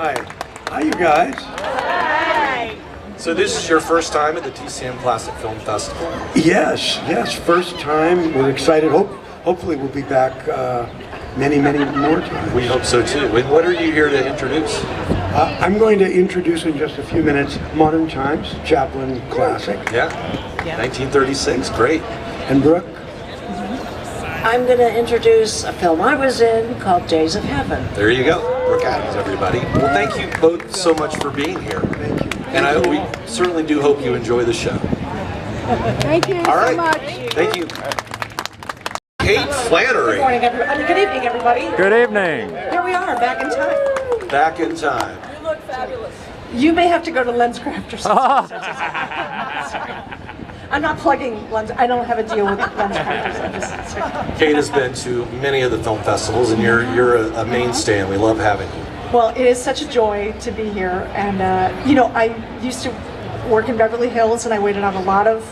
Hi. Hi, you guys. Hi. So this is your first time at the TCM Classic Film Festival? Yes, first time. We're excited. Hopefully we'll be back many more times. We hope so too. And what are you here to introduce? I'm going to introduce in just a few minutes Modern Times, Chaplin classic. Yeah, 1936, great. And Brooke? I'm going to introduce a film I was in called Days of Heaven. There you go. Brooke Adams, everybody. Well, thank you both so much for being here. Thank you. And we certainly do hope you enjoy the show. Thank you All right. so much. Thank you. Kate Flannery. Good morning, everybody. Good evening, everybody. Good evening. Here we are, back in time. Back in time. You look fabulous. You may have to go to LensCraft or something. I'm not plugging Lens. I don't have a deal with LensCrafters. Kate has been to many of the film festivals, and you're a mainstay, and we love having you. Well, it is such a joy to be here, and you know, I used to work in Beverly Hills, and I waited on a lot of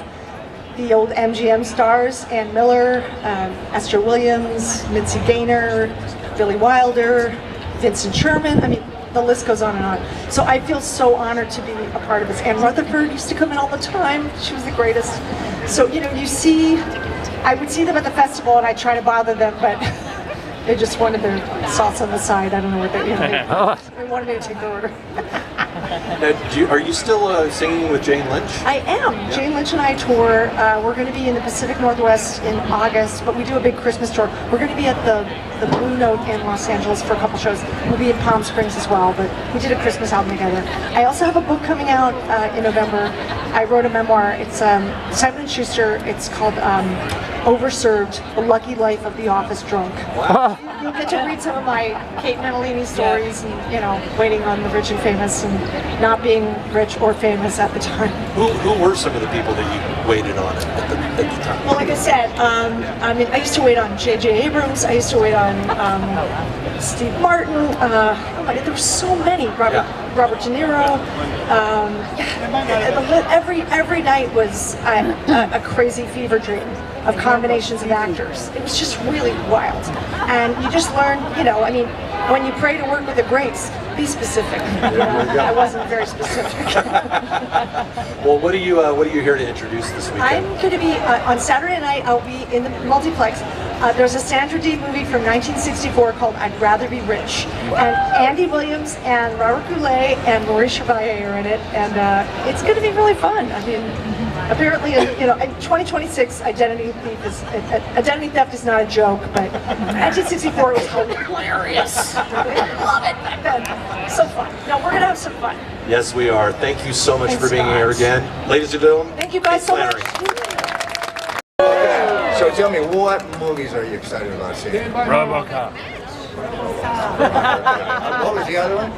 the old MGM stars: Ann Miller, Esther Williams, Mitzi Gaynor, Billy Wilder, Vincent Sherman. I mean, the list goes on and on. So I feel so honored to be a part of this. Ann Rutherford used to come in all the time. She was the greatest. So, you know, I would see them at the festival, and I try to bother them, but they just wanted their sauce on the side. I don't know what they, they wanted me to take the order. Now, are you still singing with Jane Lynch? I am. Yeah. Jane Lynch and I tour. We're going to be in the Pacific Northwest in August, but we do a big Christmas tour. We're going to be at the Blue Note in Los Angeles for a couple shows. We'll be in Palm Springs as well, but we did a Christmas album together. I also have a book coming out in November. I wrote a memoir. It's Simon & Schuster. It's called Overserved: The Lucky Life of the Office Drunk. Wow. You'll get to read some of my Kate Manalini stories, and you know, waiting on the rich and famous, and not being rich or famous at the time. Who were some of the people that you waited on at the time? Well, like I said, I mean, I used to wait on J.J. Abrams. I used to wait on Steve Martin. Oh my God, there were so many. Robert De Niro. Every night was a crazy fever dream of combinations of actors. It was just really wild. And you just learn, you know, I mean, when you pray to work with the greats, be specific. You know, I wasn't very specific. Well, what are you here to introduce this weekend? I'm going to be, on Saturday night, I'll be in the multiplex. There's a Sandra Dee movie from 1964 called I'd Rather Be Rich. And Andy Williams and Robert Goulet and Maurice Chevalier are in it. And it's going to be really fun. I mean, apparently, you know, 2026 identity theft is not a joke, but 1964 was hilarious. I love it back then. So fun. No, we're going to have some fun. Yes, we are. Thank you so much Thanks, for being here again. Ladies and gentlemen, thank you guys so much. So tell me, what movies are you excited about seeing? RoboCop. What was the other one?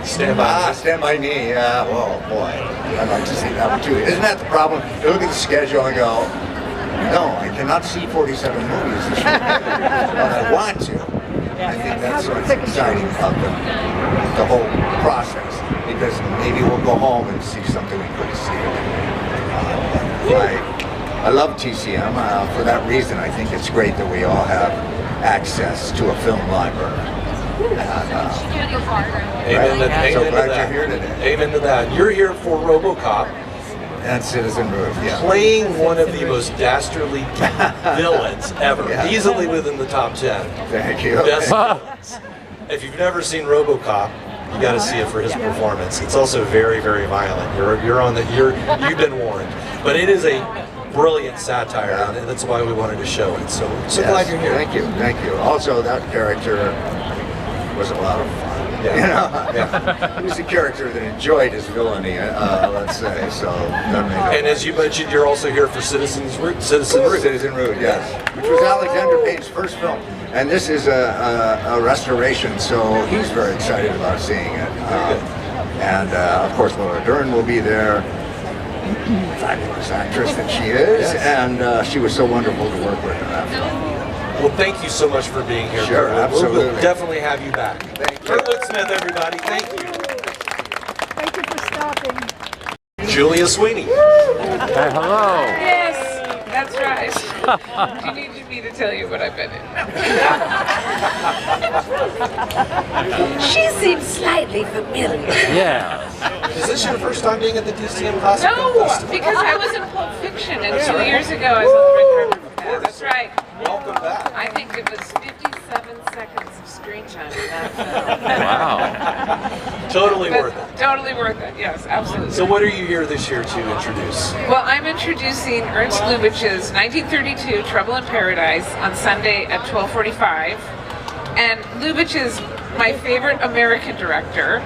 Stand by. Stand By Me. Yeah, well, boy, I'd like to see that one too. Isn't that the problem? You look at the schedule and go, no, I cannot see 47 movies this week. But I want to. I think that's what's exciting about the whole process, because maybe we'll go home and see something we couldn't see. I love TCM. For that reason, I think it's great that we all have access to a film library. Amen to that. So glad you're here today. Amen to that. You're here for RoboCop. And Citizen Ruth, yeah. Playing one of the most dastardly villains ever. Yeah. Easily within the top 10. Thank you. Best villains. If you've never seen RoboCop, you got to see it for his performance. It's also very, very violent. You've been warned. But it is a brilliant satire, and that's why we wanted to show it. So glad you're here. Thank you. Also, that character was a lot of fun. Yeah. You know? He was a character that enjoyed his villainy, let's say. So that made And as you mentioned, you're also here for Citizen Ruth. Citizen Ruth, yes, which was Alexander Payne's first film, and this is a restoration. So he's very excited about seeing it. And of course, Laura Dern will be there. Fabulous actress that she is, and she was so wonderful to work with in that film. Well, thank you so much for being here. Sure, absolutely. We'll definitely have you back. Thank you. Kurtwood Smith, everybody. Thank you. Thank you for stopping. Julia Sweeney. Hey, hello. Yes, that's right. You need to be me to tell you what I've been in. She seems slightly familiar. Yeah. Is this your first time being at the TCM Classic No, Festival? because I was in Pulp Fiction, and 2 years ago I was on the red carpet for that. That's right. Welcome back. I think it was 57 seconds of screen time in that film. Wow. Totally But worth it. totally worth it, yes, absolutely. So what are you here this year to introduce? Well, I'm introducing Ernst Lubitsch's 1932 Trouble in Paradise on Sunday at 12:45. And Lubitsch is my favorite American director,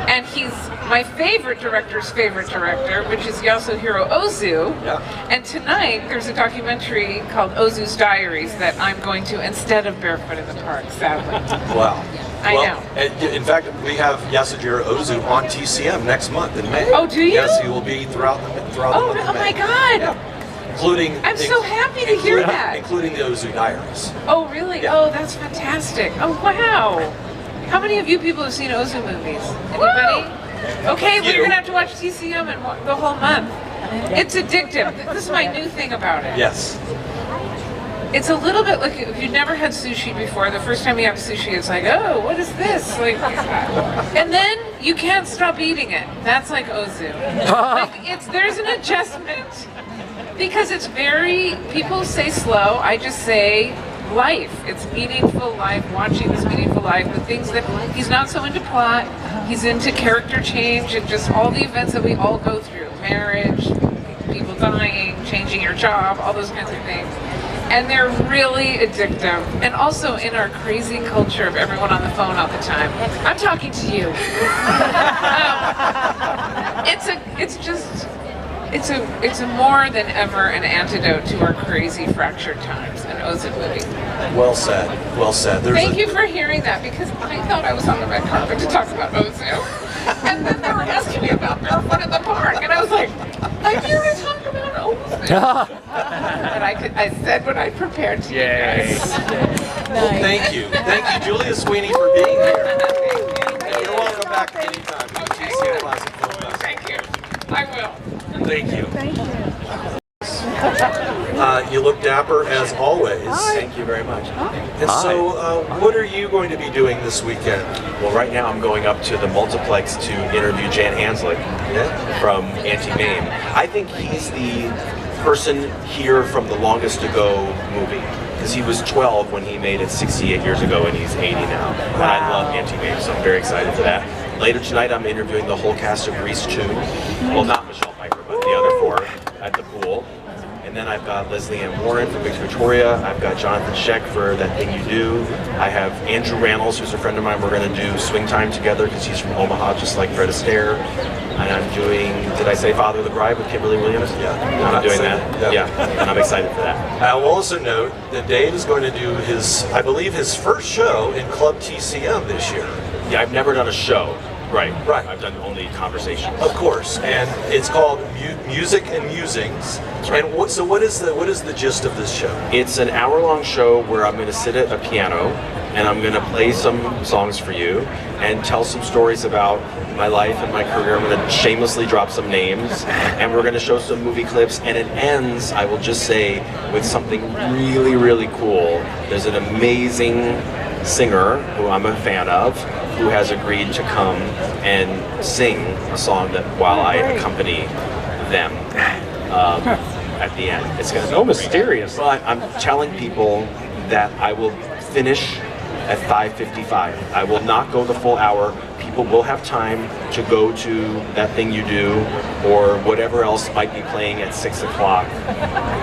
and he's my favorite director's favorite director, which is Yasuhiro Ozu. Yeah. And tonight there's a documentary called Ozu's Diaries that I'm going to instead of Barefoot in the Park, sadly. Wow. I Well, know. and in fact, we have Yasujiro Ozu on TCM next month in May. Oh, do you? Yes, he will be throughout the month Oh, of oh May. my God! Yeah. Including. I'm so happy to hear including- that. Including the Ozu Diaries. Oh, really? Yeah. Oh, that's fantastic. Oh, wow. How many of you people have seen Ozu movies? Anybody? Okay, well, you're going to have to watch TCM and the whole month. It's addictive. This is my new thing about it. Yes. It's a little bit like if you've never had sushi before, the first time you have sushi, it's like, oh, what is this? Like, and then you can't stop eating it. That's like Ozu. Like, there's an adjustment because it's very, people say slow, I just say life. It's meaningful life, watching this meaningful life, the things that he's not so into plot, he's into character change and just all the events that we all go through, marriage, people dying, changing your job, all those kinds of things. And they're really addictive. And also in our crazy culture of everyone on the phone all the time. I'm talking to you. It's a more than ever an antidote to our crazy fractured times. And Ozu movie. Well said. Well said. Thank you for hearing that because I thought I was on the red carpet to talk about Ozu. And then they were asking me about Barefoot in the Park. And I was like, I'm here to talk about Ozu. But I said what I prepared to you guys. Well, thank you. Thank you, Julia Sweeney, for being here. And you're welcome back anytime to the TCM Classic Film Festival. Thank you. I will. Thank you. Thank you. You look dapper as always. Thank you very much. And so, what are you going to be doing this weekend? Well, right now I'm going up to the multiplex to interview Jan Hanslick from Anti-Mame. I think he's the person here from the Longest to Go movie. Because he was 12 when he made it 68 years ago and he's 80 now. And I love Anti-Mame, so I'm very excited for that. Later tonight I'm interviewing the whole cast of Grease 2. Well, not Michelle Pfeiffer, but the other four at the pool. And then I've got Lesley Ann Warren for Big Victoria. I've got Jonathan Sheck for That Thing You Do. I have Andrew Rannells, who's a friend of mine. We're going to do Swing Time together because he's from Omaha, just like Fred Astaire. And I'm doing, did I say Father of the Bride with Kimberly Williams? Yeah. I'm doing that. Yeah. And I'm excited for that. I will also note that Dave is going to do his, I believe, his first show in Club TCM this year. Yeah, I've never done a show. Right. Right. I've done only conversations. Of course, and it's called Music and Musings. Right. And what is the gist of this show? It's an hour-long show where I'm going to sit at a piano and I'm going to play some songs for you and tell some stories about my life and my career. I'm going to shamelessly drop some names and we're going to show some movie clips, and it ends, I will just say, with something really, really cool. There's an amazing singer who I'm a fan of who has agreed to come and sing a song that while I accompany them at the end. It's going to be So mysterious. Well, I'm telling people that I will finish at 5:55. I will not go the full hour. People will have time to go to That Thing You Do or whatever else might be playing at 6 o'clock.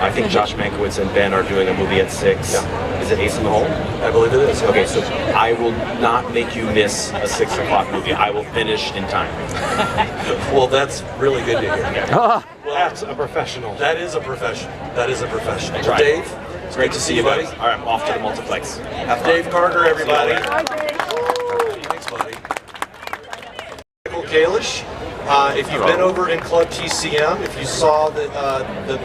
I think Josh Mankiewicz and Ben are doing a movie at 6. Yeah. Is it Ace in the Hole? I believe it is. Okay, so I will not make you miss a 6 o'clock movie. I will finish in time. Well, that's really good to hear. Well, that's a professional. That is a professional. That is a professional. Right. Dave, It's great to see you, buddy. All right, I'm off to the multiplex. Have fun. Dave Carter, everybody. Bye, Dave. Thanks, buddy. Michael Kalish, if you've been over in Club TCM, if you saw the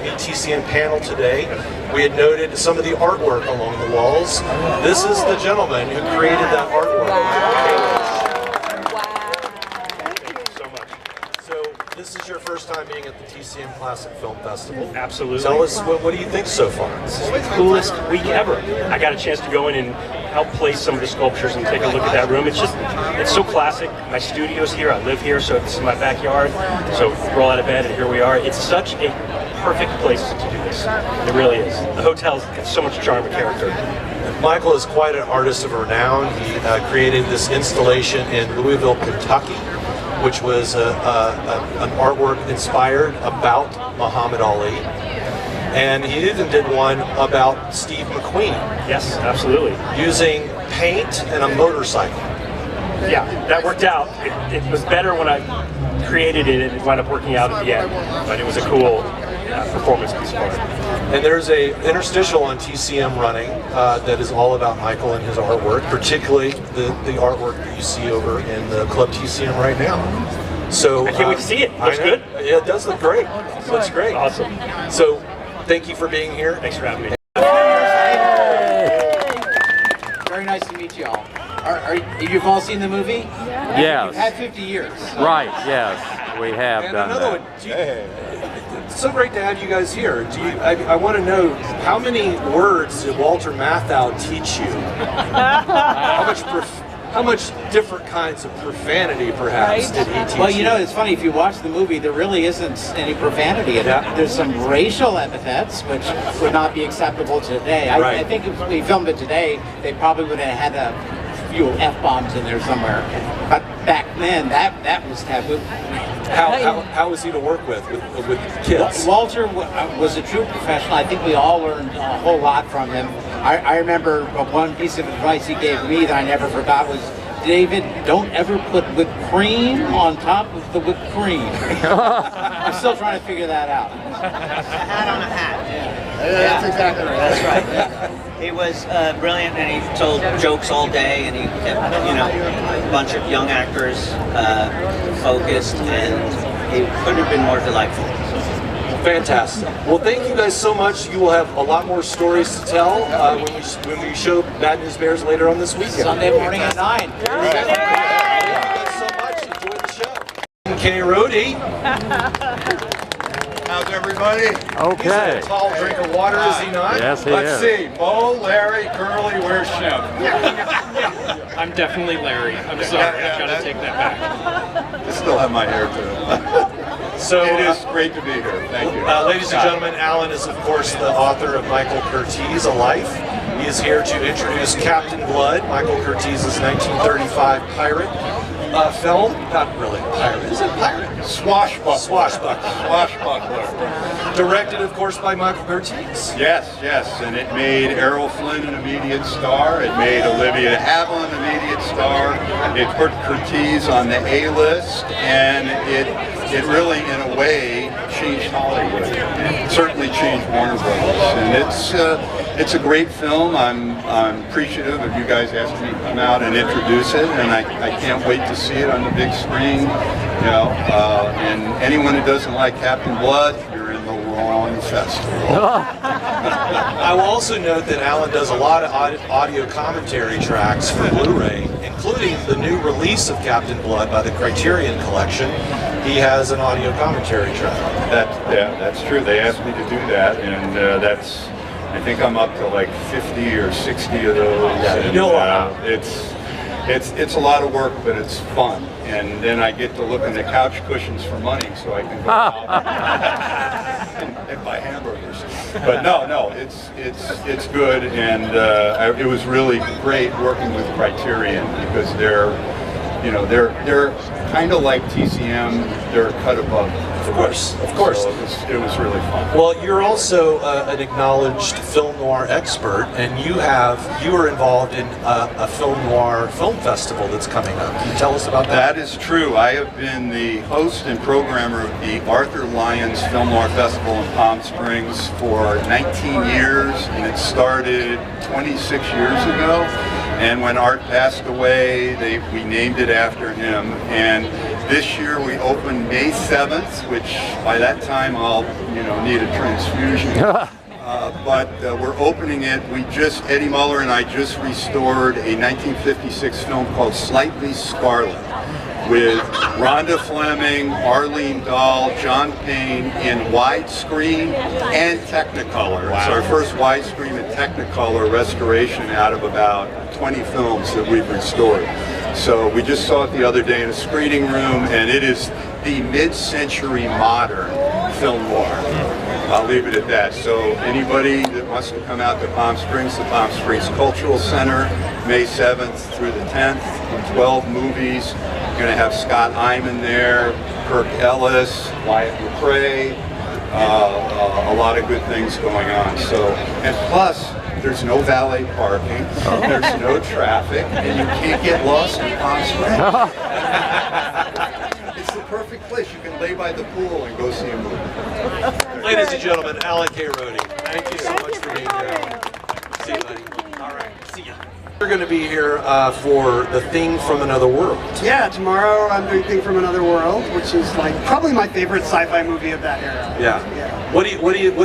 Meet TCM panel today, we had noted some of the artwork along the walls. This is the gentleman who created that artwork. Michael Kalish. Thank you so much. So this is your first time being at the TCM Classic Film Festival. Absolutely. Tell us, what do you think so far? This is the coolest week ever. I got a chance to go in and help place some of the sculptures and take a look at that room. It's so classic. My studio's here, I live here, so this is my backyard. So roll out of bed and here we are. It's such a perfect place to do this. It really is. The hotel's got so much charm and character. Michael is quite an artist of renown. He created this installation in Louisville, Kentucky, which was an artwork inspired about Muhammad Ali. And he even did one about Steve McQueen. Yes, absolutely. Using paint and a motorcycle. Yeah, that worked out. It was better when I created it and it wound up working out at the end. But it was a cool performance piece for it. And there's a interstitial on TCM running that is all about Michael and his artwork, particularly the artwork that you see over in the Club TCM right now. So I can't wait to see it. Looks good. Yeah, it does look great. It looks great. Awesome. So thank you for being here. Thanks for having me. Very nice to meet you all. You've all seen the movie? Yes. You've had 50 years. Right, yes. We have And done another that. one. It's so great to have you guys here. I want to know, how many words did Walter Matthau teach you? How much different kinds of profanity, perhaps, did he teach you? Well, you know, it's funny, if you watch the movie, there really isn't any profanity in it. There's some racial epithets, which would not be acceptable today. I think if we filmed it today, they probably would have had a few F-bombs in there somewhere. But back then, that was taboo. How was he to work with kids? Walter was a true professional. I think we all learned a whole lot from him. I remember one piece of advice he gave me that I never forgot was, David, don't ever put whipped cream on top of the whipped cream. I'm still trying to figure that out. A hat on a hat. That's exactly right. That's right. He was brilliant, and he told jokes all day, and he kept, a bunch of young actors focused, and he couldn't have been more delightful. Fantastic. Well, thank you guys so much. You will have a lot more stories to tell when we show Bad News Bears later on this weekend. Sunday morning at 9. Thank you guys so much. Enjoy the show. K. Rody. How's everybody? Okay. He's a tall drink of water, is he not? Yes, he Let's is. see. Bo, Larry, Curly, where's Shep? I'm definitely Larry. I'm sorry. I've got to take that back. I still have my hair too. So it is great to be here. Thank you. Ladies and gentlemen, Alan is, of course, the author of Michael Curtiz, A Life. He is here to introduce Captain Blood, Michael Curtiz's 1935 pirate film. Not really pirate. Is it pirate? Swashbuckler. Swashbuckler. Directed, of course, by Michael Curtiz. Yes, and it made Errol Flynn an immediate star. It made Olivia Havilland an immediate star. It put Curtiz on the A-list, and it really, in a way, changed Hollywood. It certainly changed Warner Brothers, and it's a great film. I'm appreciative of you guys asking me to come out and introduce it, and I can't wait to see it on the big screen. And anyone who doesn't like Captain Blood, you're in the wrong festival. I will also note that Alan does a lot of audio commentary tracks for Blu-ray, including the new release of Captain Blood by the Criterion Collection. He has an audio commentary track. That's true. They asked me to do that, and I think I'm up to like 50 or 60 of those. Yeah, it's a lot of work, but it's fun. And then I get to look in the couch cushions for money, so I can go out and buy hamburgers. But no, it's good, and it was really great working with Criterion because they're kind of like TCM. They're cut above. Of course. So it was really fun. Well, you're also an acknowledged film noir expert, and you are involved in a film noir film festival that's coming up. Can you tell us about that? That is true. I have been the host and programmer of the Arthur Lyons Film Noir Festival in Palm Springs for 19 years, and it started 26 years ago. And when Art passed away, we named it after him. And this year we opened May 7th, which by that time I'll need a transfusion. But we're opening it. Eddie Muller and I just restored a 1956 film called Slightly Scarlet with Rhonda Fleming, Arlene Dahl, John Payne in widescreen and Technicolor. It's our first widescreen and Technicolor restoration out of about 20 films that we've restored. So we just saw it the other day in a screening room, and it is the mid-century modern film noir. I'll leave it at that. So anybody that wants to come out to Palm Springs, the Palm Springs Cultural Center, May 7th through the 10th, 12 movies. You're going to have Scott Iman there, Kirk Ellis, Wyatt McCrae, a lot of good things going on. So, and plus, there's no valet parking, there's no traffic, and you can't get lost in Palm Springs. It's the perfect place. You can lay by the pool and go see a movie. Ladies and gentlemen, Alan K. Rhodey, thank you so much for being here. See you, buddy. All right, see ya. We're going to be here for The Thing from Another World. Yeah, tomorrow I'm doing Thing from Another World, which is like probably my favorite sci-fi movie of that era. Yeah. What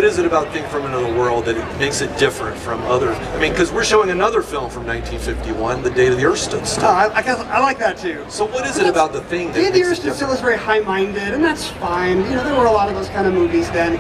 is it about Thing from Another World that makes it different from others? I mean, because we're showing another film from 1951, The Day the Earth Stood Still. I like that too. So what is it about The Thing that makes it different? The Earth Stood Still is very high-minded, and that's fine. You know, there were a lot of those kind of movies then.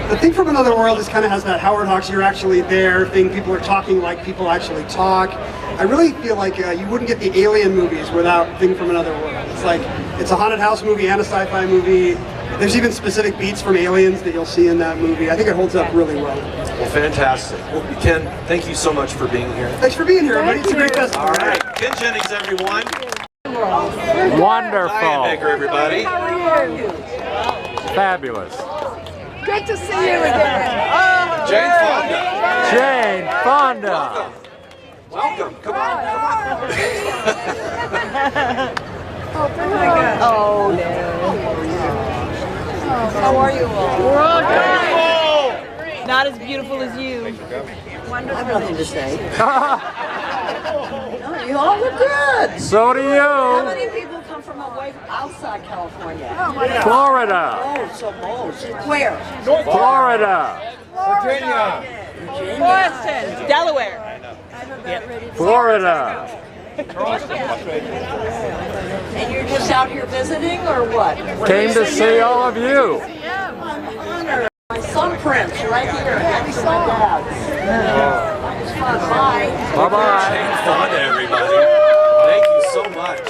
The Thing from Another World just kind of has that Howard Hawks, you're actually there thing. People are talking like people actually talk. I really feel like you wouldn't get the Alien movies without Thing from Another World. It's like, it's a haunted house movie and a sci-fi movie. There's even specific beats from Aliens that you'll see in that movie. I think it holds up really well. Well, fantastic. Well, Ken, thank you so much for being here. Thanks for being here, everybody. It's a great festival. All right. Ken Jennings, everyone. Wonderful. Diane Baker, everybody. How are you? Fabulous. Good to see you again. Jane Fonda. Jane Fonda. Welcome. Come on. Oh my God. Oh no. How are you all? We're all good. Not as beautiful as you. I have nothing to say. No, you all look good. So do you. How many people come from away outside California? Florida. Oh, so most. Where? Florida. Virginia. Boston. Delaware. Florida. And you're just out here visiting, or what? Came to see all of you. I'm honored. My thumbprints right here next to my dad's. Bye. Bye-bye. Jane Fonda, everybody. Thank you so much.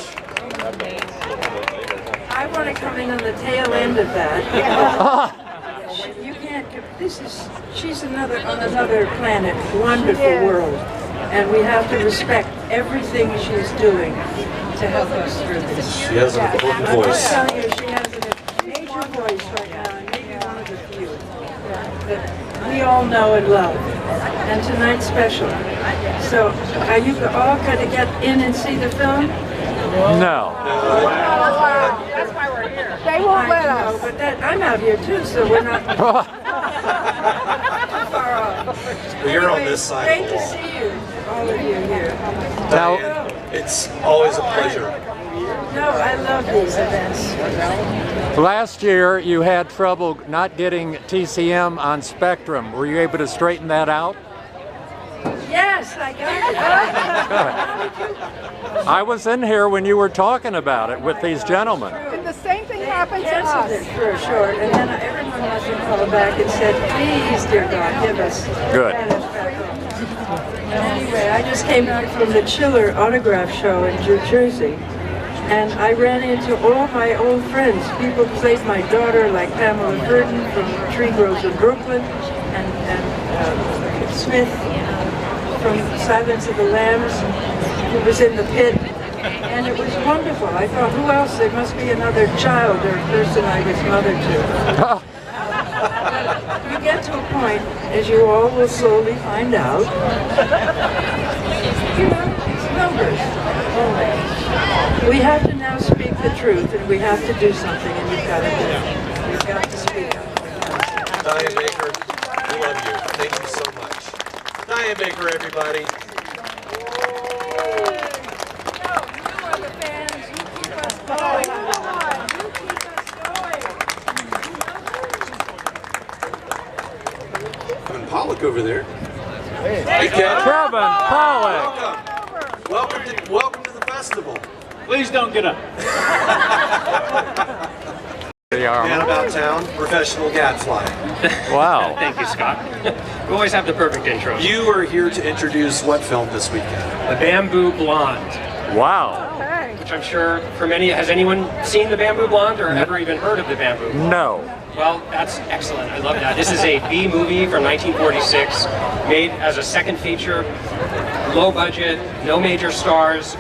I want to come in on the tail end of that. You can't. She's on another planet, wonderful world, and we have to respect everything she's doing to help us through this. She has an important voice. I'm telling you, she has a major voice right now, and maybe one of the few that we all know and love. And tonight's special. So, are you all going to get in and see the film? No. That's why we're here. They won't let us. But I'm out here too, so we're not too far off. Well, you're on this side. Great to see you, all of you here. Diane, it's always a pleasure. No, I love these events. Last year, you had trouble not getting TCM on Spectrum. Were you able to straighten that out? Yes, I got it. I was in here when you were talking about it with these gentlemen. And the same thing happened to Canceled us. it for a short, and then everyone must have called back and said, please, dear God, give us Good. Spanish back on. Anyway, I just came back from the Chiller autograph show in New Jersey, and I ran into all my old friends. People played my daughter, like Pamela Burton from Tree Groves in Brooklyn, and Smith from Silence of the Lambs, who was in the pit, and it was wonderful. I thought, who else? There must be another child or person I was mother to. You get to a point, as you all will slowly find out, you know, it's numbers. We have to now speak the truth, and we have to do something, and you've got to do it. You've got to speak up. Diane Baker, we love you. Thank you so much. Diane Baker, everybody. Kevin Pollock over there. Hey, Kevin. Kevin Pollock. Welcome to the festival. Please don't get up. Man about town, professional gadfly. Wow. Thank you, Scott. We always have the perfect intro. You are here to introduce what film this weekend? The Bamboo Blonde. Wow. Which I'm sure for many, has anyone seen The Bamboo Blonde or ever even heard of The Bamboo Blonde? No. Well, that's excellent. I love that. This is a B movie from 1946, made as a second feature, low budget, no major stars.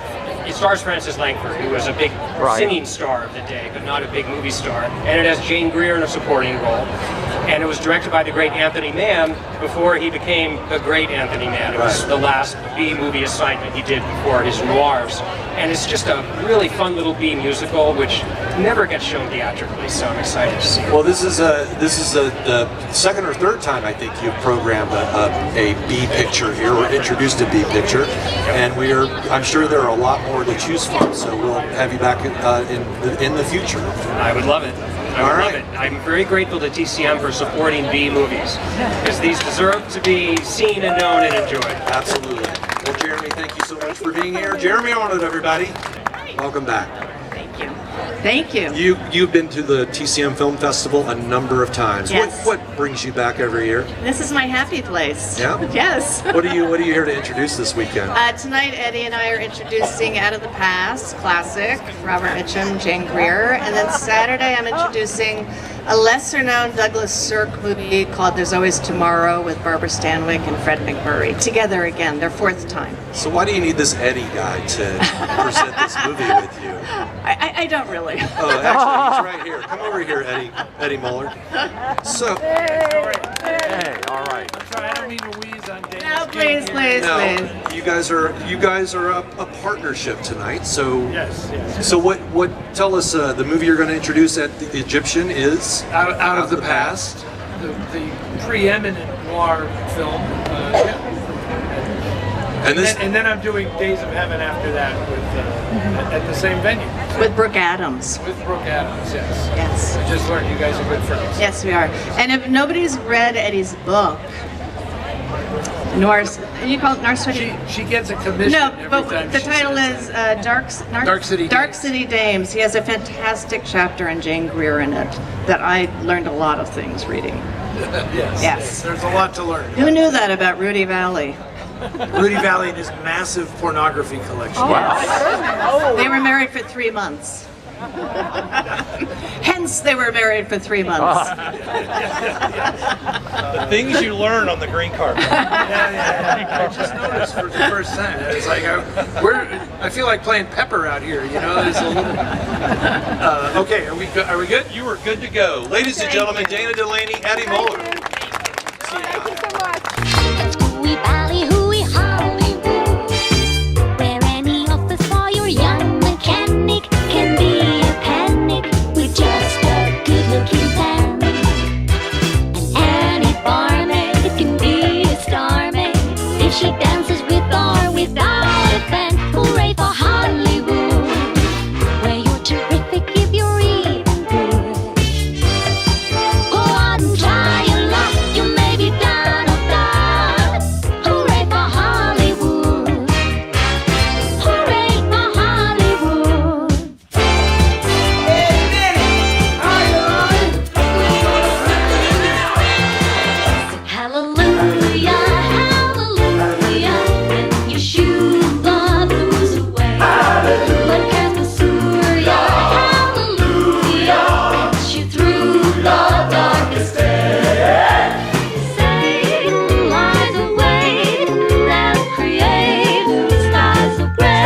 It stars Francis Langford, who was a big singing star of the day, but not a big movie star. And it has Jane Greer in a supporting role. And it was directed by the great Anthony Mann before he became the great Anthony Mann. It was the last B movie assignment he did before his noirs. And it's just a really fun little B musical, which never gets shown theatrically, so I'm excited to see it. Well, this is the second or third time I think you've programmed a B picture here, or introduced a B picture, and I'm sure there are a lot more to choose from. So we'll have you back in the future. I would love it. I would love it. I'm very grateful to TCM for supporting B movies, because these deserve to be seen and known and enjoyed. Absolutely. Well, Jeremy, thank you so much for being here. Jeremy on it, everybody. Welcome back. Thank you. Thank you. You've been to the TCM Film Festival a number of times. Yes. What brings you back every year? This is my happy place. Yeah? Yes. What are you here to introduce this weekend? Tonight, Eddie and I are introducing Out of the Past, classic, Robert Mitchum, Jane Greer. And then Saturday, I'm introducing a lesser-known Douglas Sirk movie called There's Always Tomorrow with Barbara Stanwyck and Fred McMurray. Together again, their fourth time. So why do you need this Eddie guy to present this movie with you? I don't really. Oh, actually, he's right here. Come over here, Eddie Muller. So. Hey, all right. I don't mean to wheeze on Dave. No, please. You guys are a partnership tonight. So. Yes. So what? Tell us the movie you're going to introduce at the Egyptian is Out of the Past. The preeminent noir film. And then I'm doing Days of Heaven after that with at the same venue. With Brooke Adams. With Brooke Adams, yes. Yes. I just learned you guys are good friends. Yes, we are. And if nobody's read Eddie's book, Norse, you call it Norse? She gets a commission. No, every but time the she title says is Dark City Dames. He has a fantastic chapter on Jane Greer in it that I learned a lot of things reading. Yes. There's a lot to learn. Who knew that about Rudy Valley? Rudy Valley and his massive pornography collection. Wow. They were married for 3 months. Hence, they were married for 3 months. The things you learn on the green carpet. I just noticed for the first time. It's like I feel like playing Pepper out here. You know, there's a little. Okay, are we good? You were good to go, ladies and gentlemen. Dana Delany, Eddie Muller. Thank you so much. Hooey Valley, hooey Hollywood, where any office for your young mechanic can be a panic with just a good-looking plan. And any barmaid can be a star maid if she dances with or without a fan. Hooray for Hollywood, where you're terrific if you're even good. Go out and try your luck, you may be down or down. Hooray for Hollywood, hooray for Hollywood. Hallelujah, hallelujah, when you shoot the blues away. When cast the Surya, hallelujah, gets you through the darkest day. Satan lies awake and create skies of gray.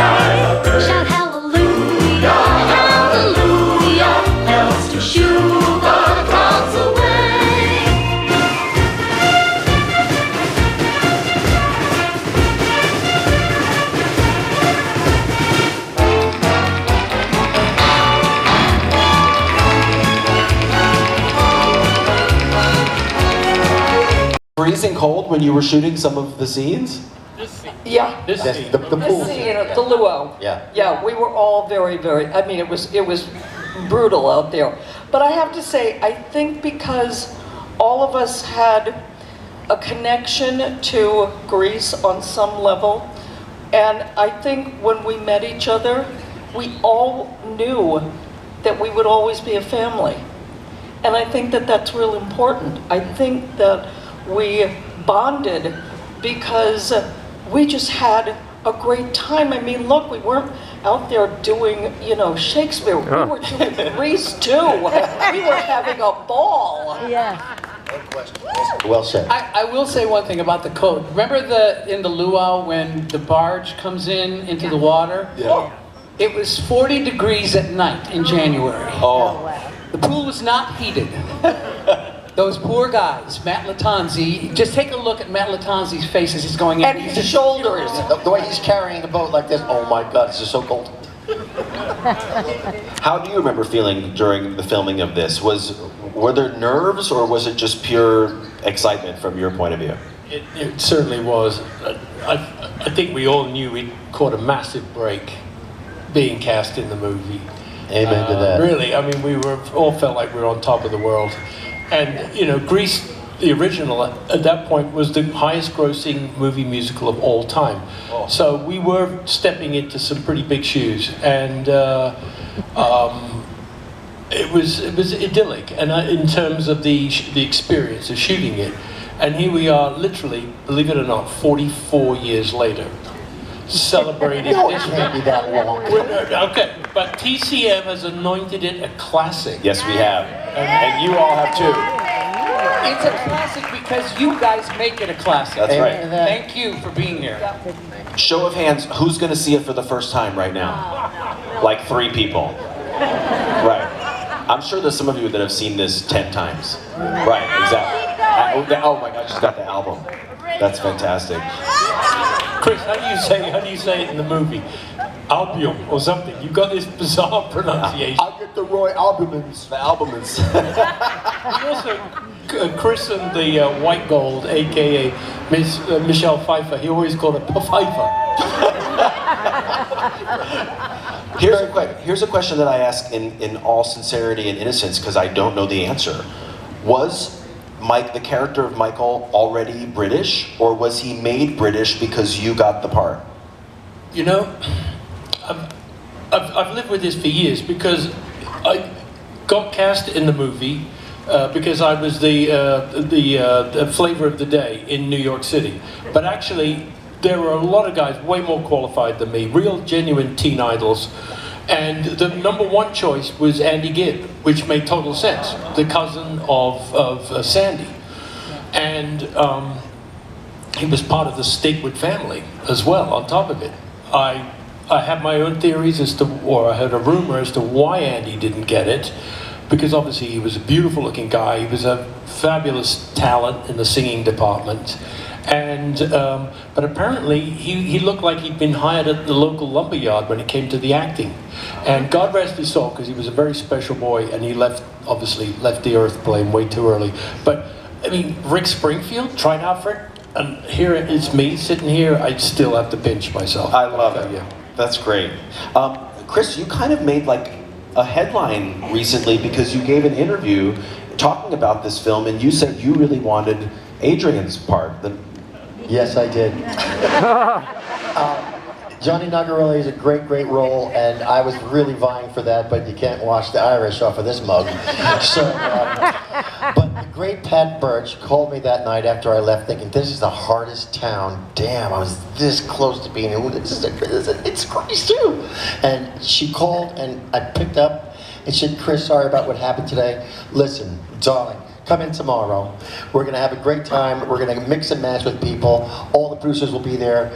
Shout hallelujah, hallelujah, helps to shoo the clouds away. Freezing cold when you were shooting some of the scenes? Yeah. The pool. This scene at the Luau. Yeah. Yeah, we were all very, I mean, it was brutal out there. But I have to say, I think because all of us had a connection to Greece on some level, and I think when we met each other, we all knew that we would always be a family. And I think that that's real important. I think that we bonded because we just had a great time. I mean, look, we weren't out there doing, you know, Shakespeare. We were doing Grease too. We were having a ball. Yeah. Well said. I will say one thing about the coat. Remember in the luau when the barge comes into the water? Yeah. It was 40 degrees at night in January. Oh. The pool was not heated. Those poor guys, Matt Latanzi, just take a look at Matt Latanzi's face as he's going in. And his shoulders, the way he's carrying the boat like this. Oh my God, this is so cold. How do you remember feeling during the filming of this? Were there nerves, or was it just pure excitement from your point of view? It certainly was. I think we all knew we'd caught a massive break being cast in the movie. Amen to that. Really, I mean, we all felt like we were on top of the world. And, you know, Grease, the original, at that point was the highest grossing movie musical of all time. Oh. So we were stepping into some pretty big shoes. And it was idyllic, and in terms of the experience of shooting it. And here we are, literally, believe it or not, 44 years later, celebrating No, it this. can't be that long. Okay, but TCM has anointed it a classic. Yes, we have, and you all have too. It's a classic because you guys make it a classic. That's right. Thank you for being here. Show of hands, who's going to see it for the first time right now? Like 3 people. Right. I'm sure there's some of you that have seen this 10 times. Right, exactly. Oh my God, she's got the album. That's fantastic. Chris, how do you say it in the movie? Albion or something. You got this bizarre pronunciation. I get the Roy Albumans. The Albumans. He also christened the White Gold, aka Michelle Pfeiffer. He always called her Pfeiffer. Here's a question that I ask in all sincerity and innocence, because I don't know the answer. Was Mike, the character of Michael, already British, or was he made British because you got the part? You know, I've lived with this for years, because I got cast in the movie because I was the flavor of the day in New York City. But actually, there were a lot of guys way more qualified than me, real genuine teen idols. And the #1 choice was Andy Gibb, which made total sense, the cousin of Sandy. And he was part of the Statewood family as well, on top of it. I have my own theories as to, or I heard a rumor as to why Andy didn't get it, because obviously he was a beautiful looking guy, he was a fabulous talent in the singing department. And but apparently he looked like he'd been hired at the local lumber yard when it came to the acting. And God rest his soul, because he was a very special boy, and he obviously left the earth plane way too early. But I mean, Rick Springfield tried out for it, and here it's me sitting here. I still have to pinch myself. I love it. That's great. Chris, you kind of made like a headline recently because you gave an interview talking about this film, and you said you really wanted Adrian's part. Yes, I did. Johnny Nagarelli is a great, great role, and I was really vying for that, but you can't wash the Irish off of this mug. So, but the great Pat Birch called me that night after I left thinking, this is the hardest town. Damn, I was this close to being, it's Grease too. And she called, and I picked up, and she said, Chris, sorry about what happened today. Listen, darling, come in tomorrow. We're going to have a great time. We're going to mix and match with people. All the producers will be there.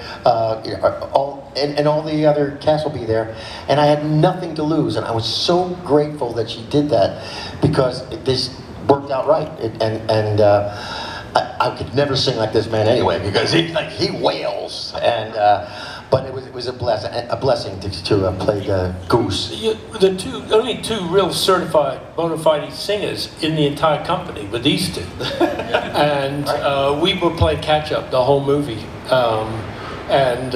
And all the other cast will be there. And I had nothing to lose. And I was so grateful that she did that, because this worked out right. I could never sing like this man anyway, because he wails. And but it was a blessing to play the Goose. The only two real certified bona fide singers in the entire company were these two, and we were playing catch up the whole movie, and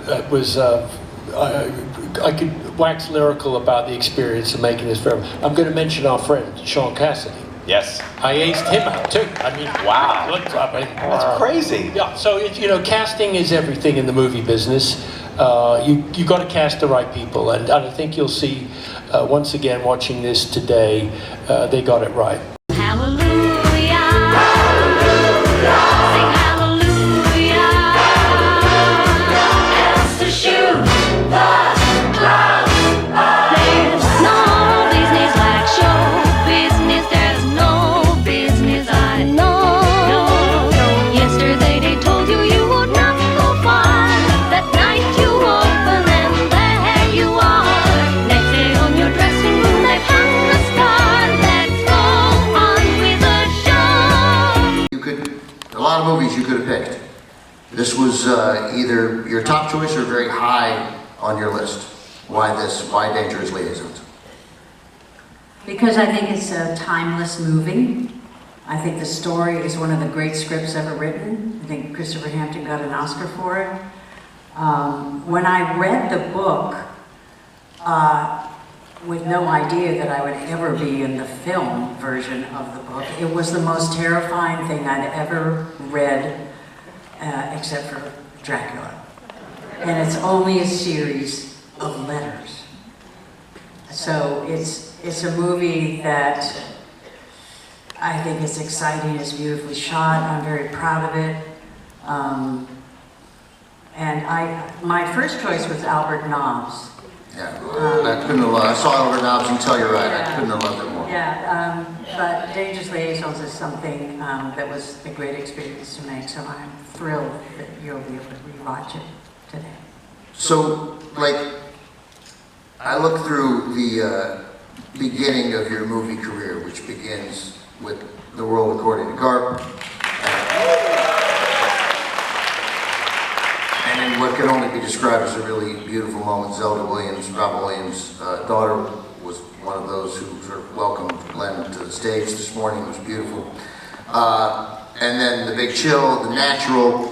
it was. I could wax lyrical about the experience of making this film. I'm going to mention our friend Sean Cassidy. Yes. I aced him out too. I mean, wow. Look, I mean, that's crazy. Yeah. So you know, casting is everything in the movie business. you got to cast the right people, and I think you'll see once again watching this today, they got it right. Movies you could have picked. This was either your top choice or very high on your list. Why this? Why Dangerous Liaisons? Because I think it's a timeless movie. I think the story is one of the great scripts ever written. I think Christopher Hampton got an Oscar for it. When I read the book, with no idea that I would ever be in the film version of the book, it was the most terrifying thing I'd ever read, except for Dracula. And it's only a series of letters. So it's a movie that I think is exciting, it's beautifully shot, I'm very proud of it. And my first choice was Albert Nobbs. Yeah, I couldn't have loved, I saw Albert Nobbs, you can tell you're right, I couldn't have loved it more. Yeah, but Dangerous Liaisons is something that was a great experience to make, so I'm thrilled that you'll be able to rewatch it today. So, like, I look through the beginning of your movie career, which begins with The World According to Garp, and in what can only be described as a really beautiful moment, Zelda Williams, Robin Williams' daughter, was one of those who sort of welcomed Glenn to the stage this morning. It was beautiful. And then The Big Chill, The Natural,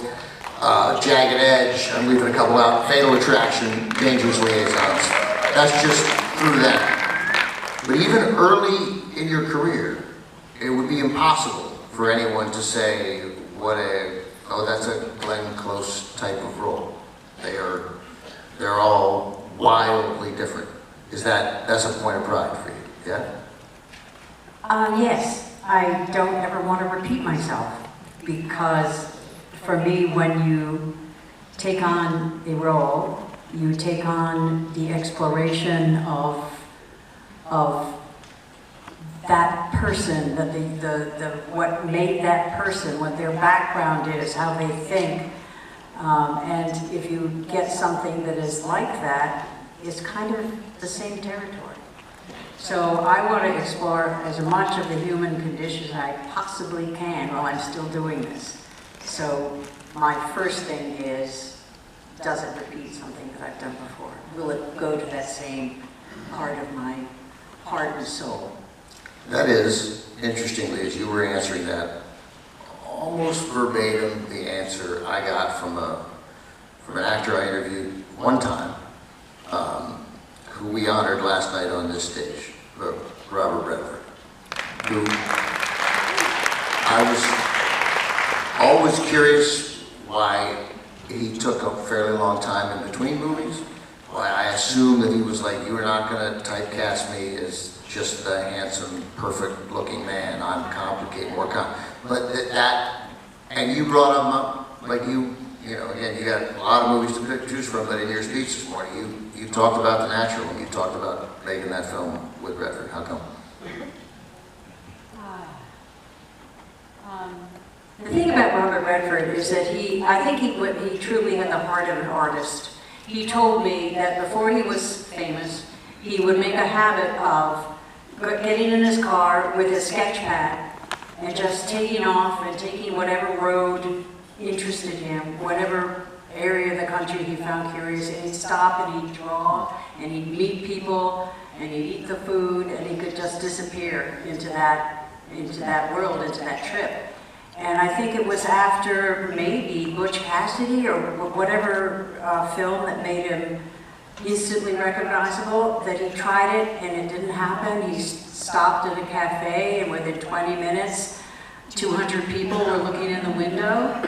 Jagged Edge, I'm leaving a couple out, Fatal Attraction, Dangerous Liaisons. That's just through that. But even early in your career, it would be impossible for anyone to say, oh, that's a Glenn Close type of role. They're all wildly different. That's a point of pride for you, yeah? Yes, I don't ever want to repeat myself, because for me, when you take on a role, you take on the exploration of that person, what made that person, what their background is, how they think. And if you get something that is like that, it's kind of the same territory. So I want to explore as much of the human condition as I possibly can while I'm still doing this. So my first thing is, does it repeat something that I've done before? Will it go to that same part of my heart and soul? That is, interestingly, as you were answering that, almost verbatim the answer I got from an actor I interviewed one time, who we honored last night on this stage, Robert Redford, who I was always curious why he took a fairly long time in between movies. Why I assumed that he was like, you are not going to typecast me as just the handsome, perfect-looking man. I'm complicated, more complicated. But that, and you brought him up, like you know, again, you got a lot of movies to choose from, but in your speech this morning, you talked about The Natural, and you talked about making that film with Redford. How come? The thing about Robert Redford is that I think he truly had the heart of an artist. He told me that before he was famous, he would make a habit of getting in his car with his sketch pad and just taking off and taking whatever road interested him, whatever area of the country he found curious, and he'd stop and he'd draw and he'd meet people and he'd eat the food, and he could just disappear into that world, into that trip. And I think it was after maybe Butch Cassidy or whatever film that made him instantly recognizable that he tried it and it didn't happen. He stopped at a cafe and within 20 minutes, 200 people were looking in the window.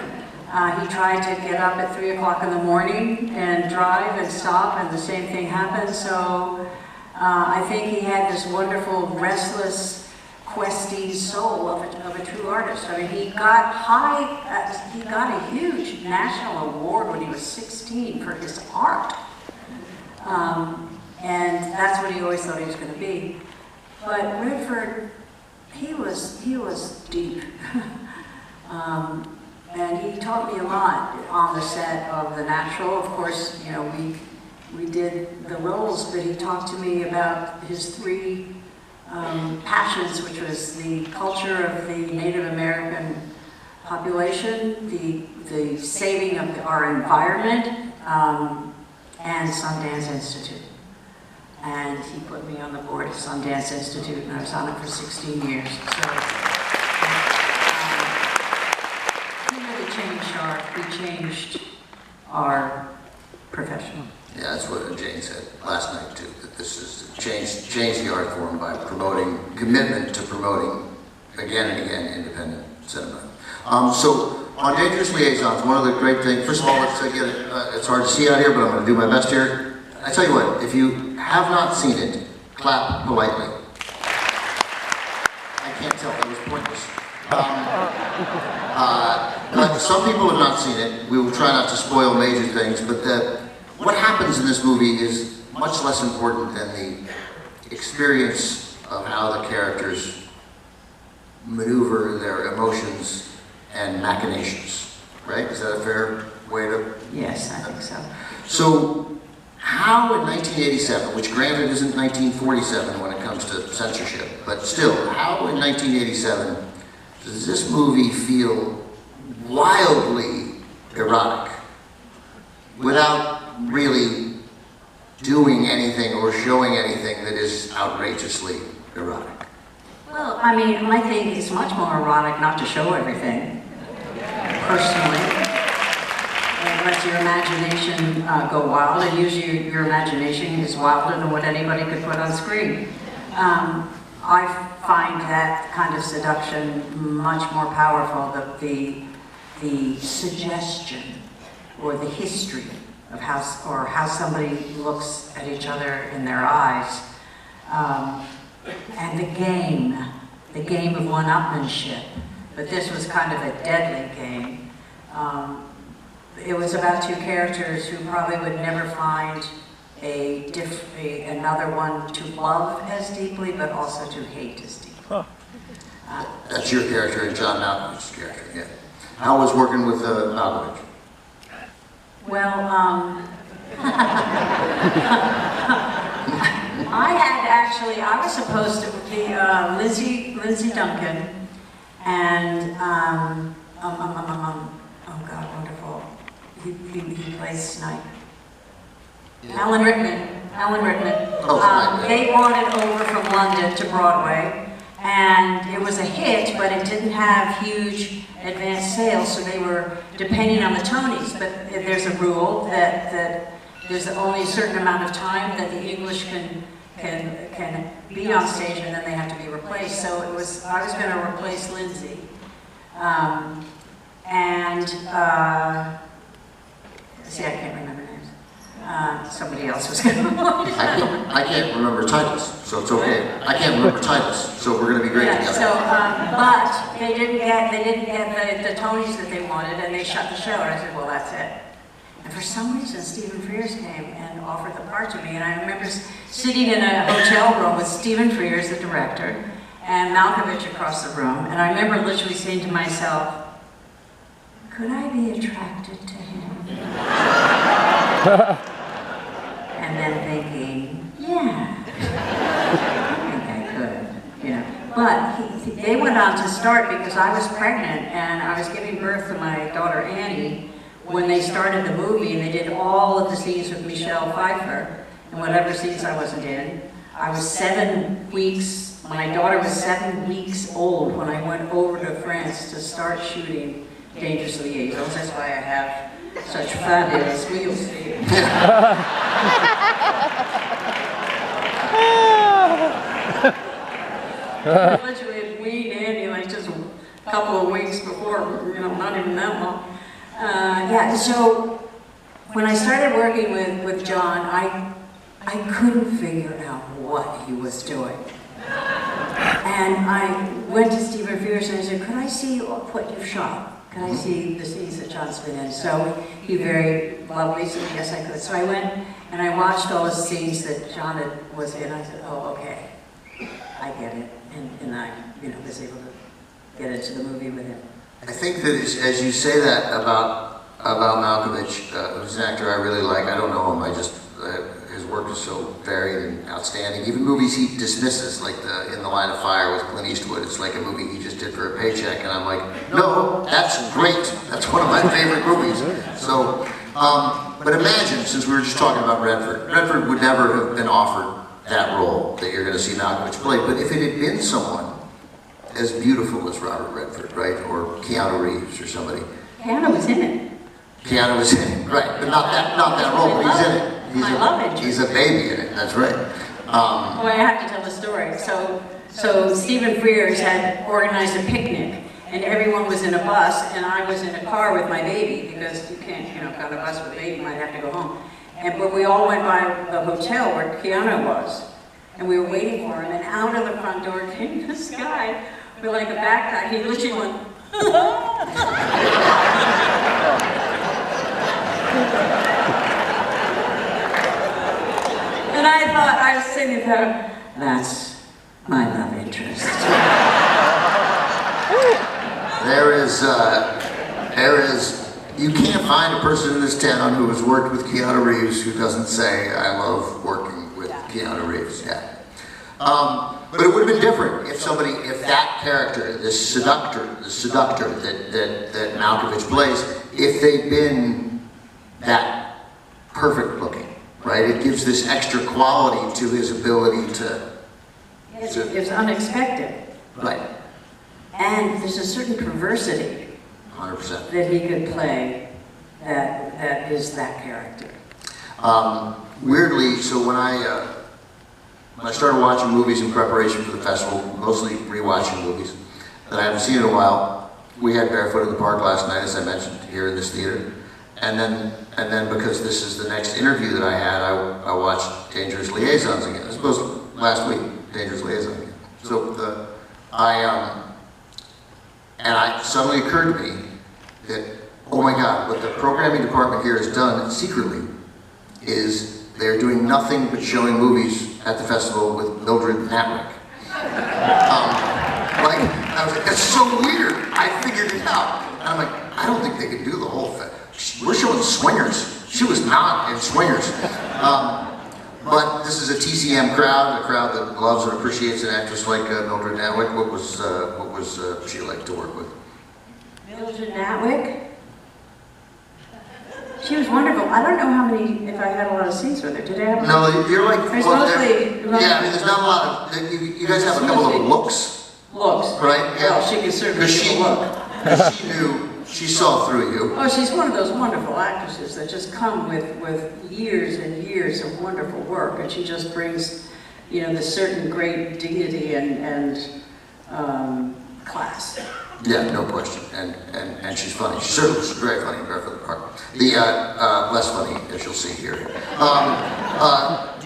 He tried to get up at 3 o'clock in the morning and drive and stop, and the same thing happened. So I think he had this wonderful, restless, questy soul of a true artist. I mean, he got a huge national award when he was 16 for his art. And that's what he always thought he was going to be. But Redford, he was deep. And he taught me a lot on the set of The Natural. Of course, you know, we did the roles, but he talked to me about his 3 passions, which was the culture of the Native American population, the saving of our environment, and Sundance Institute. And he put me on the board of Sundance Institute, and I was on it for 16 years. So he changed our profession. Yeah, that's what Jane said last night too, that this is change the art form by commitment to promoting again and again independent cinema. So on Dangerous Liaisons, one of the great things, first of all, it's hard to see out here, but I'm going to do my best here. I tell you what, if you have not seen it, clap politely. I can't tell, it was pointless. But some people have not seen it. We will try not to spoil major things, but what happens in this movie is much less important than the experience of how the characters maneuver their emotions and machinations, right? Is that a fair way to... Yes, I think so. So, how in 1987, which granted isn't 1947 when it comes to censorship, but still, how in 1987 does this movie feel wildly erotic without really doing anything or showing anything that is outrageously erotic? Well, I mean, I think it's much more erotic not to show everything, personally. And let your imagination go wild, and usually your imagination is wilder than what anybody could put on screen. I find that kind of seduction much more powerful, the suggestion or the history of how somebody looks at each other in their eyes, and the game of one-upmanship. But this was kind of a deadly game. It was about 2 characters who probably would never find another one to love as deeply, but also to hate as deeply. Huh. That's your character and John Malkovich's character, yeah. How was working with Malkovich? Well, I was supposed to be Lindsay Duncan, and oh God, wonderful. He plays Snipe. Alan Rickman. They brought it over from London to Broadway, and it was a hit, but it didn't have huge advanced sales, so they were depending on the Tonys. But there's a rule that there's only a certain amount of time that the English can be on stage, and then they have to be replaced. So I was going to replace Lindsay, see, I can't remember names. Somebody else was going to I can't remember titles, so it's okay. I can't remember titles, so we're going to be great together. So, but they didn't get the Tonys that they wanted, and they shut the show. And I said, well, that's it. And for some reason, Stephen Frears came and offered the part to me. And I remember sitting in a hotel room with Stephen Frears, the director, and Malkovich across the room. And I remember literally saying to myself, could I be attracted to him? And then thinking, yeah, I think I could, you know. But they went on to start because I was pregnant and I was giving birth to my daughter Annie when they started the movie, and they did all of the scenes with Michelle Pfeiffer and whatever scenes I wasn't in. I was 7 weeks, my daughter was 7 weeks old when I went over to France to start shooting Dangerous Liaisons. That's why I have such fabulous wheels here. I literally had weaned Andy like just a couple of weeks before, you know, not even that long. Yeah, so when I started working with John, I couldn't figure out what he was doing. And I went to Stephen Frears and I said, could I see what you've shot? Can I see the scenes that John's been in? So he very lovely said, yes, I could. So I went and I watched all the scenes that John was in. I said, oh, okay, I get it. And I, was able to get into the movie with him. I think that as you say that about Malkovich, who's an actor I really like. I don't know him. I just his work is so varied and outstanding. Even movies he dismisses, like In the Line of Fire with Clint Eastwood. It's like a movie he just did for a paycheck, and I'm like, no, that's great. That's one of my favorite movies. So, but imagine, since we were just talking about Redford would never have been offered that role that you're going to see Malkovich play. But if it had been someone as beautiful as Robert Redford, right, or Keanu Reeves or somebody. Keanu was in it. Keanu was in it, right, but not that role, but he's in it. He's a baby in it, that's right. Well, I have to tell the story. So Stephen Frears had organized a picnic, and everyone was in a bus, and I was in a car with my baby, because you can't, go on a bus with a baby, you might have to go home. But we all went by the hotel where Keanu was, and we were waiting for him, and out of the front door came this guy with like a backpack. He literally went, and I thought, I was sitting there, that's my love interest. There is, you can't find a person in this town who has worked with Keanu Reeves who doesn't say, I love working with Keanu Reeves, yeah. But it would have been different if that character, this seductor that Malkovich plays, if they'd been that perfect looking, right? It gives this extra quality to his ability to... Yes, it was unexpected. Right. And there's a certain perversity 100%. that he could play that is that character. Weirdly, so when I started watching movies in preparation for the festival, mostly rewatching movies that I haven't seen in a while, we had Barefoot in the Park last night, as I mentioned, here in this theater. And then because this is the next interview that I had, I watched Dangerous Liaisons again. I suppose last week, Dangerous Liaisons again. So it suddenly occurred to me that, oh my God, what the programming department here has done secretly is they're doing nothing but showing movies at the festival with Mildred Natwick. I was like, that's so weird. I figured it out. And I'm like, I don't think they could do the whole thing. We're showing Swingers. She was not in Swingers. But this is a TCM crowd, a crowd that loves and appreciates an actress like Mildred Natwick. What was she like to work with? Mildred Natwick? She was wonderful. I don't know how many, if I had a lot of scenes with her. Did I have? No, you're like, there's yeah, I mean, there's not a lot of, you guys have a couple of looks. Looks. Right? Yeah. Well, she could certainly give a look. Because she knew, she saw through you. Oh, she's one of those wonderful actresses that just come with years and years of wonderful work, and she just brings, this certain great dignity and class. Yeah, no question, and she's funny. She's very funny in Barefoot in the Park. The less funny, as you'll see here.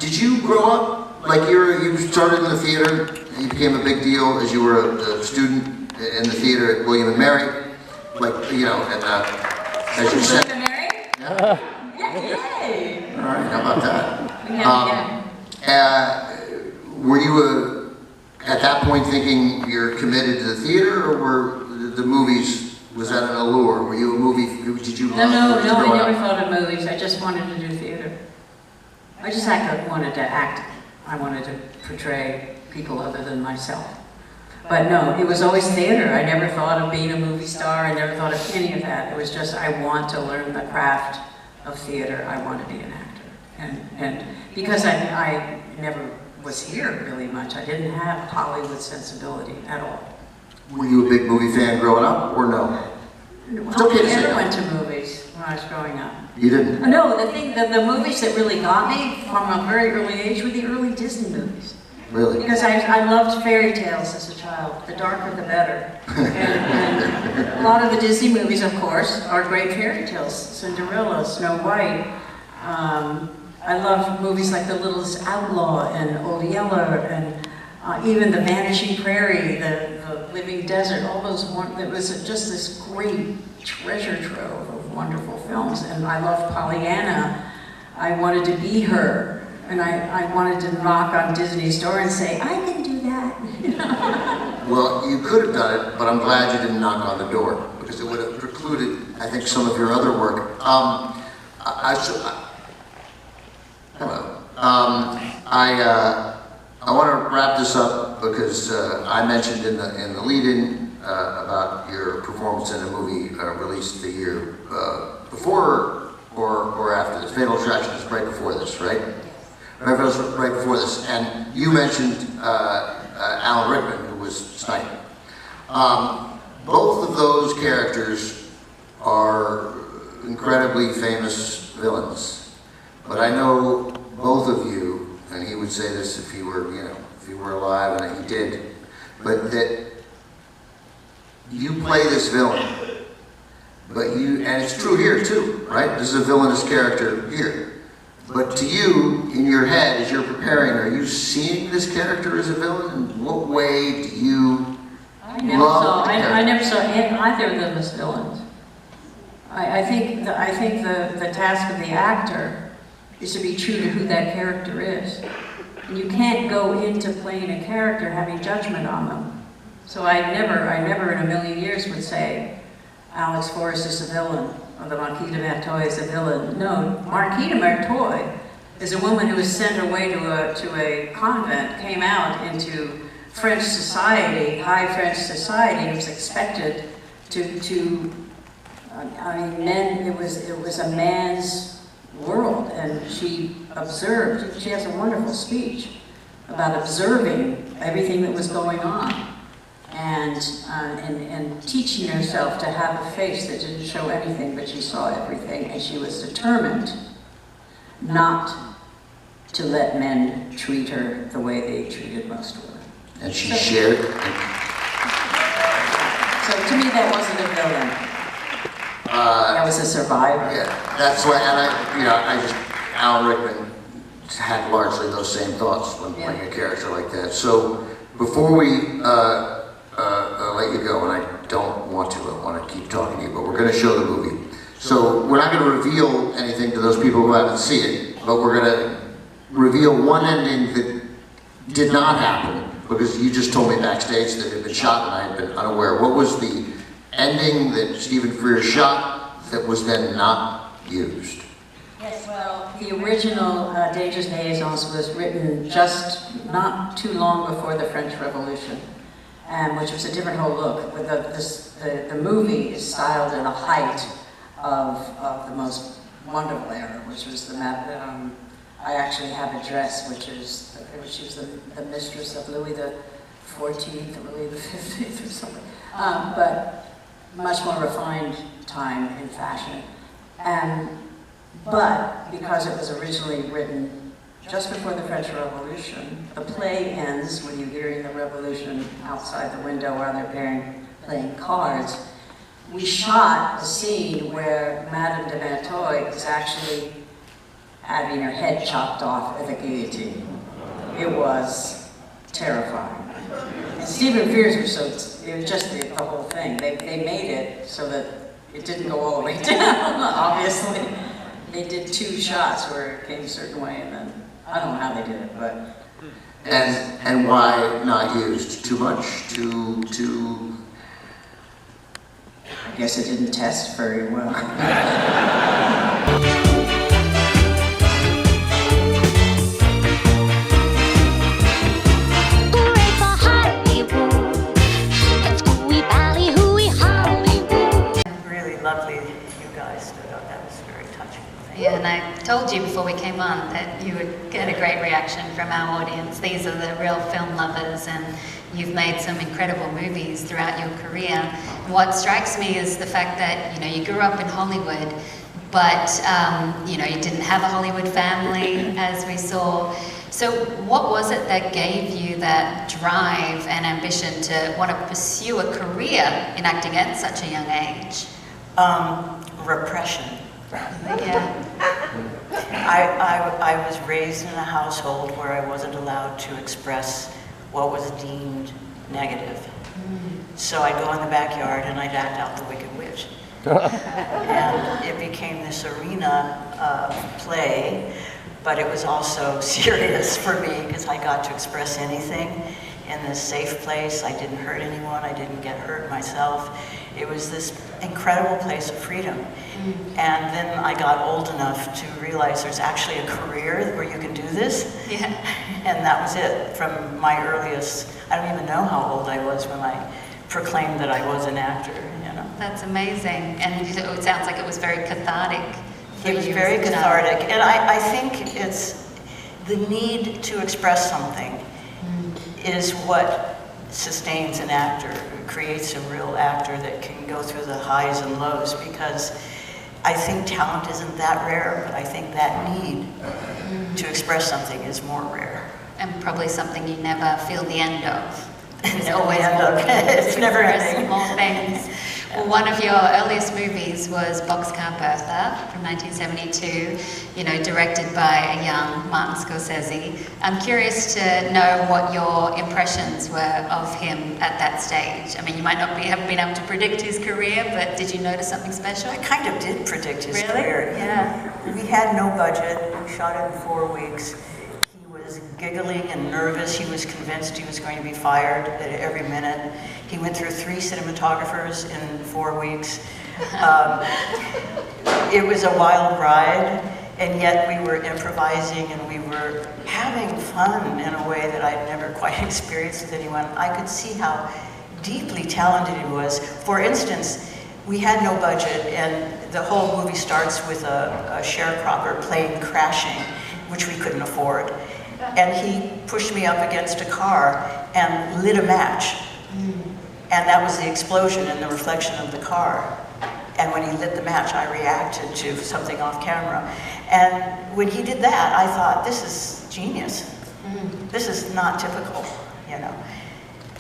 Did you grow up like you started in the theater? You became a big deal as you were a student in the theater at William and Mary. Like, and as you said. Yeah. Yay! All right, how about that? Were you at that point thinking you're committed to the theater, or were the movies, was that an allure? Were you a movie, did you love No, I never thought of movies. I just wanted to do theater. I just wanted to act. I wanted to portray people other than myself. But no, it was always theater. I never thought of being a movie star. I never thought of any of that. It was just, I want to learn the craft of theater. I want to be an actor. And because I never was here really much, I didn't have Hollywood sensibility at all. Were you a big movie fan growing up, or no? It's okay to say I never no. went to movies when I was growing up. You didn't? No, the movies that really got me from a very early age were the early Disney movies. Really? Because I loved fairy tales as a child. The darker the better. And a lot of the Disney movies, of course, are great fairy tales. Cinderella, Snow White. I love movies like The Littlest Outlaw and Old Yeller and even The Vanishing Prairie, the Living Desert, all those, it was just this great treasure trove of wonderful films. And I love Pollyanna. I wanted to be her. And I wanted to knock on Disney's door and say, I can do that. Well, you could have done it, but I'm glad you didn't knock on the door, because it would have precluded, I think, some of your other work. Hello. I want to wrap this up because I mentioned in the lead-in about your performance in a movie released the year before or after this. Fatal Attraction is right before this, right? Right before this, and you mentioned Alan Rickman, who was Sniper. Both of those characters are incredibly famous villains, but I know both of you, and he would say this if he were, if he were alive, and he did, but that you play this villain, but and it's true here too, right? This is a villainous character here. But to you, in your head, as you're preparing, are you seeing this character as a villain? In what way do you I never saw either of them as villains. I think the task of the actor is to be true to who that character is. And you can't go into playing a character having judgment on them. So I never in a million years would say, Alex Forrest is a villain, or the Marquis de Merteuil is a villain. No, Marquis de Merteuil is a woman who was sent away to a convent, came out into French society, high French society, and was expected it was a man's world, and she observed. She has a wonderful speech about observing everything that was going on. And teaching herself to have a face that didn't show anything, but she saw everything, and she was determined not to let men treat her the way they treated most women. And she shared. So to me, that wasn't a villain. That was a survivor. Yeah, that's why, and Alan Rickman had largely those same thoughts when playing a character like that. So before we let you go, and I don't want to, I want to keep talking to you, but we're going to show the movie. So we're not going to reveal anything to those people who haven't seen it, but we're going to reveal one ending that did not happen, because you just told me backstage that it had been shot and I had been unaware. What was the ending that Stephen Frears shot that was then not used? Yes, well, the original Dangerous Liaisons was written just not too long before the French Revolution. Which was a different whole look. But the movie is styled in a height of the most wonderful era, which was the I actually have a dress, she was the mistress of Louis the 14th or Louis the 15th or something, but much more refined time in fashion. But because it was originally written just before the French Revolution, the play ends when you're hearing the revolution outside the window while they're playing cards. We shot a scene where Madame de Merteuil is actually having her head chopped off with a guillotine. It was terrifying. And Stephen Frears was it was just the whole thing. They made it so that it didn't go all the way down, obviously. They did 2 shots where it came a certain way, and then I don't know how they did it, but... And why not used? Too much? Too... I guess it didn't test very well. Hooray for Hollywood. Let's gooey bally hooey Hollywood. Really lovely that you guys stood up. That was very touching. Yeah, and I told you before we came on that you would get a great reaction from our audience. These are the real film lovers, and you've made some incredible movies throughout your career. And what strikes me is the fact that, you grew up in Hollywood, but, you didn't have a Hollywood family, as we saw. So what was it that gave you that drive and ambition to want to pursue a career in acting at such a young age? Repression. Yeah. I was raised in a household where I wasn't allowed to express what was deemed negative. So I'd go in the backyard and I'd act out the Wicked Witch. And it became this arena play, but it was also serious for me because I got to express anything in this safe place. I didn't hurt anyone, I didn't get hurt myself. It was this incredible place of freedom. And then I got old enough to realize there's actually a career where you can do this. Yeah. And that was it from my earliest, I don't even know how old I was when I proclaimed that I was an actor, you know. That's amazing. And it sounds like it was very cathartic. It was very cathartic. And I think it's the need to express something is what sustains an actor, creates a real actor that can go through the highs and lows, because I think talent isn't that rare, but I think that need to express something is more rare. And probably something you never feel the end of. It's Never always end more of. It's never ending. more things. Well, one of your earliest movies was Boxcar Bertha from 1972, you know, directed by a young Martin Scorsese. I'm curious to know what your impressions were of him at that stage. I mean, you might not have been able to predict his career, but did you notice something special? I kind of did predict his Really? career. Yeah. We had no budget. We shot it in 4 weeks. He was giggling and nervous. He was convinced he was going to be fired at every minute. He went through 3 cinematographers in 4 weeks. It was a wild ride, and yet we were improvising and we were having fun in a way that I'd never quite experienced with anyone. I could see how deeply talented he was. For instance, we had no budget, and the whole movie starts with a sharecropper plane crashing, which we couldn't afford. And he pushed me up against a car and lit a match. And that was the explosion and the reflection of the car. And when he lit the match, I reacted to something off camera. And when he did that, I thought, this is genius. This is not typical, you know.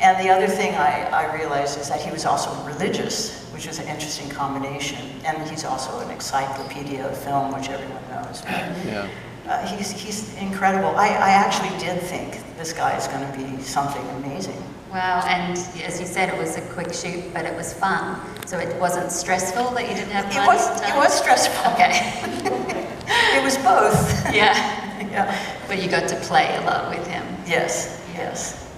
And the other thing I realized is that he was also religious, which was an interesting combination. And he's also an encyclopedia of film, which everyone knows. Yeah. He's incredible. I actually did think this guy is going to be something amazing. Wow, and as you said, it was a quick shoot, but it was fun. So it wasn't stressful that you didn't have money? It was stressful. Okay. It was both. Yeah. Yeah. But you got to play a lot with him. Yes, yes.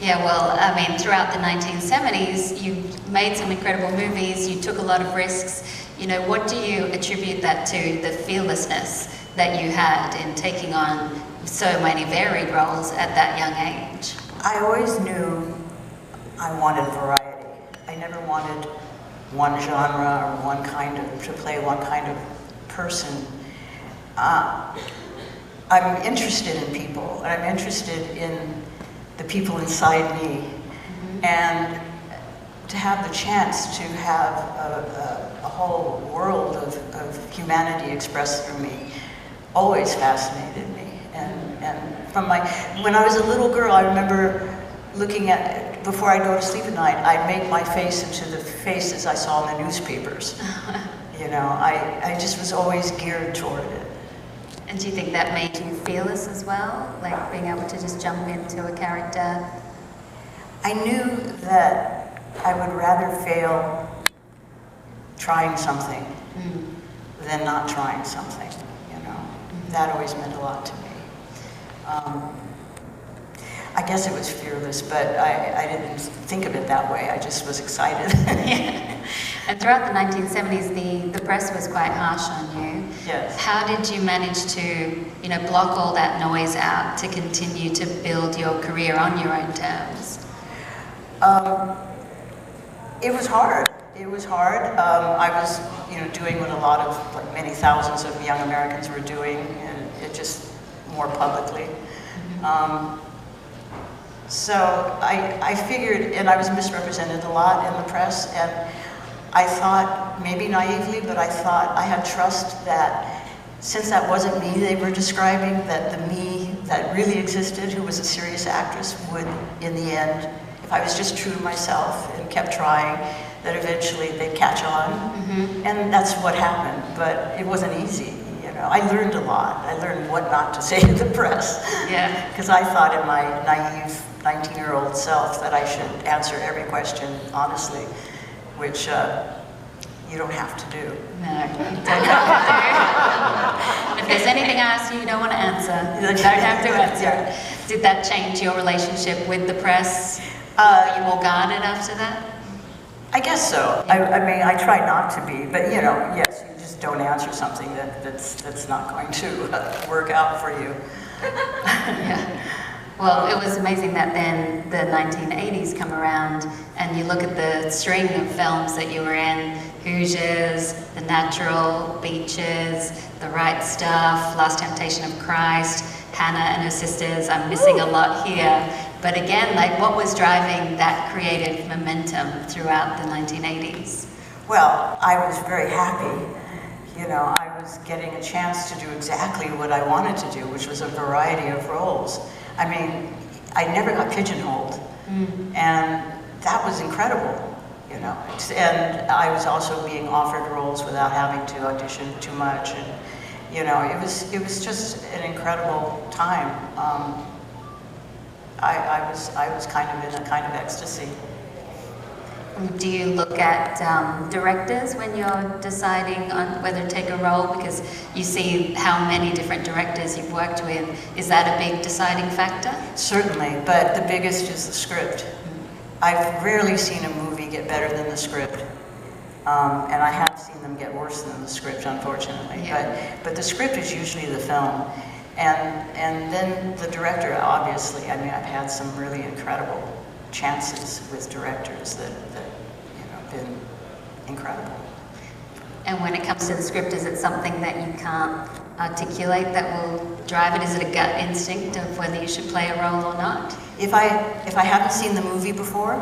Yeah, well, I mean, throughout the 1970s, you made some incredible movies, you took a lot of risks. You know, what do you attribute that to, the fearlessness that you had in taking on so many varied roles at that young age? I always knew I wanted variety. I never wanted one genre or one kind of, to play one kind of person. I'm interested in people, and I'm interested in the people inside me. And to have the chance to have a whole world of humanity expressed through me always fascinated me. And from when I was a little girl, I remember looking at, before I'd go to sleep at night, I'd make my face into the faces I saw in the newspapers. You know, I just was always geared toward it. And do you think that made you fearless as well? Like being able to just jump into a character? I knew that I would rather fail trying something than not trying something, you know. That always meant a lot to me. I guess it was fearless, but I didn't think of it that way. I just was excited. And throughout the 1970s, the press was quite harsh on you. Yes. How did you manage to, you know, block all that noise out to continue to build your career on your own terms? It was hard. It was hard. I was, you know, doing what a lot of, like many thousands of young Americans were doing, and it just more publicly. So I figured, and I was misrepresented a lot in the press, and I thought, maybe naively, but I thought I had trust that since that wasn't me they were describing, that the me that really existed, who was a serious actress, would, in the end, if I was just true to myself and kept trying, that eventually they'd catch on. And that's what happened, but it wasn't easy. You know, I learned a lot. I learned what not to say to the press. Yeah. Because I thought in my naive 19-year-old self that I should answer every question honestly, which you don't have to do. No, you don't have to. If there's anything I ask you don't want to answer, you don't have to answer. Did that change your relationship with the press? Were you more guarded after that? I guess so. I mean, I try not to be, but you know, yes, you just don't answer something that's not going to work out for you. Yeah. Well, it was amazing that then the 1980s come around and you look at the string of films that you were in, Hoosiers, The Natural, Beaches, The Right Stuff, Last Temptation of Christ, Hannah and Her Sisters. I'm missing a lot here. But again, like, what was driving that creative momentum throughout the 1980s? Well, I was very happy. You know, I was getting a chance to do exactly what I wanted to do, which was a variety of roles. I mean, I never got pigeonholed, and that was incredible, you know. And I was also being offered roles without having to audition too much, and you know, it was just an incredible time. I was kind of in a kind of ecstasy. Do you look at directors when you're deciding on whether to take a role? Because you see how many different directors you've worked with. Is that a big deciding factor? Certainly, but the biggest is the script. I've rarely seen a movie get better than the script. And I have seen them get worse than the script, unfortunately. Yeah. But the script is usually the film. And then the director, obviously. I mean, I've had some really incredible chances with directors that you know, been incredible. And when it comes to the script, is it something that you can't articulate that will drive it? Is it a gut instinct of whether you should play a role or not? If I haven't seen the movie before,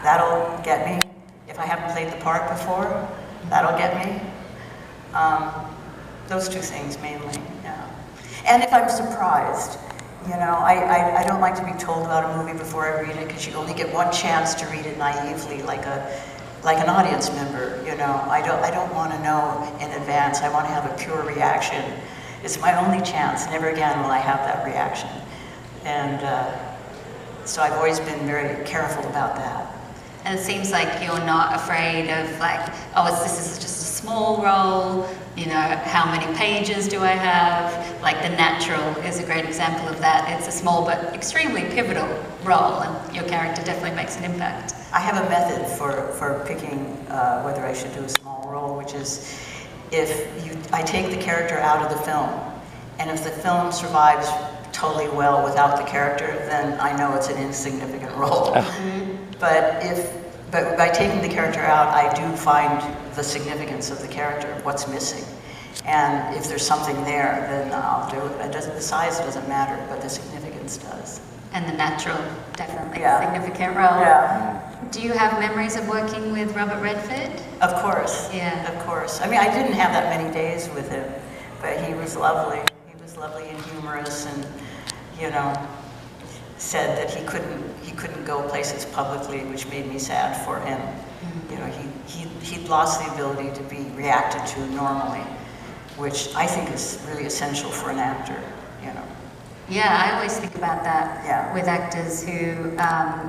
that'll get me. If I haven't played the part before, that'll get me. Those two things mainly, yeah. And if I'm surprised. You know, I don't like to be told about a movie before I read it, because you only get one chance to read it naively, like an audience member. You know, I don't want to know in advance. I want to have a pure reaction. It's my only chance. Never again will I have that reaction. And so I've always been very careful about that. And it seems like you're not afraid of like, oh, this is just a small role, you know, how many pages do I have? Like The Natural is a great example of that. It's a small but extremely pivotal role, and your character definitely makes an impact. I have a method for picking whether I should do a small role, which is I take the character out of the film, and if the film survives totally well without the character, then I know it's an insignificant role. But by taking the character out, I do find the significance of the character, what's missing. And if there's something there, then I'll do it. The size doesn't matter, but the significance does. And The Natural, definitely a significant role. Yeah. Do you have memories of working with Robert Redford? Of course. Yeah. Of course. I mean, I didn't have that many days with him, but he was lovely. He was lovely and humorous, and, you know, said that he couldn't go places publicly, which made me sad for him. You know, he'd lost the ability to be reacted to normally, which I think is really essential for an actor, you know. Yeah, I always think about that with actors who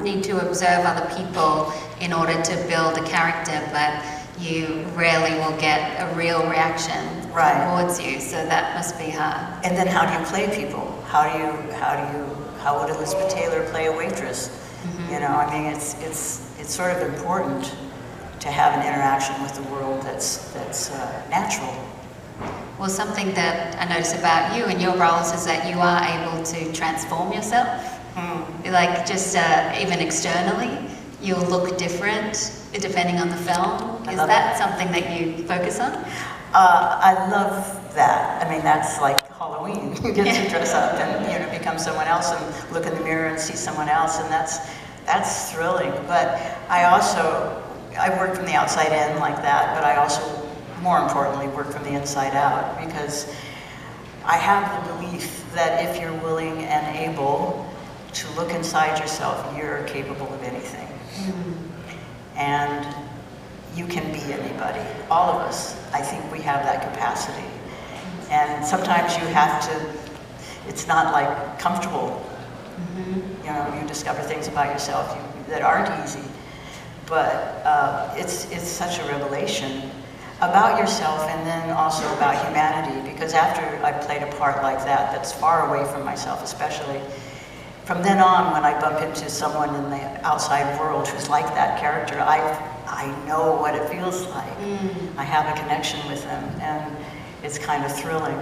need to observe other people in order to build a character, but you rarely will get a real reaction towards you, so that must be hard. And then how do you play people? How would Elizabeth Taylor play a waitress? You know, I mean, it's sort of important to have an interaction with the world that's natural. Well, something that I notice about you and your roles is that you are able to transform yourself. Like, just even externally, you'll look different depending on the film. Is that something that you focus on? I love that. I mean, that's like Halloween. You get to dress up and, you know, become someone else and look in the mirror and see someone else, and that's thrilling. But I work from the outside in like that, but I also, more importantly, work from the inside out, because I have the belief that if you're willing and able to look inside yourself, you're capable of anything. And you can be anybody. All of us, I think we have that capacity. And sometimes you have to, it's not like comfortable. You know, you discover things about yourself that aren't easy. But it's such a revelation about yourself and then also about humanity, because after I played a part like that, that's far away from myself especially, from then on when I bump into someone in the outside world who's like that character, I know what it feels like. I have a connection with them, and it's kind of thrilling.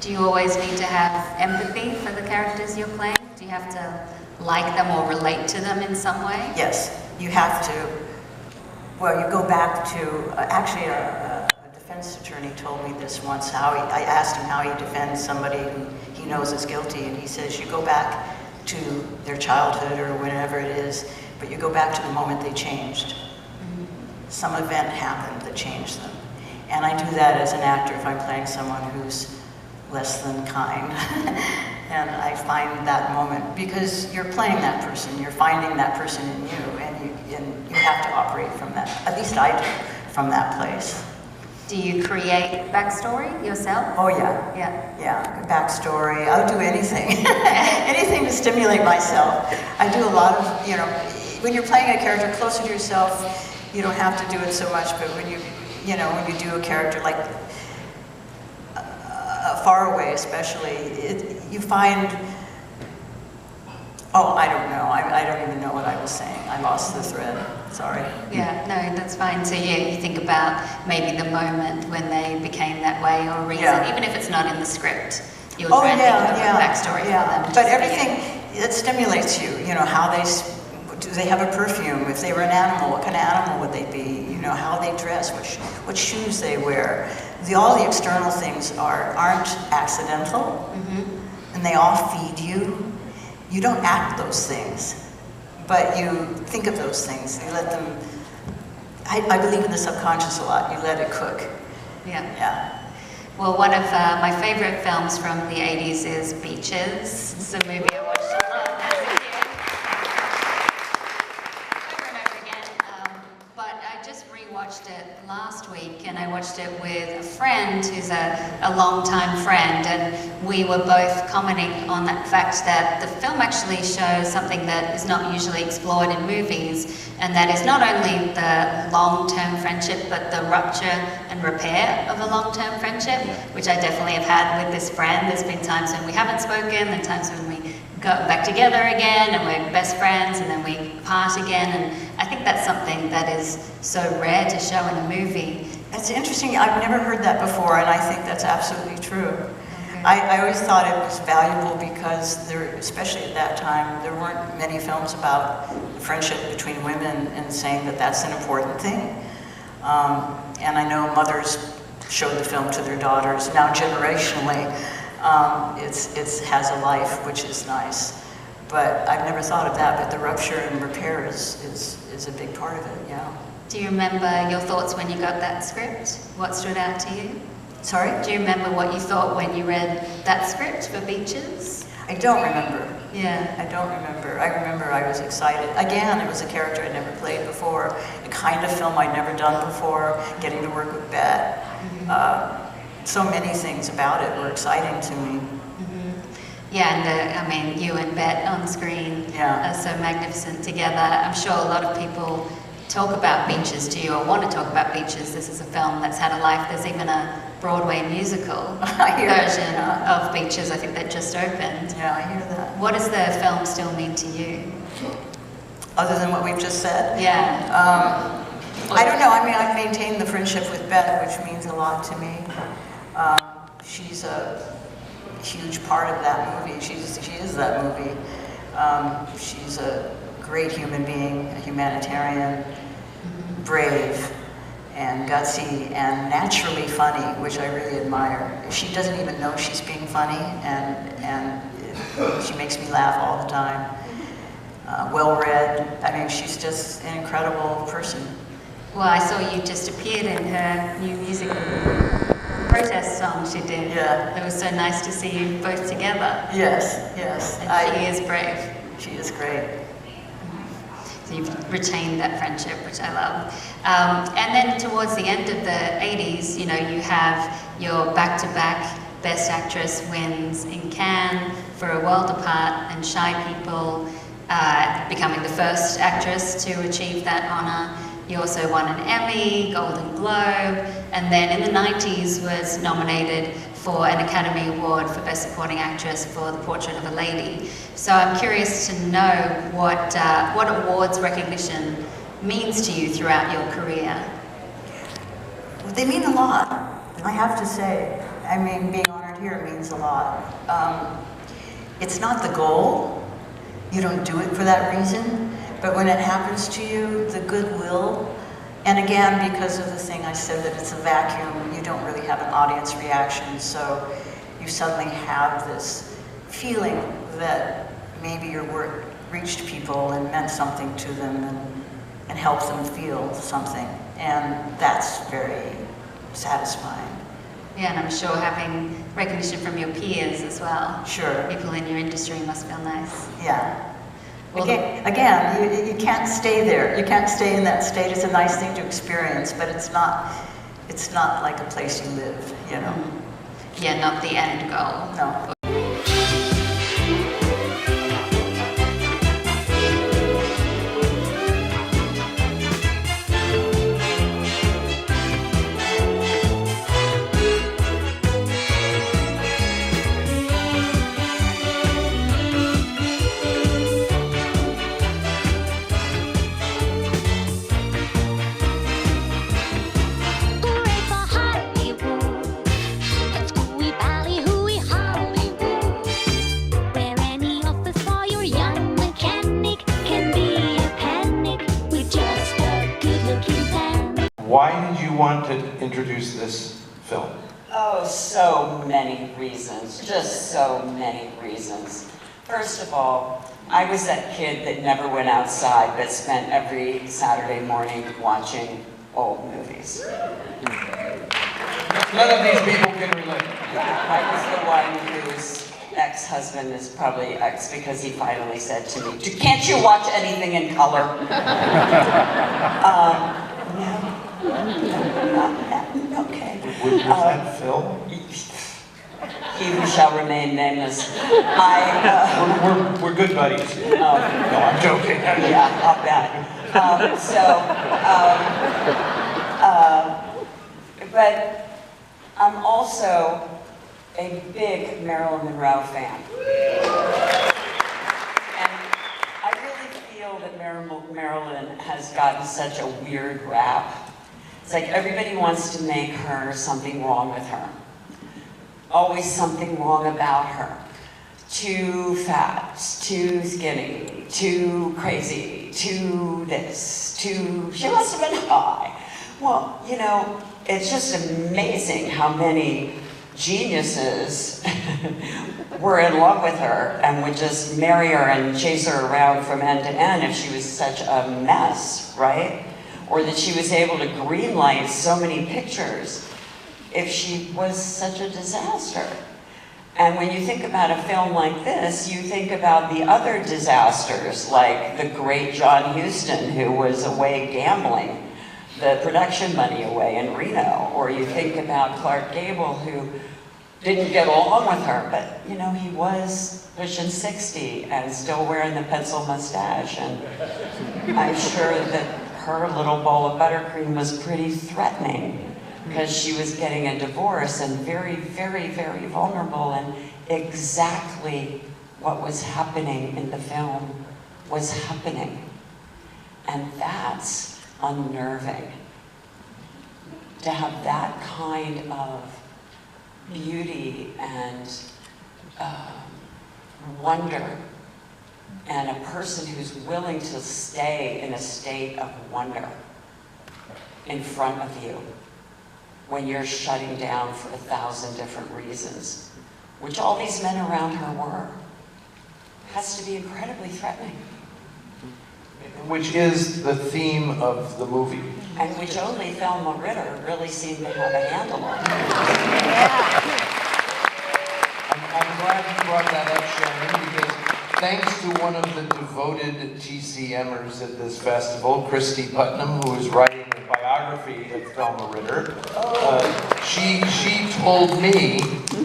Do you always need to have empathy for the characters you're playing? Do you have to like them or relate to them in some way? Yes, you have to. Well, you go back to, actually a defense attorney told me this once, I asked him how he defends somebody who he knows is guilty, and he says you go back to their childhood or whatever it is, but you go back to the moment they changed. Some event happened that changed them. And I do that as an actor if I'm playing someone who's less than kind. And I find that moment, because you're playing that person, you're finding that person in you, and you have to operate from that, at least I do, from that place. Do you create backstory yourself? Oh yeah. Yeah, backstory, I'll do anything. Anything to stimulate myself. I do a lot of, you know, when you're playing a character closer to yourself, you don't have to do it so much, but when you do a character like far away especially, you find, oh, I don't know, I don't even know what I was saying. I lost the thread, sorry. Yeah, no, that's fine. So yeah, you think about maybe the moment when they became that way or a reason, even if it's not in the script. You'll try and think of a backstory for them. But everything, it stimulates you, you know, how do they have a perfume? If they were an animal, what kind of animal would they be? You know, how they dress, what shoes they wear. All the external things aren't accidental, and they all feed you. You don't act those things, but you think of those things. You let them, I believe in the subconscious a lot. You let it cook. Yeah. Well, one of my favorite films from the 80s is Beaches. It's a movie I watched a lot as a kid. Over and over again. But I just rewatched it last week, and I watched it with a friend who's a long-time friend, and we were both commenting on that fact that the film actually shows something that is not usually explored in movies, and that is not only the long-term friendship, but the rupture and repair of a long-term friendship, which I definitely have had with this friend. There's been times when we haven't spoken, and times when we got back together again, and we're best friends, and then we part again, and I think that's something that is so rare to show in a movie. It's interesting, I've never heard that before, and I think that's absolutely true. I always thought it was valuable because especially at that time, there weren't many films about friendship between women and saying that that's an important thing. And I know mothers showed the film to their daughters. Now generationally, it has a life, which is nice. But I've never thought of that, but the rupture and repair is a big part of it, yeah. Do you remember your thoughts when you got that script? What stood out to you? Sorry? Do you remember what you thought when you read that script for Beaches? I don't remember. Yeah. I don't remember. I remember I was excited. Again, it was a character I'd never played before, a kind of film I'd never done before, getting to work with Bette. So many things about it were exciting to me. Yeah, and I mean, you and Bette on screen are so magnificent together. I'm sure a lot of people talk about Beaches to you or want to talk about Beaches. This is a film that's had a life. There's even a Broadway musical version of Beaches, I think, that just opened. Yeah, I hear that. What does the film still mean to you? Other than what we've just said? Yeah. I don't know. I mean, I've maintained the friendship with Bette, which means a lot to me. She's a huge part of that movie. She is that movie. She's a great human being, a humanitarian, brave and gutsy and naturally funny, which I really admire. She doesn't even know she's being funny, and she makes me laugh all the time. Well-read. I mean, she's just an incredible person. Well, I saw you just appeared in her new musical. protest song she did. Yeah. It was so nice to see you both together. Yes, yes. And she is brave. She is great. So you've retained that friendship, which I love. And then towards the end of the 80s, you know, you have your back-to-back Best Actress wins in Cannes for A World Apart and Shy People, becoming the first actress to achieve that honor. You also won an Emmy, Golden Globe, and then in the 90s was nominated for an Academy Award for Best Supporting Actress for The Portrait of a Lady. So I'm curious to know what awards recognition means to you throughout your career. They mean a lot, I have to say. I mean, being honored here means a lot. It's not the goal. You don't do it for that reason. But when it happens to you, the goodwill, and again, because of the thing I said that it's a vacuum, you don't really have an audience reaction, so you suddenly have this feeling that maybe your work reached people and meant something to them and helped them feel something, and that's very satisfying. Yeah, and I'm sure having recognition from your peers as well. Sure. People in your industry must feel nice. Yeah. Again, you can't stay there. You can't stay in that state. It's a nice thing to experience, but it's not like a place you live, you know. Yeah, not the end goal. No. Why did you want to introduce this film? Oh, so many reasons, just so many reasons. First of all, I was that kid that never went outside but spent every Saturday morning watching old movies. None of these people can relate. I was the one whose ex-husband is probably ex because he finally said to me, "Can't you watch anything in color?" No. Okay. Was that Phil? He who shall remain nameless. We're good buddies. Oh. No, I'm joking. Yeah, I'll bet. But I'm also a big Marilyn Monroe fan. And I really feel that Marilyn has gotten such a weird rap. It's like everybody wants to make her something wrong with her. Always something wrong about her. Too fat, too skinny, too crazy, too this, too... She must have been high. Well, you know, it's just amazing how many geniuses were in love with her and would just marry her and chase her around from end to end if she was such a mess, right? Or that she was able to greenlight so many pictures if she was such a disaster. And when you think about a film like this, you think about the other disasters, like the great John Huston, who was away gambling the production money away in Reno. Or you think about Clark Gable, who didn't get along with her, but you know, he was pushing 60 and still wearing the pencil mustache. And I'm sure that her little bowl of buttercream was pretty threatening because she was getting a divorce and very, very, very vulnerable, and exactly what was happening in the film was happening. And that's unnerving. To have that kind of beauty and wonder, and a person who's willing to stay in a state of wonder in front of you when you're shutting down for 1,000 different reasons, which all these men around her were, has to be incredibly threatening. Which is the theme of the movie. And which only Thelma Ritter really seemed to have a handle on. I'm glad you brought that up, Sharon, because thanks to one of the devoted TCMers at this festival, Christy Putnam, who is writing a biography of Thelma Ritter, she told me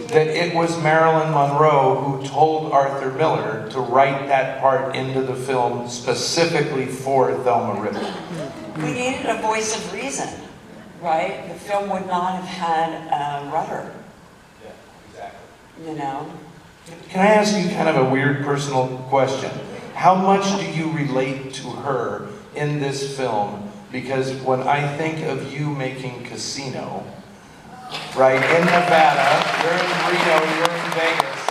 that it was Marilyn Monroe who told Arthur Miller to write that part into the film specifically for Thelma Ritter. We needed a voice of reason, right? The film would not have had Rutter. Yeah, exactly. You know? Can I ask you kind of a weird personal question? How much do you relate to her in this film? Because when I think of you making Casino, right, in Nevada, you're in Reno, you're in Vegas,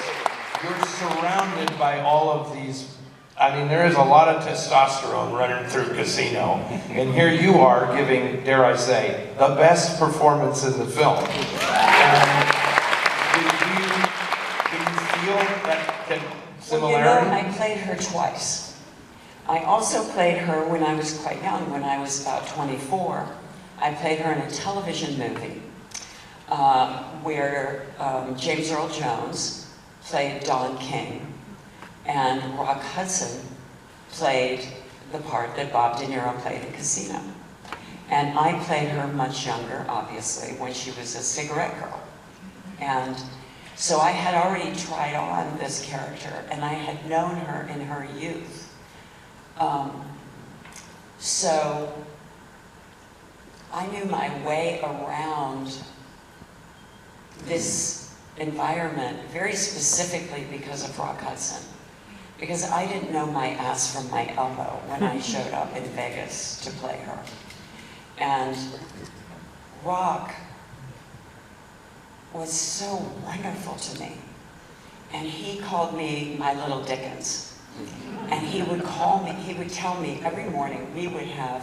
you're surrounded by all of these, I mean, there is a lot of testosterone running through Casino, and here you are giving, dare I say, the best performance in the film. And do you feel that similarity? Well, you know, I played her twice. I also played her when I was quite young, when I was about 24. I played her in a television movie where James Earl Jones played Don King, and Rock Hudson played the part that Bob De Niro played in Casino. And I played her much younger, obviously, when she was a cigarette girl. And so I had already tried on this character, and I had known her in her youth. So I knew my way around this environment very specifically because of Rock Hudson. Because I didn't know my ass from my elbow when I showed up in Vegas to play her. And Rock was so wonderful to me. And he called me my little Dickens. And he would call me, he would tell me every morning we would have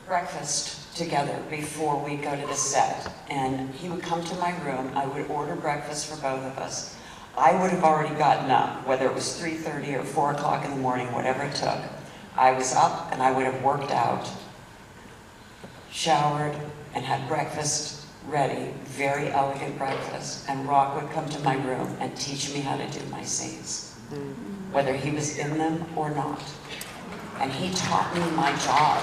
breakfast together before we go to the set. And he would come to my room, I would order breakfast for both of us. I would have already gotten up, whether it was 3:30 or 4 o'clock in the morning, whatever it took. I was up and I would have worked out, showered, and had breakfast ready, very elegant breakfast. And Rock would come to my room and teach me how to do my scenes, whether he was in them or not. And he taught me my job.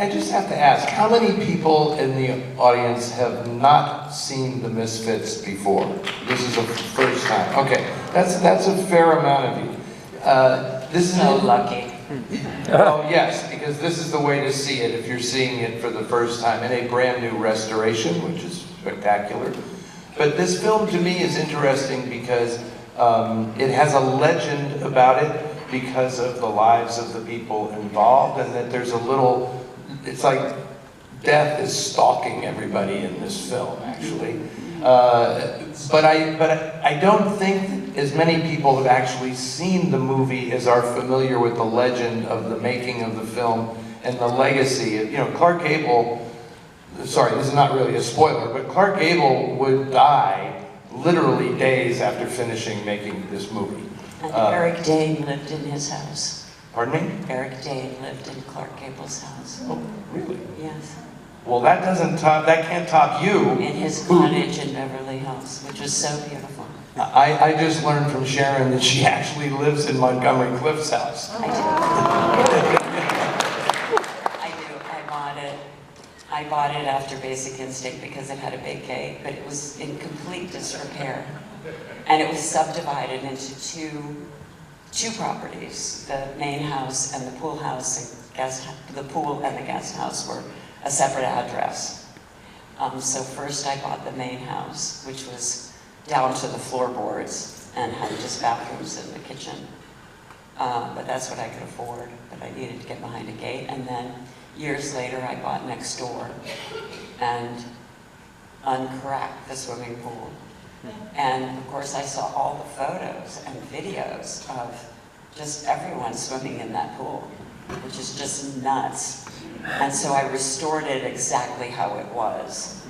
I just have to ask, how many people in the audience have not seen The Misfits before? This is the first time. Okay, that's a fair amount of you. This is so lucky. Oh yes, because this is the way to see it if you're seeing it for the first time in a brand new restoration, which is spectacular. But this film to me is interesting because it has a legend about it because of the lives of the people involved, and that there's a little, it's like death is stalking everybody in this film, actually. But I don't think as many people have actually seen the movie as are familiar with the legend of the making of the film and the legacy. You know, Clark Gable, sorry, this is not really a spoiler, but Clark Gable would die literally days after finishing making this movie. And Eric Dane lived in his house. Pardon me? Eric Dane lived in Clark Gable's house. Oh, really? Yes. Well, that can't top you. In his cottage in Beverly Hills, which was so beautiful. I just learned from Sharon that she actually lives in Montgomery Clift's house. I do. I bought it after Basic Instinct because it had a big gate, but it was in complete disrepair. And it was subdivided into two properties. The main house and the pool house, and the pool and the guest house were a separate address. So first I bought the main house, which was down to the floorboards and had just bathrooms in the kitchen. But that's what I could afford, but I needed to get behind a gate. And then years later I bought next door and uncracked the swimming pool. And of course I saw all the photos and videos of just everyone swimming in that pool, which is just nuts. And so I restored it exactly how it was,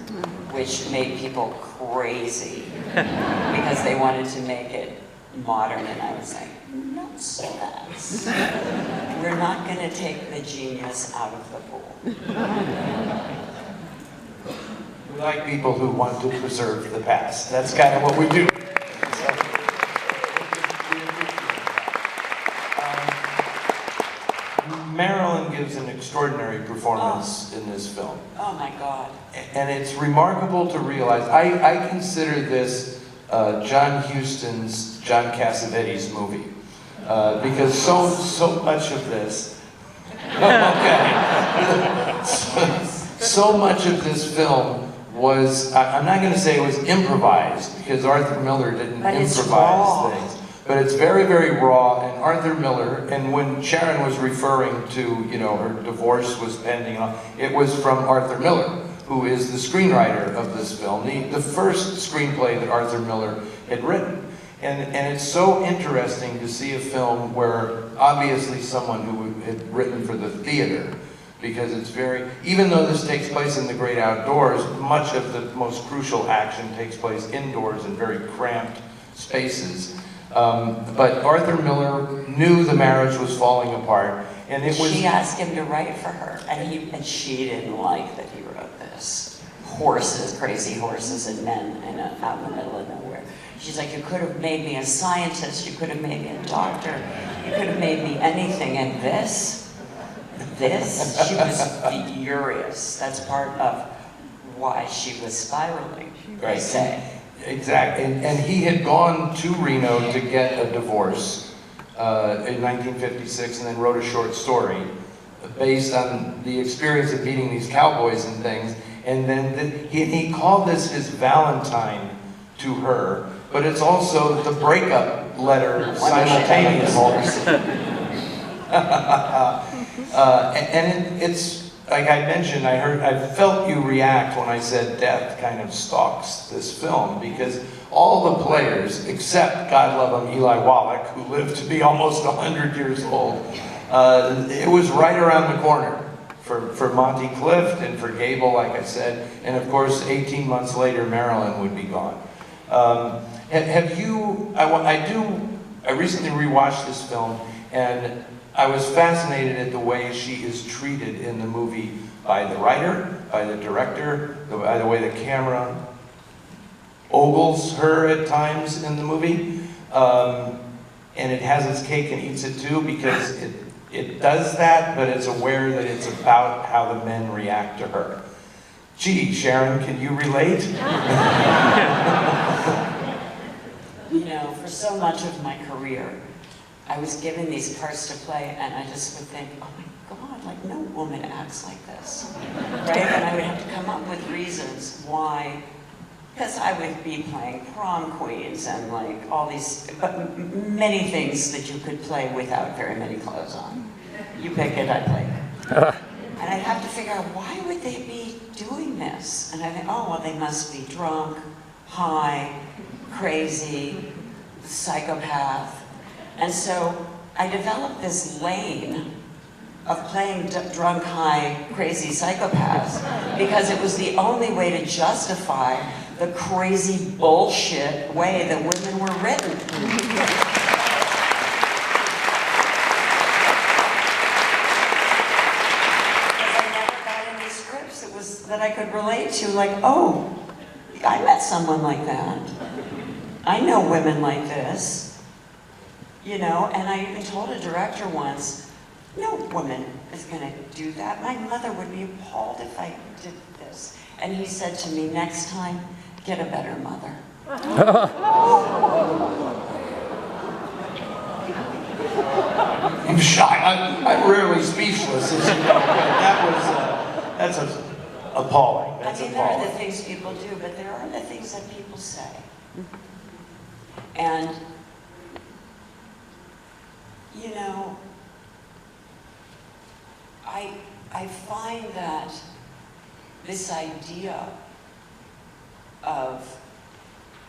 which made people crazy because they wanted to make it modern, and I was like, not so fast. We're not going to take the genius out of the pool. We like people who want to preserve the past. That's kind of what we do. Marilyn gives an extraordinary performance in this film. Oh my God. And it's remarkable to realize, I consider this John Huston's John Cassavetes movie. Because so much of this, so much of this film was, I'm not going to say it was improvised, because Arthur Miller didn't improvise things. But it's very, very raw, and Arthur Miller, and when Sharon was referring to, you know, her divorce was pending, it was from Arthur Miller, who is the screenwriter of this film, the first screenplay that Arthur Miller had written. And it's so interesting to see a film where obviously someone who had written for the theater, because it's very, even though this takes place in the great outdoors, much of the most crucial action takes place indoors in very cramped spaces. But Arthur Miller knew the marriage was falling apart, and it was... She asked him to write for her, and she didn't like that he wrote this. Horses, crazy horses and men out in the middle of nowhere. She's like, you could have made me a scientist, you could have made me a doctor, you could have made me anything, and this, she was furious. That's part of why she was spiraling, they say. Exactly, and he had gone to Reno to get a divorce in 1956, and then wrote a short story based on the experience of meeting these cowboys and things, and then he called this his Valentine to her, but it's also the breakup letter simultaneously. And it's, like I mentioned, I felt you react when I said death kind of stalks this film, because all the players, except, God love him, Eli Wallach, who lived to be almost 100 years old, it was right around the corner for Monty Clift and for Gable, like I said, and of course 18 months later Marilyn would be gone. Have you, I recently rewatched this film, and I was fascinated at the way she is treated in the movie by the writer, by the director, by the way the camera ogles her at times in the movie. And it has its cake and eats it too, because it does that, but it's aware that it's about how the men react to her. Gee, Sharon, can you relate? You know, for so much of my career, I was given these parts to play, and I just would think, oh my God, like no woman acts like this, right? And I would have to come up with reasons why, because I would be playing prom queens and like all these, but many things that you could play without very many clothes on. You pick it, I play it. And I'd have to figure out, why would they be doing this? And I think, oh, well, they must be drunk, high, crazy, psychopath. And so I developed this lane of playing drunk, high, crazy psychopaths, because it was the only way to justify the crazy bullshit way that women were written. Because I never got any scripts that I could relate to, like, oh, I met someone like that. I know women like this. You know, and I even told a director once, no woman is going to do that. My mother would be appalled if I did this. And he said to me, next time, get a better mother. I'm shy. I'm rarely speechless, as you know, but that's appalling. That's there are the things people do, but there are the things that people say. And you know, I find that this idea of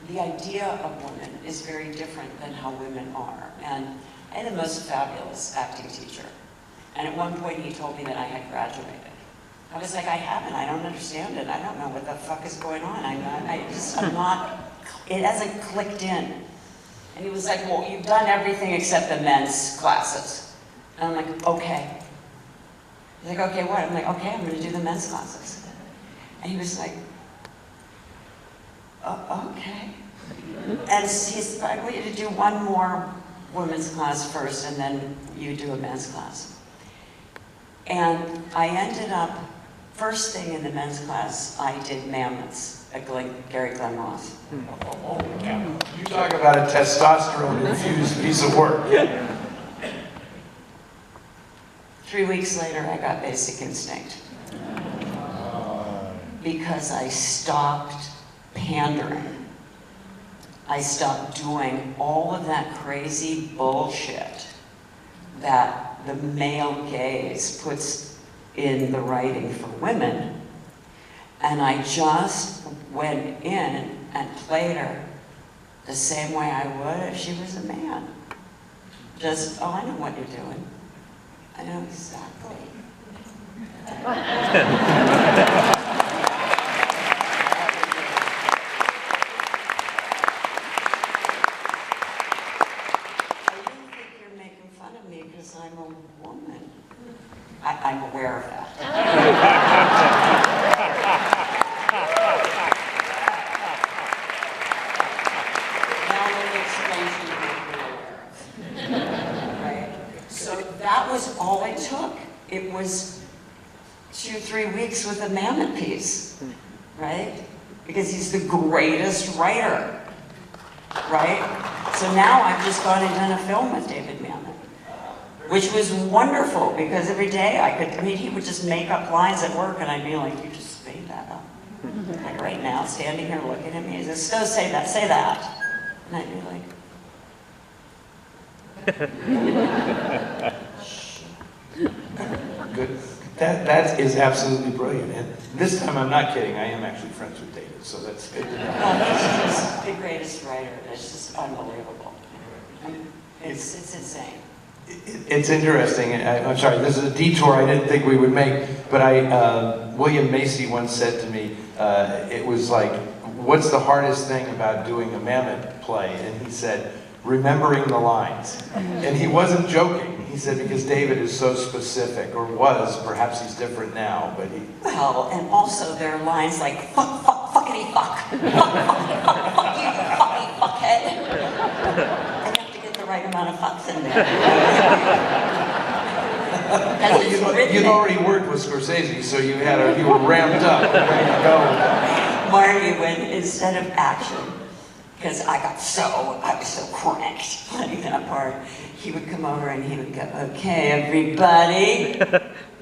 women is very different than how women are. And I had the most fabulous acting teacher. And at one point he told me that I had graduated. I was like, I haven't, I don't understand it. I don't know what the fuck is going on. I'm not, it hasn't clicked in. And he was like, well, you've done everything except the men's classes. And I'm like, okay. He's like, okay, what? I'm like, okay, I'm gonna do the men's classes. And he was like, okay. And he's like, I want you to do one more women's class first, and then you do a men's class. And I ended up, first thing in the men's class, I did mammoths at Gary Glenn Ross. You talk about a testosterone-infused piece of work. 3 weeks later, I got Basic Instinct. Because I stopped pandering. I stopped doing all of that crazy bullshit that the male gaze puts in the writing for women. And I just went in and played her the same way I would if she was a man. Just, oh, I know what you're doing. I know exactly. I'm a woman. I'm aware of that. Now let me explain to you what you're aware of. Right? So that was all it took. It was 2-3 weeks with a Mammoth piece, right? Because he's the greatest writer, right? So now I've just gone and done a film with David Mamet, which was wonderful because every day I could, I mean, he would just make up lines at work and I'd be like, you just made that up. Like right now, standing here looking at me, he says, so say that. And I'd be like, Good. That is absolutely brilliant. And this time I'm not kidding, I am actually friends with David, so that's good to know. Oh, he's just the greatest writer. It's just unbelievable. It's insane. It's interesting. I'm sorry, this is a detour I didn't think we would make, but William Macy once said to me, it was like, what's the hardest thing about doing a Mamet play? And he said, remembering the lines. And he wasn't joking. He said, because David is so specific, or was, perhaps he's different now, but he... Well, and also there are lines like, fuck, fuck, fuckity fuck, fuck, fuck, fuck, fuck you, fucky fuckhead. Right amount of fucks in there. Well, you'd already worked with Scorsese, so you were ramped up, ready to go. Marty, when instead of action, because I was so cranked playing that part, he would come over and he would go, okay, everybody,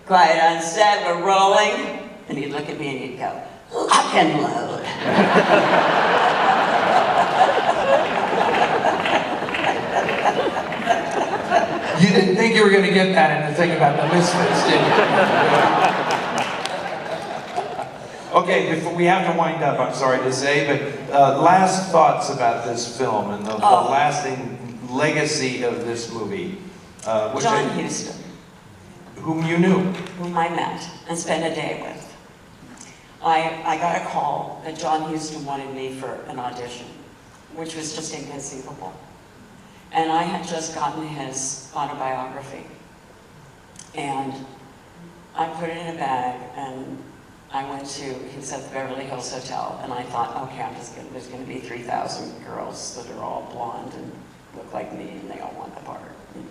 quiet on set, we're rolling. And he'd look at me and he'd go, lock and load. You didn't think you were going to get that in the thing about the Misfits, did you? Okay, before we have to wind up, I'm sorry to say, but last thoughts about this film and the lasting legacy of this movie. John Huston. Whom you knew. Whom I met and spent a day with. I got a call that John Huston wanted me for an audition, which was just inconceivable. And I had just gotten his autobiography. And I put it in a bag and I went to, he was at the Beverly Hills Hotel, and I thought, okay, there's gonna be 3,000 girls that are all blonde and look like me and they all want the part. And,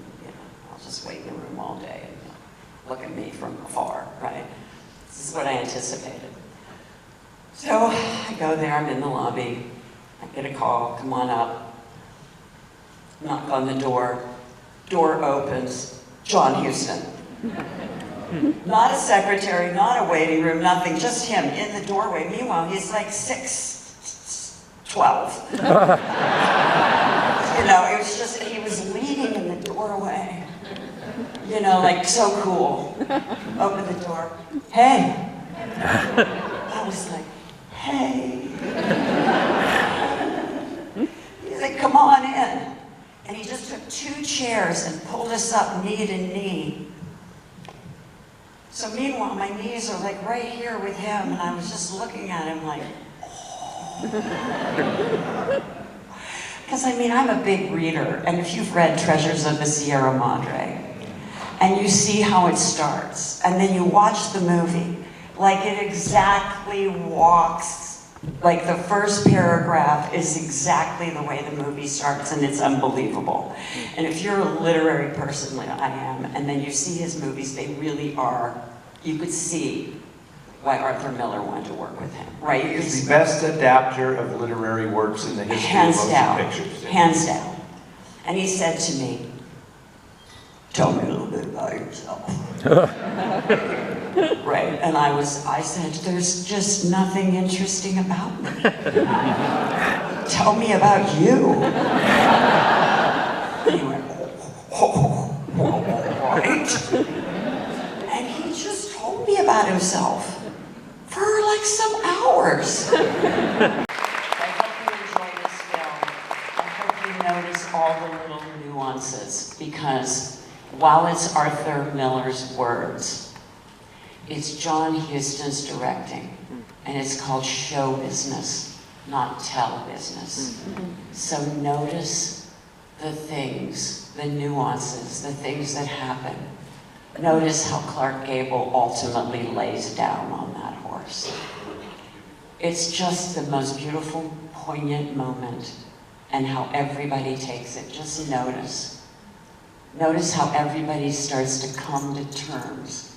I'll just wait in the room all day and look at me from afar, right? This is what I anticipated. So I go there, I'm in the lobby, I get a call, come on up. Knock on the door opens, John Huston. Not a secretary, not a waiting room, nothing, just him in the doorway. Meanwhile, he's like 6'12". It was just, he was leaning in the doorway. Like so cool. Open the door, hey. I was like, hey. He's like, come on in. And he just took 2 chairs and pulled us up knee to knee. So meanwhile, my knees are like right here with him, and I was just looking at him like, because I mean, I'm a big reader, and if you've read Treasures of the Sierra Madre, and you see how it starts, and then you watch the movie, like it exactly walks, like the first paragraph is exactly the way the movie starts, and it's unbelievable. And if you're a literary person like I am, and then you see his movies, they really are, you could see why Arthur Miller wanted to work with him, right? He is the best adapter of literary works in the history Hands of motion down, pictures. hands down. And he said to me, tell me a little bit about yourself. Right, and I said, there's just nothing interesting about me. Tell me about you. And he went, oh, right. And he just told me about himself for like some hours. I hope you enjoy this film. I hope you notice all the little nuances, because while it's Arthur Miller's words, it's John Huston's directing, and it's called show business, not tell business. So notice the things, the nuances, the things that happen. Notice how Clark Gable ultimately lays down on that horse. It's just the most beautiful, poignant moment, and how everybody takes it. Just notice. Notice how everybody starts to come to terms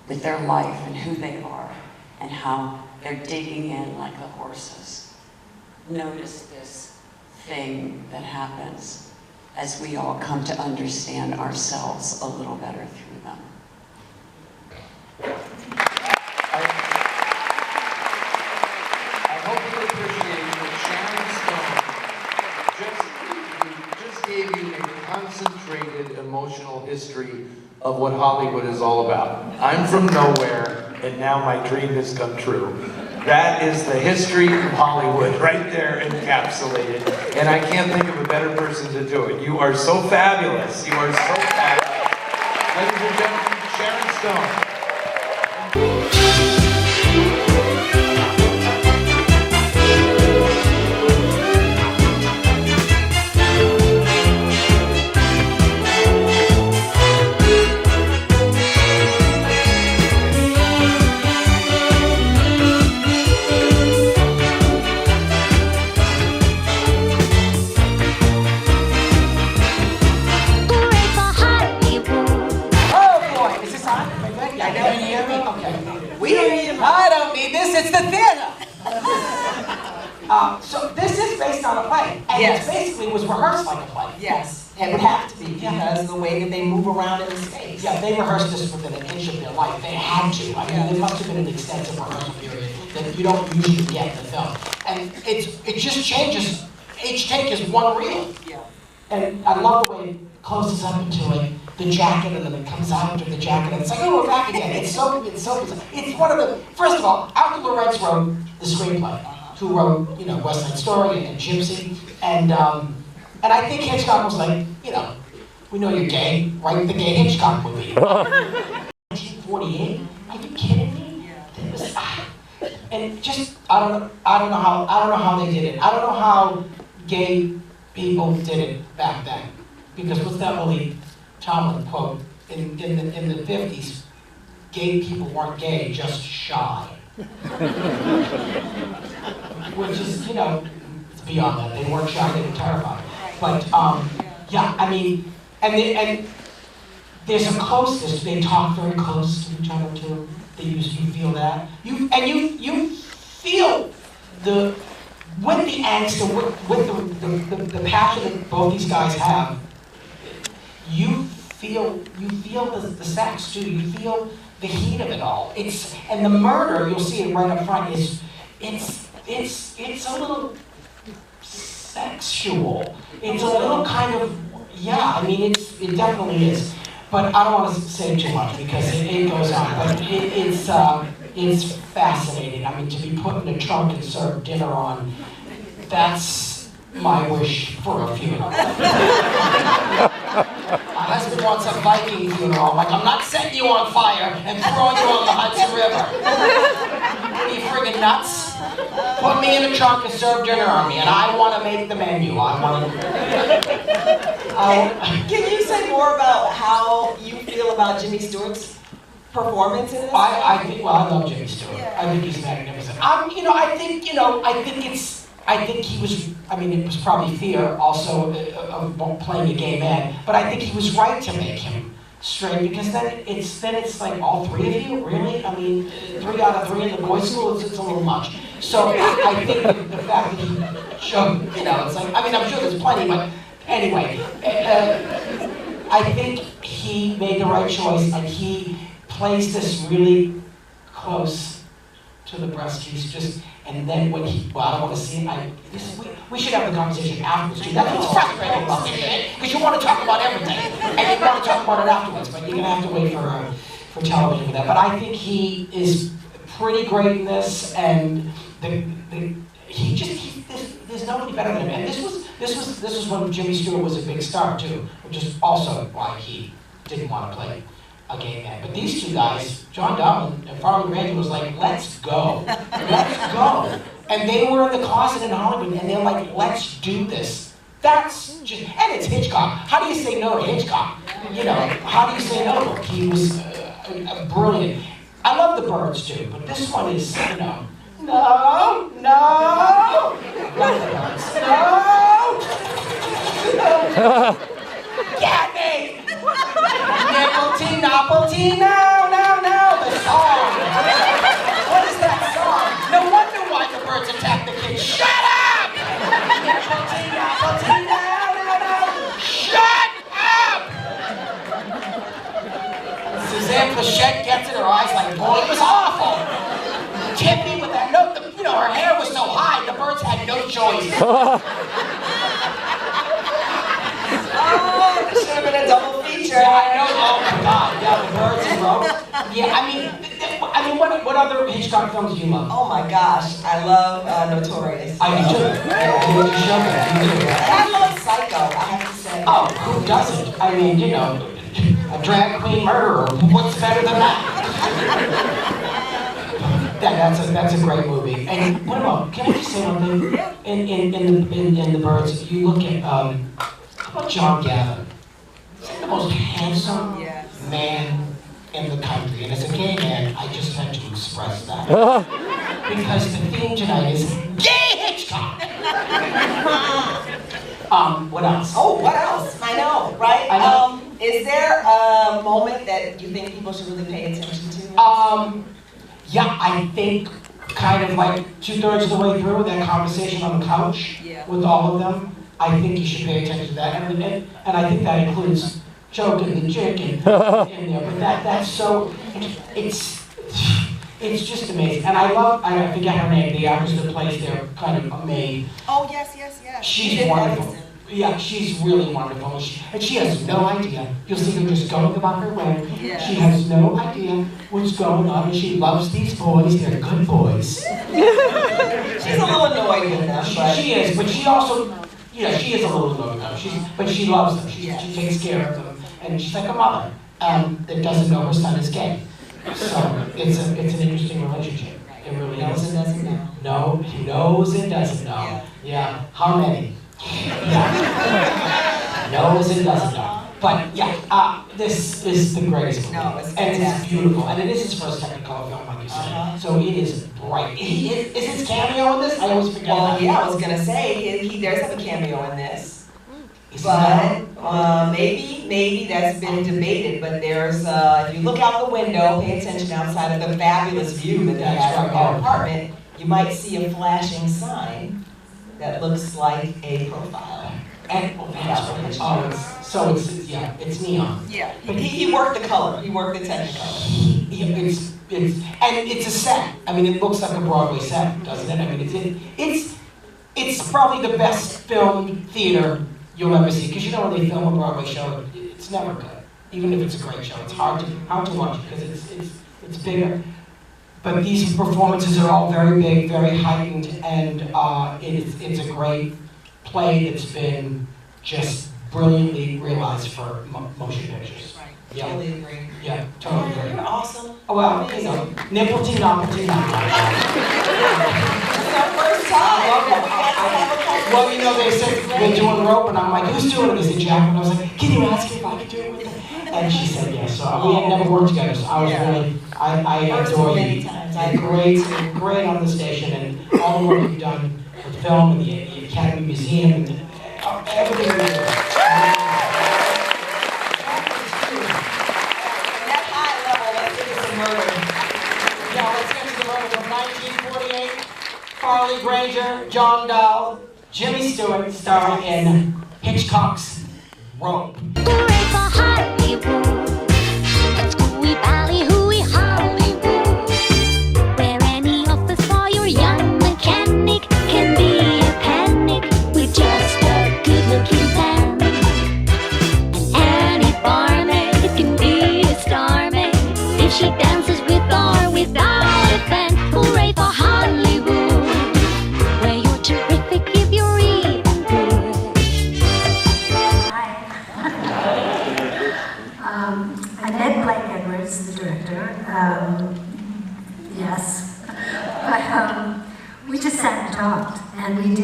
with their life and who they are, and how they're digging in like the horses. Notice this thing that happens as we all come to understand ourselves a little better through them. I hope you appreciate that Sharon Stone just gave you a concentrated emotional history of what Hollywood is all about. I'm from nowhere, and now my dream has come true. That is the history of Hollywood right there encapsulated, and I can't think of a better person to do it. You are so fabulous. You are so fabulous. Ladies and gentlemen, Sharon Stone. It's the theater. So this is based on a play, and Yes. it basically was rehearsed like a play. Yes. It would have to be because the way that they move around in space. Yeah, they rehearsed this within an inch of their life. They had to. I mean, there must have been an extensive rehearsal period that you don't usually get in the film. And it just changes. Each take is one reel. Yeah. And I love the way it closes up into like the jacket, and then it comes out of the jacket, and it's like, oh, we're back again. It's one of the, first of all, Alfred Lorenz wrote the screenplay, who wrote, West Side Story and Gypsy, and I think Hitchcock was like, we know you're gay, write the gay Hitchcock movie. 1948? Are you kidding me? It was, and just, I don't know how they did it. I don't know how gay people did it back then, because what's that movie? Tomlin quote, in the 50s, gay people weren't gay, just shy. Which is, it's beyond that. They weren't shy, they were terrified. But, yeah, I mean, and there's a closeness. They talk very close to each other, too. You feel that. You feel with the angst and with the passion that both these guys have. You feel the sex too. You feel the heat of it all. And the murder, you'll see it right up front, it's a little sexual. It's a little kind of, yeah, I mean, it definitely is. But I don't want to say too much because it goes on. But it's fascinating. I mean, to be put in a trunk and served dinner on, that's my wish for a funeral. That's husband wants a Viking funeral. Like, I'm not setting you on fire and throwing you on the Hudson River. Are you friggin' nuts? Put me in a trunk and serve dinner on me, and I want to make the menu. I want to... Can you say more about how you feel about Jimmy Stewart's performance in this? I think, well, I love Jimmy Stewart. I think he's magnificent. I think he was, I mean, it was probably fear also of playing a gay man, but I think he was right to make him straight, because then it's like all three of you, really? I mean, 3 out of 3 in the boys' school, it's a little much. So I think the fact that he showed, it's like, I mean, I'm sure there's plenty, but anyway, I think he made the right choice, and he plays this really close to the breast. He's just, and then when he, well, I don't want to see it, we should have the conversation afterwards too. That's what's frustrating about this shit, because you want to talk about everything, and you want to talk about it afterwards, but you're going to have to wait for television for that. But I think he is pretty great in this, and there's nobody better than him. And this was when Jimmy Stewart was a big star too, which is also why he didn't want to play a gay man. But these two guys, John Dowland and Farley Randy, was like, let's go. Let's go. And they were in the closet in Hollywood, and they're like, let's do this. That's just, and it's Hitchcock. How do you say no to Hitchcock? How do you say no? He was brilliant. I love the Birds too, but this one is, no. Love the Birds. No. Get me! Nipplety, novelty, no, the song. What is that song? No wonder why the Birds attack the kids. Shut up! Nipplety, novelty, no. Shut up! Suzanne Plachette gets in her eyes like, boy, it was awful. Tippy with that note, her hair was so high, the Birds had no choice. Oh, this should have been a double feature. Yeah, I know. Oh my God. Yeah, the Birds and Rope. Yeah, I mean, what other Hitchcock films do you love? Oh my gosh, I love Notorious. I do too. I love Psycho, I have to say. Oh, who doesn't? I mean, a drag queen murderer. What's better than that? That's a great movie. And what about? Can I just say one thing? In the Birds, you look at. How about John Gavin? He's the most handsome man in the country. And as a gay man, I just had to express that. Because the theme tonight is Gay Hitchcock! What else? Oh, what else? I know, right? I know. Is there a moment that you think people should really pay attention to? Yeah, I think kind of like 2/3 of the way through that conversation on the couch with all of them. I think you should pay attention to that, and I think that includes choking the chicken in there. But that's so, it's just amazing. And I forget her name, the actress that plays their kind of a maid. Oh yes. She's wonderful. Yeah, she's really wonderful. And she has no idea. You'll see her just going about her way. Yeah. She has no idea what's going on, and she loves these boys. They're good boys. She's a little annoyed with them. She is, but she also, she is a little annoyed with them. But she loves them. She takes care of them. And she's like a mother that doesn't know her son is gay. So it's an interesting relationship. It really knows and doesn't know. No, he knows and doesn't know. Yeah. How many? Knows and doesn't know. But this is the greatest movie. No, it's and it's beautiful. And it is his first Technicolor film, like you said. So it is bright. Is his cameo in this? I always forget. Well, I was gonna say he does have a cameo in this. But maybe that's been debated. But there's if you look out the window, pay attention outside of the fabulous view that they have in their apartment, you might see a flashing sign that looks like a profile. And it's neon. Yeah, he worked the color. He worked the Technicolor. It's a set. I mean, it looks like a Broadway set, doesn't it? I mean, it's probably the best filmed theater you'll ever see. Because when they film a Broadway show, it's never good. Even if it's a great show, it's hard to watch because it's bigger. But these performances are all very big, very heightened, and it's a great play that's been just brilliantly realized for motion pictures. Yeah. Totally agree. Yeah, totally agree. You're awesome. Oh, well, you know, nipplety noppity First time. Well, you know, they said we're doing rope, and I'm like, who's doing it? They said Jack, and I was like, can you ask her if I could do it with her? And she said yes. So we had never worked together, so I was really, I adore you. Great on the station, and all the work you've done with film and the Academy Museum, and everything you do. Farley Granger, John Dahl, Jimmy Stewart star in Hitchcock's Rope. Hooray for Hollywood! It's hooey bally hooey Hollywood, where any office for your young mechanic can be a panic with just a good-looking plan. And any barmaid can be a star maid if she dances with or without a fan. Hooray for Hollywood! Terrific if you're even good. I met Blake Edwards, the director. Yes. But we just sat and talked, and he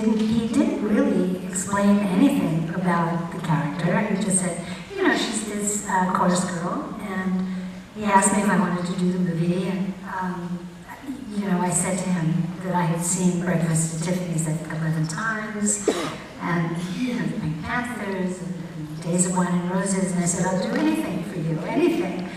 didn't really explain anything about the character. He just said, you know, she's this chorus girl, and he asked me if I wanted to do the movie, and you know, I said to him that I had seen Breakfast at Tiffany's, I think, 11 times, and, you know, the Pink Panthers, and Days of Wine and Roses, and I said, I'll do anything for you, anything.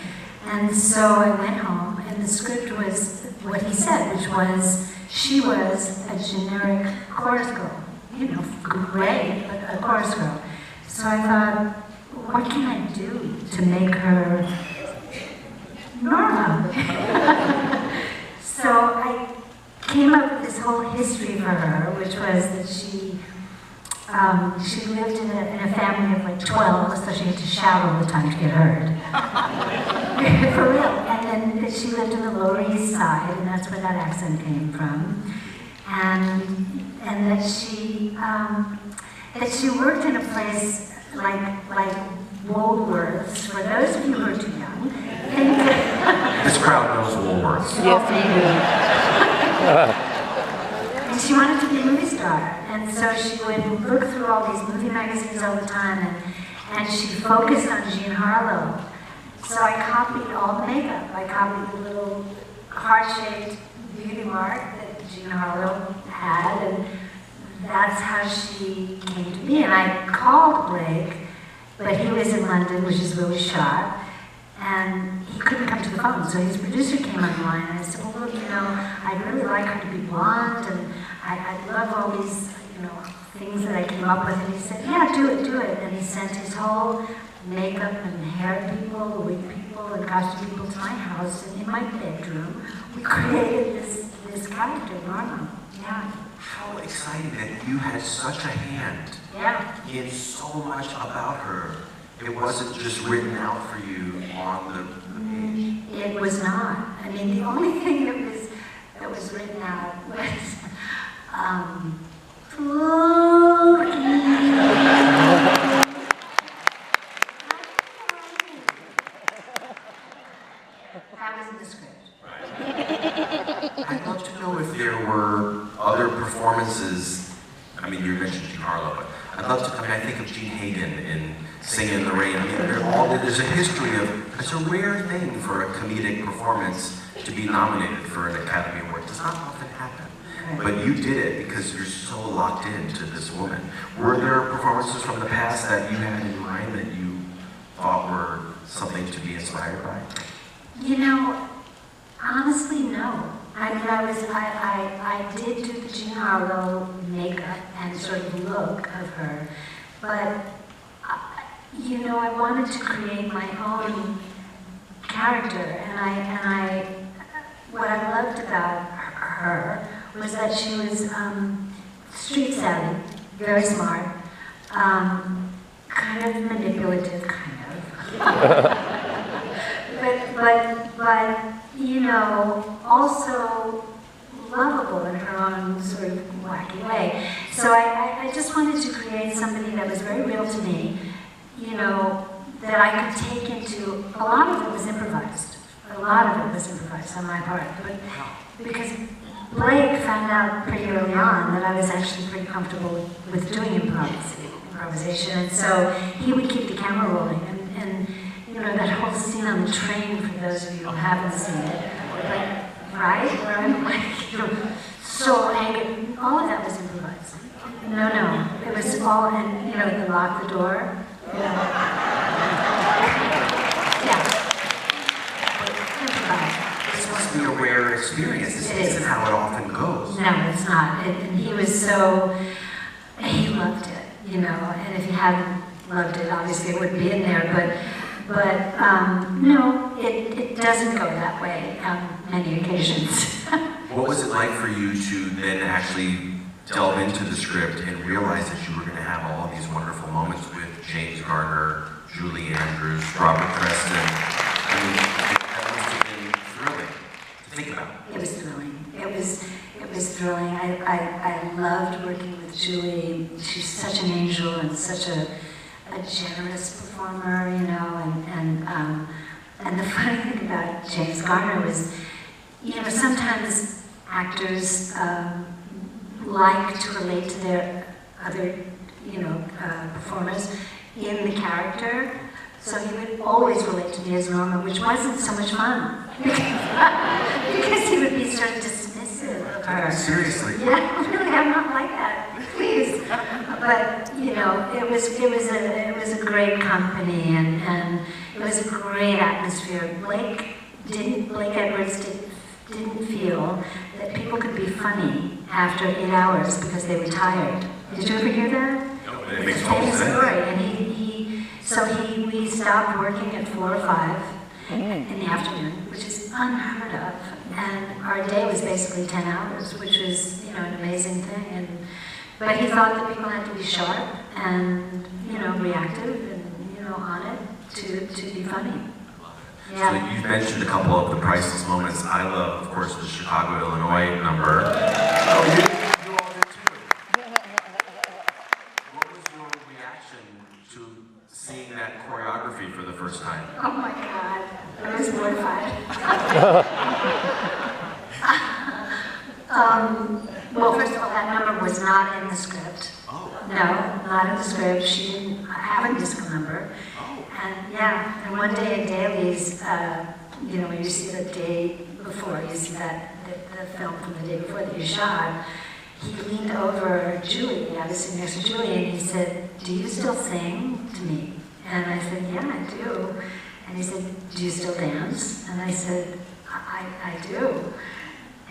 And so I went home, and the script was what he said, which was, she was a generic chorus girl, you know, great, but a chorus girl. So I thought, what can I do to make her normal? So I came up with this whole history for her, which was that she lived in a family of like 12, so she had to shout all the time to get heard. For real. And then that she lived in the Lower East Side, and that's where that accent came from. And that she worked in a place like Woolworths. For those of you who are too young, this crowd knows Woolworths. Yes, and she wanted to be a movie star, and so she would look through all these movie magazines all the time, and she focused on Jean Harlow. So I copied all the makeup. I copied the little heart-shaped beauty mark that Jean Harlow had, and that's how she came to be. And I called Blake, but he was in London, which is where we shot, and he couldn't come to the phone, so his producer came on the line, and I said, well, look, you know, I'd really like her to be blonde, and I love all these, you know, things that I came up with, and he said, yeah, do it, and he sent his whole makeup and hair people, wig people, and costume people to my house, and in my bedroom, we created this character, Lorna. Yeah. How exciting that you had such a hand in so much about her. It wasn't just written out for you on the page. It was not. I mean, the only thing that was written out was that was in the script. I'd love to know if there were other performances. I mean, you mentioned Jean Harlow, but I'd love to. I think of Gene Hagen in Singing in the Rain. I mean, there's a history of. It's a rare thing for a comedic performance to be nominated for an Academy Award. It does not often happen. But you did it because you're so locked into this woman. Were there performances from the past that you had in mind that you thought were something to be inspired by? You know, honestly, no. I mean, I did do the Jean Harlow makeup and sort of look of her, but you know, I wanted to create my own character, and what I loved about her was that she was street savvy, very smart, kind of manipulative, but you know, also lovable in her own sort of wacky way. So I just wanted to create somebody that was very real to me, you know, that I could take into, a lot of it was improvised. A lot of it was improvised on my part. But because Blake found out pretty early on that I was actually pretty comfortable with doing improvisation. And so he would keep the camera rolling. And you know, that whole scene on the train, for those of you who haven't seen it, like, right? Where I'm like, you know, so angry. All of that was improvised. No, it was all, and you know, they locked the door. You know. Yeah. Improvised. This must be a rare experience. This isn't how it often goes. No, it's not. And he was so, he loved it, you know, and if he hadn't loved it, obviously it wouldn't be in there, but no, it doesn't go that way on many occasions. What was it like for you to then actually delve into the script and realize that you were going to have all of these wonderful moments with James Garner, Julie Andrews, Robert Preston? I mean, that must have been thrilling to think about. It was thrilling. It was thrilling. I loved working with Julie. She's such an angel and such a generous performer, you know, and the funny thing about James Garner was, you know, sometimes actors like to relate to their other, you know, performers in the character. So he would always relate to me as Norma, which wasn't so much fun because he would be sort of dismissive of her. Seriously? Yeah, really, I'm not like that. Please. But you know, it was a great company and it was a great atmosphere. Blake Edwards didn't feel that people could be funny after 8 hours because they were tired. Did you ever hear that? No, it makes total sense. Story. And we stopped working at 4 or 5 in the afternoon, which is unheard of. And our day was basically 10 hours, which was, you know, an amazing thing. But he thought that people had to be sharp and, you know, reactive and, you know, on it to be funny. Yeah. So you've mentioned a couple of the priceless moments. I love, of course, the Chicago, Illinois number. Oh, you all did too. What was your reaction to seeing that choreography for the first time? Oh my God, I was mortified. Well, first of all, that number was not in the script. Oh. No, not in the script. She didn't have a musical number. And yeah, and one day at Daly's, you know, when you see the day before, you see the film from the day before that you shot, he leaned over Julie, I was sitting next to Julie, and he said, "Do you still sing to me?" And I said, "Yeah, I do." And he said, "Do you still dance?" And I said, I do.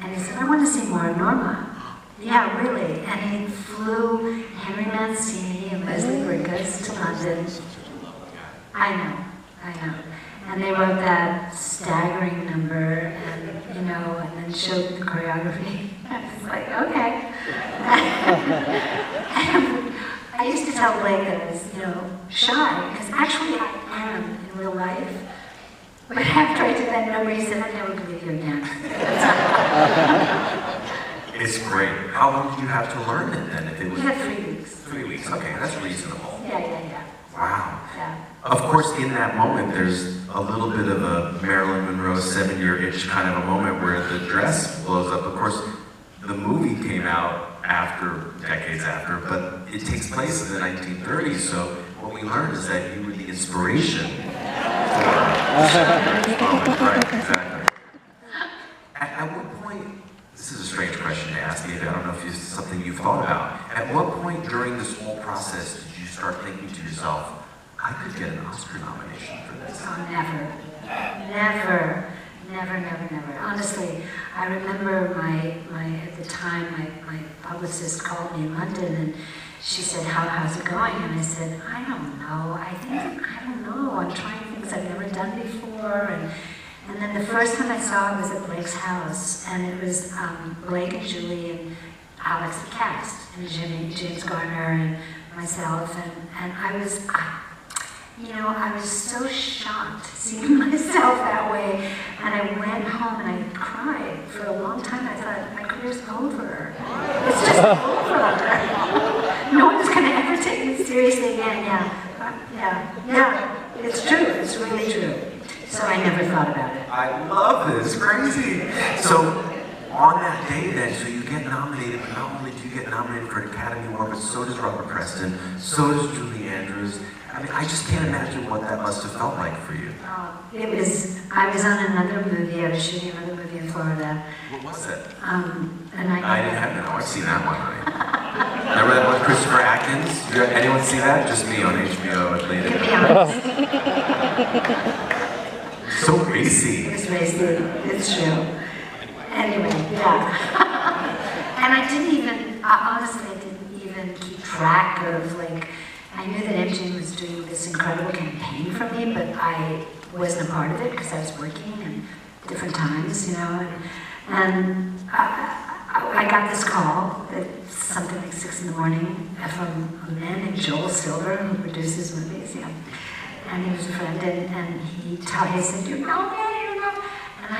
And he said, "I want to see more of Norma." Yeah, really. And he flew Henry Mancini and Lesley to London. I know. And they wrote that staggering number, and you know, and then showed the choreography. I was like, okay. I used to tell Blake that I was, you know, shy, because actually I am in real life. But after I did that number, he said, "I'd never believe you again." It's great. How long did you have to learn it then? If it was We had 3 weeks. 3 weeks, okay, that's reasonable. Yeah. Wow. Yeah. Of course, in that moment, there's a little bit of a Marilyn Monroe 7-year itch kind of a moment where the dress blows up. Of course, the movie came out decades after, but it takes place in the 1930s, so what we learned is that you were the inspiration for the 7 years moment. Right, exactly. At what point, this is a strange question to ask, maybe I don't know if it's something you've thought about. At what point during this whole process did you start thinking to yourself, I could get an Oscar nomination for this? Oh, never. Honestly, I remember at the time, my publicist called me in London and she said, how's it going? And I said, I don't know. I'm trying things I've never done before. And then the first time I saw it was at Blake's house, and it was Blake and Julie and Alex the cast, and James Garner and myself, and I was so shocked seeing myself that way, and I went home and I cried for a long time. I thought, my career's over. It's just over. No one's going to ever take me seriously seriously again, yeah, it's true, it's really true. So I never thought about it. I love this, crazy. So on that day then, so you get nominated, but not only do you get nominated for an Academy Award, but so does Robert Preston, so does Julie Andrews. I mean, I just can't imagine what that must have felt like for you. I was on another movie, I was shooting another movie in Florida. What was it? And I didn't have no, I've seen that one, right? Remember that one, Christopher Atkins? Anyone see that? Just me on HBO at Lady. So racy. It's racy, it's true. Anyway, yeah. And I didn't even, honestly, I didn't even keep track of, like, I knew that Adrian was doing this incredible campaign for me, but I wasn't a part of it because I was working at different times, you know, and I got this call at something like 6 in the morning from a man named Joel Silver who produces movies, yeah. And he was a friend, and he said, you know that, you know. And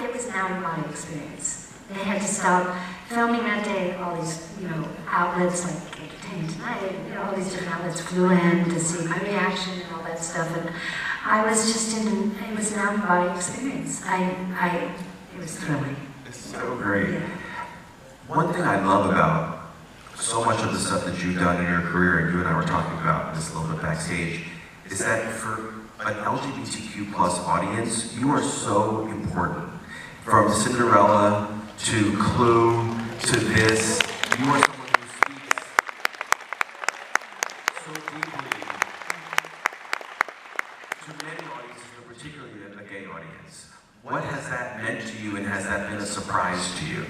it was an out-of-body experience. They had to stop filming that day. All these, you know, outlets like Entertainment Tonight, you know, all these different outlets flew in to see my reaction and all that stuff. And I was just it was an out-of-body experience. It was thrilling. It's so great. Yeah. One thing I love about so much of the stuff that you've done in your career, and you and I were talking about this a little bit backstage, is that for an LGBTQ plus audience, you are so important. From Cinderella to Clue to this, you are someone who speaks so deeply to many audiences, but particularly a gay audience. What has that meant to you, and has that been a surprise to you?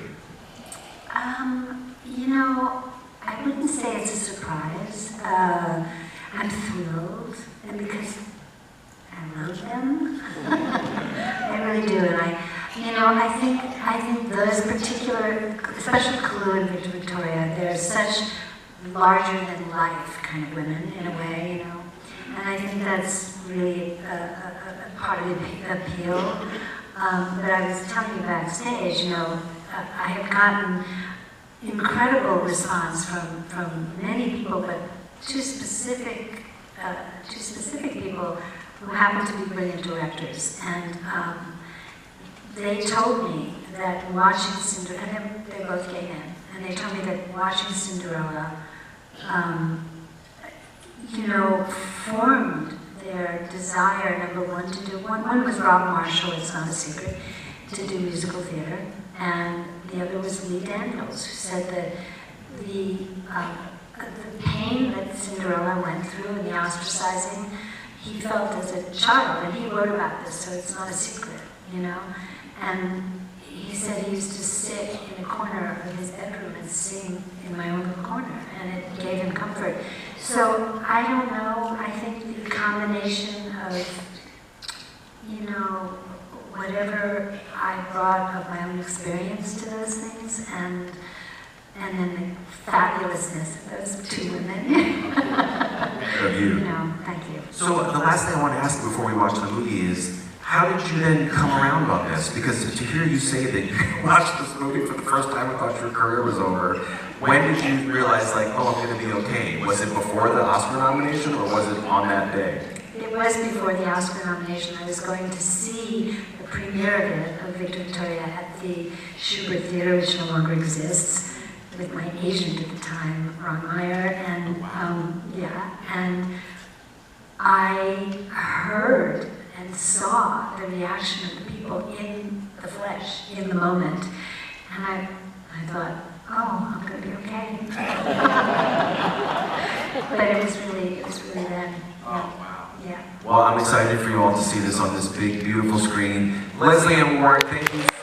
You know, I wouldn't say it's a surprise. I'm thrilled, and because I love them, I really do. And I think those particular, especially Clue and Victoria, they're such larger-than-life kind of women in a way, you know. And I think that's really a part of the appeal. But I was telling you backstage, you know, I have gotten incredible response from many people, but two specific people who happen to be brilliant directors. And they told me that watching Cinderella, and they're both gay men, and they told me that watching Cinderella, you know, formed their desire, number one, to do, one was Rob Marshall, it's not a secret, to do musical theater, and the other was Lee Daniels, who said that the pain that Cinderella went through and the ostracizing, he felt as a child, and he wrote about this, so it's not a secret, you know, and he said he used to sit in a corner of his bedroom and sing in my own little corner, and it gave him comfort. So, I don't know, I think the combination of, you know, whatever I brought of my own experience to those things, and then the fabulousness of those two women. Of you. No, thank you. So the last thing I want to ask before we watch the movie is, how did you then come around on this? Because to hear you say that you watched this movie for the first time and thought your career was over, when did you realize, like, oh, I'm going to be okay? Was it before the Oscar nomination, or was it on that day? It was before the Oscar nomination. I was going to see the premiere of it, of Victoria, at the Schubert Theater, which no longer exists, with my agent at the time, Ron Meyer, and and I heard and saw the reaction of the people in the flesh, in the moment, and I thought, oh, I'm going to be okay. But it was really then. Oh, wow. Yeah. Well, I'm excited for you all to see this on this big, beautiful screen. Lesley and Warren, thank you so much.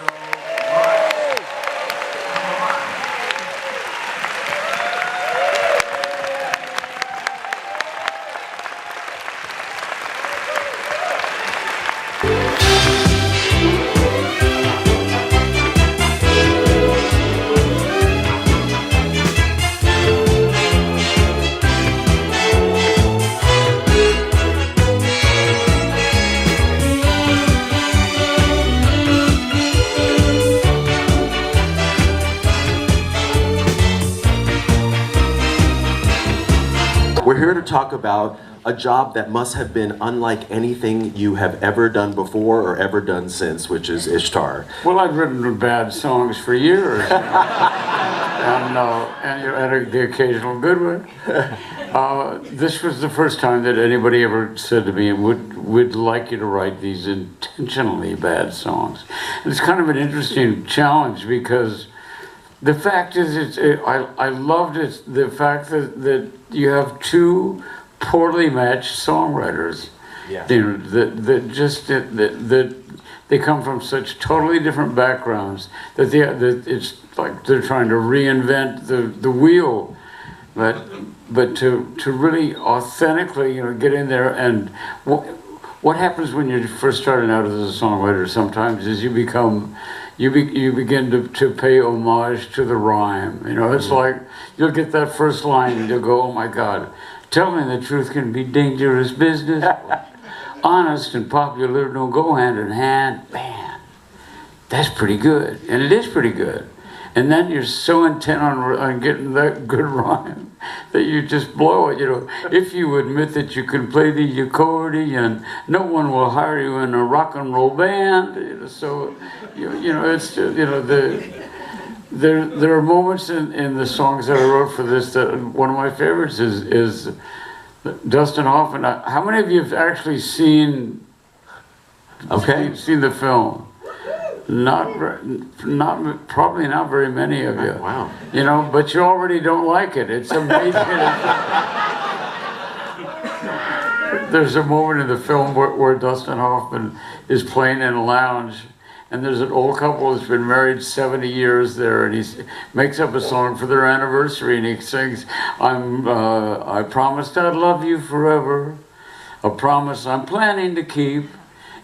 We're here to talk about a job that must have been unlike anything you have ever done before or ever done since, which is Ishtar. Well, I've written bad songs for years, and the occasional good one. This was the first time that anybody ever said to me, "We'd like you to write these intentionally bad songs." It's kind of an interesting challenge because the fact is, I loved it. The fact that you have two poorly matched songwriters, yeah. that they come from such totally different backgrounds that it's like they're trying to reinvent the wheel, but to really authentically, get in there. And what happens when you're first starting out as a songwriter sometimes is you begin to pay homage to the rhyme. It's like you'll get that first line and you'll go, "Oh my God, telling the truth can be dangerous business. Honest and popular don't go hand in hand." Man, that's pretty good. And it is pretty good. And then you're so intent on getting that good rhyme that you just blow it. If you admit that you can play the accordion, no one will hire you in a rock and roll band. So, it's, there are moments in the songs that I wrote for this that one of my favorites is Dustin Hoffman. How many of you have actually seen the film? Probably not very many of you. Wow. But you already don't like it. It's amazing. There's a moment in the film where Dustin Hoffman is playing in a lounge, and there's an old couple that's been married 70 years there, and he makes up a song for their anniversary, and he sings, I promised I'd love you forever, a promise I'm planning to keep.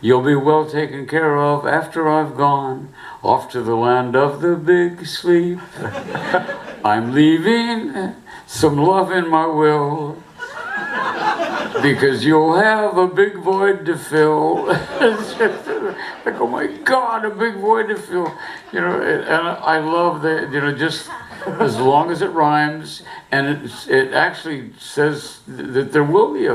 You'll be well taken care of after I've gone off to the land of the big sleep. I'm leaving some love in my will because you'll have a big void to fill. It's just like, oh my God, a big void to fill. And I love that, just as long as it rhymes, and it actually says that there will be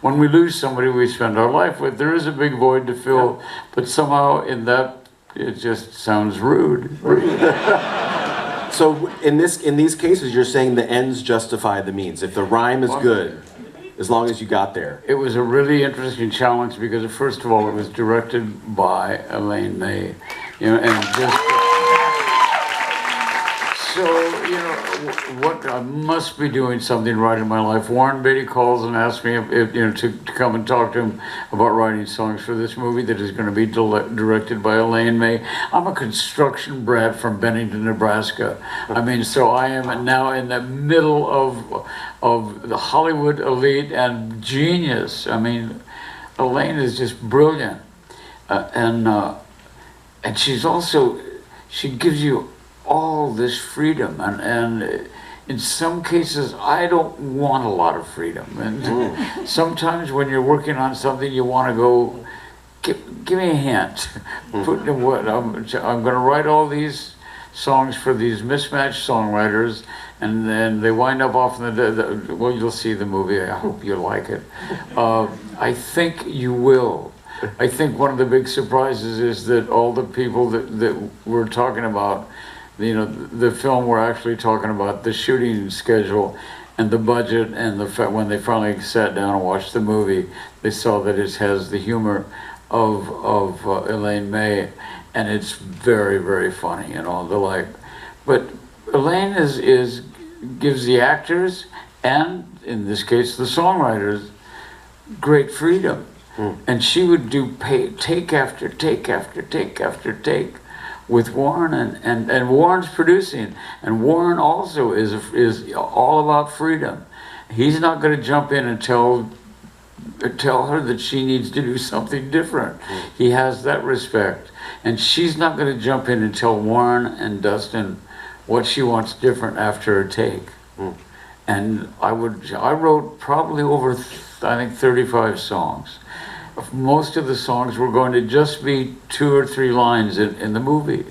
when we lose somebody we spend our life with, there is a big void to fill, but somehow in that, it just sounds rude. So in these cases, you're saying the ends justify the means. If the rhyme is good, as long as you got there. It was a really interesting challenge because, first of all, it was directed by Elaine May, and just. So, what I must be doing something right in my life. Warren Beatty calls and asks me if to come and talk to him about writing songs for this movie that is going to be directed by Elaine May. I'm a construction brat from Bennington, Nebraska. So I am now in the middle of the Hollywood elite and genius. Elaine is just brilliant, and she's also, she gives you all this freedom, and in some cases I don't want a lot of freedom, and sometimes when you're working on something you want to go, give me a hint. Put in what I'm going to write all these songs for these mismatched songwriters, and then they wind up off in well, you'll see the movie. I hope you like it. I think you will. I think one of the big surprises is that all the people that we're talking about, the film, we're actually talking about the shooting schedule and the budget, and when they finally sat down and watched the movie, they saw that it has the humor of Elaine May, and it's very, very funny and all the like. But Elaine gives the actors, and in this case the songwriters, great freedom. And she would do take after take after take after take with Warren, and Warren's producing, and Warren also is all about freedom. He's not going to jump in and tell her that she needs to do something different. He has that respect, and she's not going to jump in and tell Warren and Dustin what she wants different after a take. And I wrote probably over 35 songs. Most of the songs were going to just be 2 or 3 lines in the movie,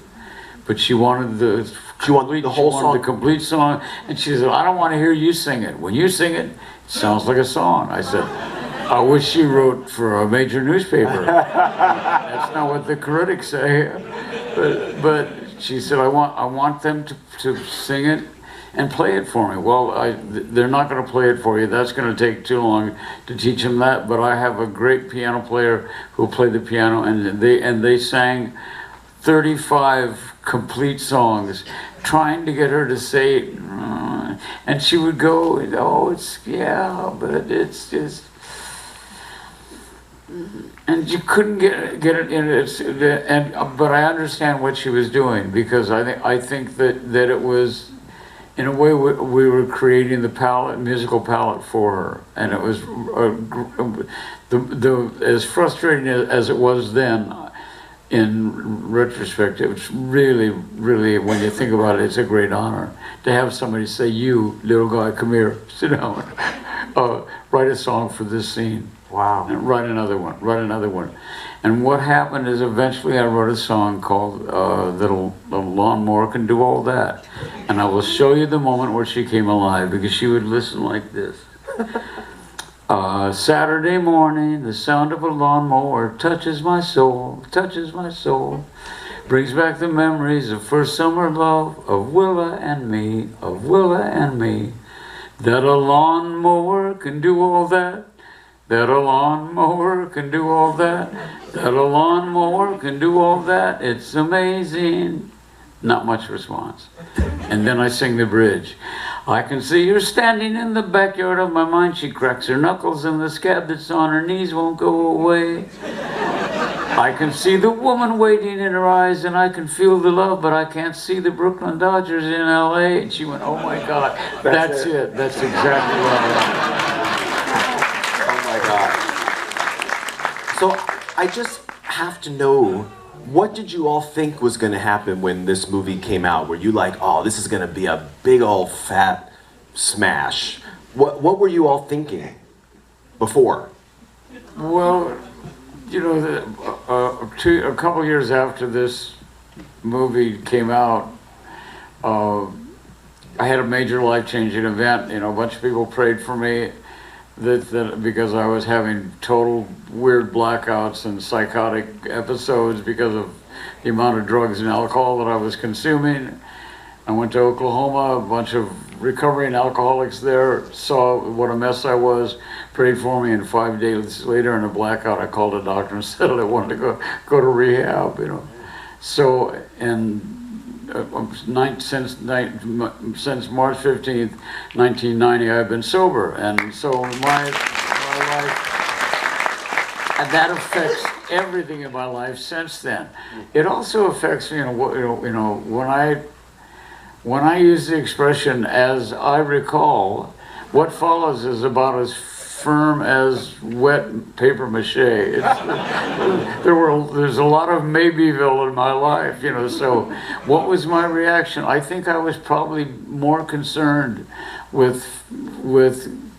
but she wanted the She wanted the whole song? The complete song. And she said, I don't want to hear you sing it. When you sing it, it sounds like a song. I said, I wish she wrote for a major newspaper. That's not what the critics say. But she said, I want them to sing it and play it for me. Well, they're not going to play it for you. That's going to take too long to teach them that. But I have a great piano player who played the piano, and they sang 35 complete songs, trying to get her to say, and she would go, oh, but it's just. And you couldn't get it in it, but I understand what she was doing, because I think that it was, in a way, we were creating the musical palette for her, and it was as frustrating as it was then. In retrospect, it's really, when you think about it, it's a great honor to have somebody say, "You little guy, come here, sit down, write a song for this scene." Wow. And write another one. And what happened is eventually I wrote a song called The Lawnmower Can Do All That. And I will show you the moment where she came alive, because she would listen like this. Saturday morning, the sound of a lawnmower touches my soul, brings back the memories of first summer love, of Willa and me, that a lawnmower can do all that. That a lawnmower can do all that. That a lawnmower can do all that. It's amazing. Not much response. And then I sing the bridge. I can see her standing in the backyard of my mind. She cracks her knuckles and the scab that's on her knees won't go away. I can see the woman waiting in her eyes, and I can feel the love, but I can't see the Brooklyn Dodgers in LA. And she went, oh my God, that's it. That's exactly right. So I just have to know, what did you all think was going to happen when this movie came out? Were you like, oh, this is going to be a big old fat smash? What were you all thinking before? Well, you know, a couple years after this movie came out, I had a major life-changing event. You know, a bunch of people prayed for me. That because I was having total weird blackouts and psychotic episodes because of the amount of drugs and alcohol that I was consuming. I went to Oklahoma, a bunch of recovering alcoholics there, saw what a mess I was, prayed for me, and 5 days later in a blackout I called a doctor and said I wanted to go to rehab, you know. So, and since March 15th, 1990, I've been sober, and so my life, and that affects everything in my life since then. It also affects when I use the expression "as I recall," what follows is about as firm as wet paper mache. There's a lot of Mayberville in my life, you know, so what was my reaction? I think I was probably more concerned with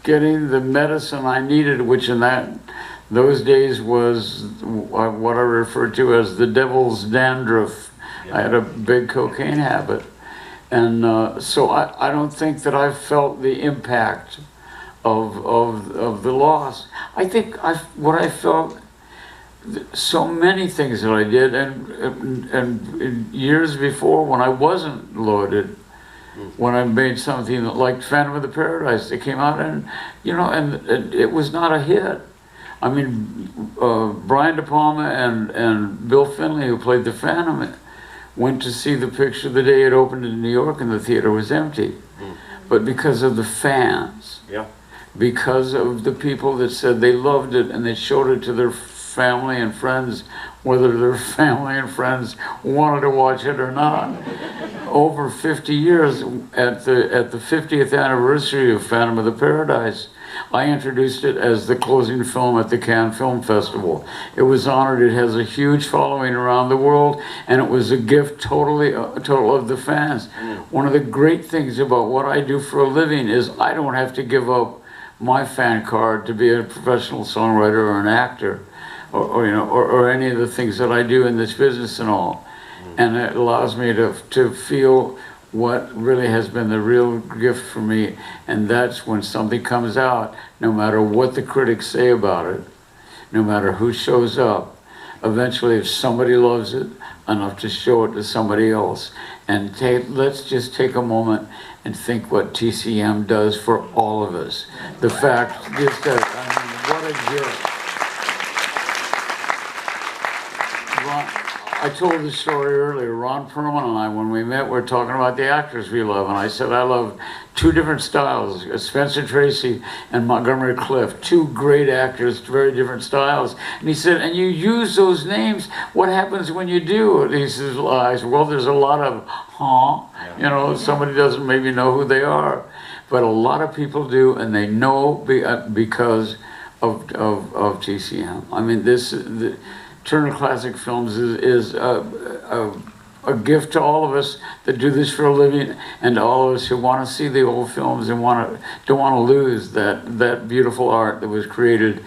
getting the medicine I needed, which in those days was what I referred to as the devil's dandruff. I had a big cocaine habit. And so I don't think that I felt the impact of the loss. I think what I felt, so many things that I did, and years before when I wasn't loaded, when I made something like Phantom of the Paradise, it came out, and you know, and it was not a hit. I mean, Brian De Palma and Bill Finley, who played the Phantom, went to see the picture the day it opened in New York, and the theater was empty. But because of the fans. Yeah. Because of the people that said they loved it and they showed it to their family and friends, whether their family and friends wanted to watch it or not. Over 50 years, at the 50th anniversary of Phantom of the Paradise, I introduced it as the closing film at the Cannes Film Festival. It was honored. It has a huge following around the world, and it was a gift total of the fans. One of the great things about what I do for a living is I don't have to give up my fan card to be a professional songwriter or an actor, or any of the things that I do in this business and all. And it allows me to feel what really has been the real gift for me, and that's when something comes out, no matter what the critics say about it, no matter who shows up, eventually if somebody loves it enough to show it to somebody else. And let's just take a moment and think what TCM does for all of us. The fact is that, I mean, what a gift. I told the story earlier. Ron Perlman and I, when we met, we were talking about the actors we love, and I said I love two different styles, Spencer Tracy and Montgomery Clift, two great actors, very different styles. And he said, and you use those names, what happens when you do? And he says, I said, well, there's a lot of, you know, somebody doesn't maybe know who they are, but a lot of people do, and they know because of TCM. I mean, Turner Classic Films is a gift to all of us that do this for a living, and to all of us who want to see the old films and don't want to lose that beautiful art that was created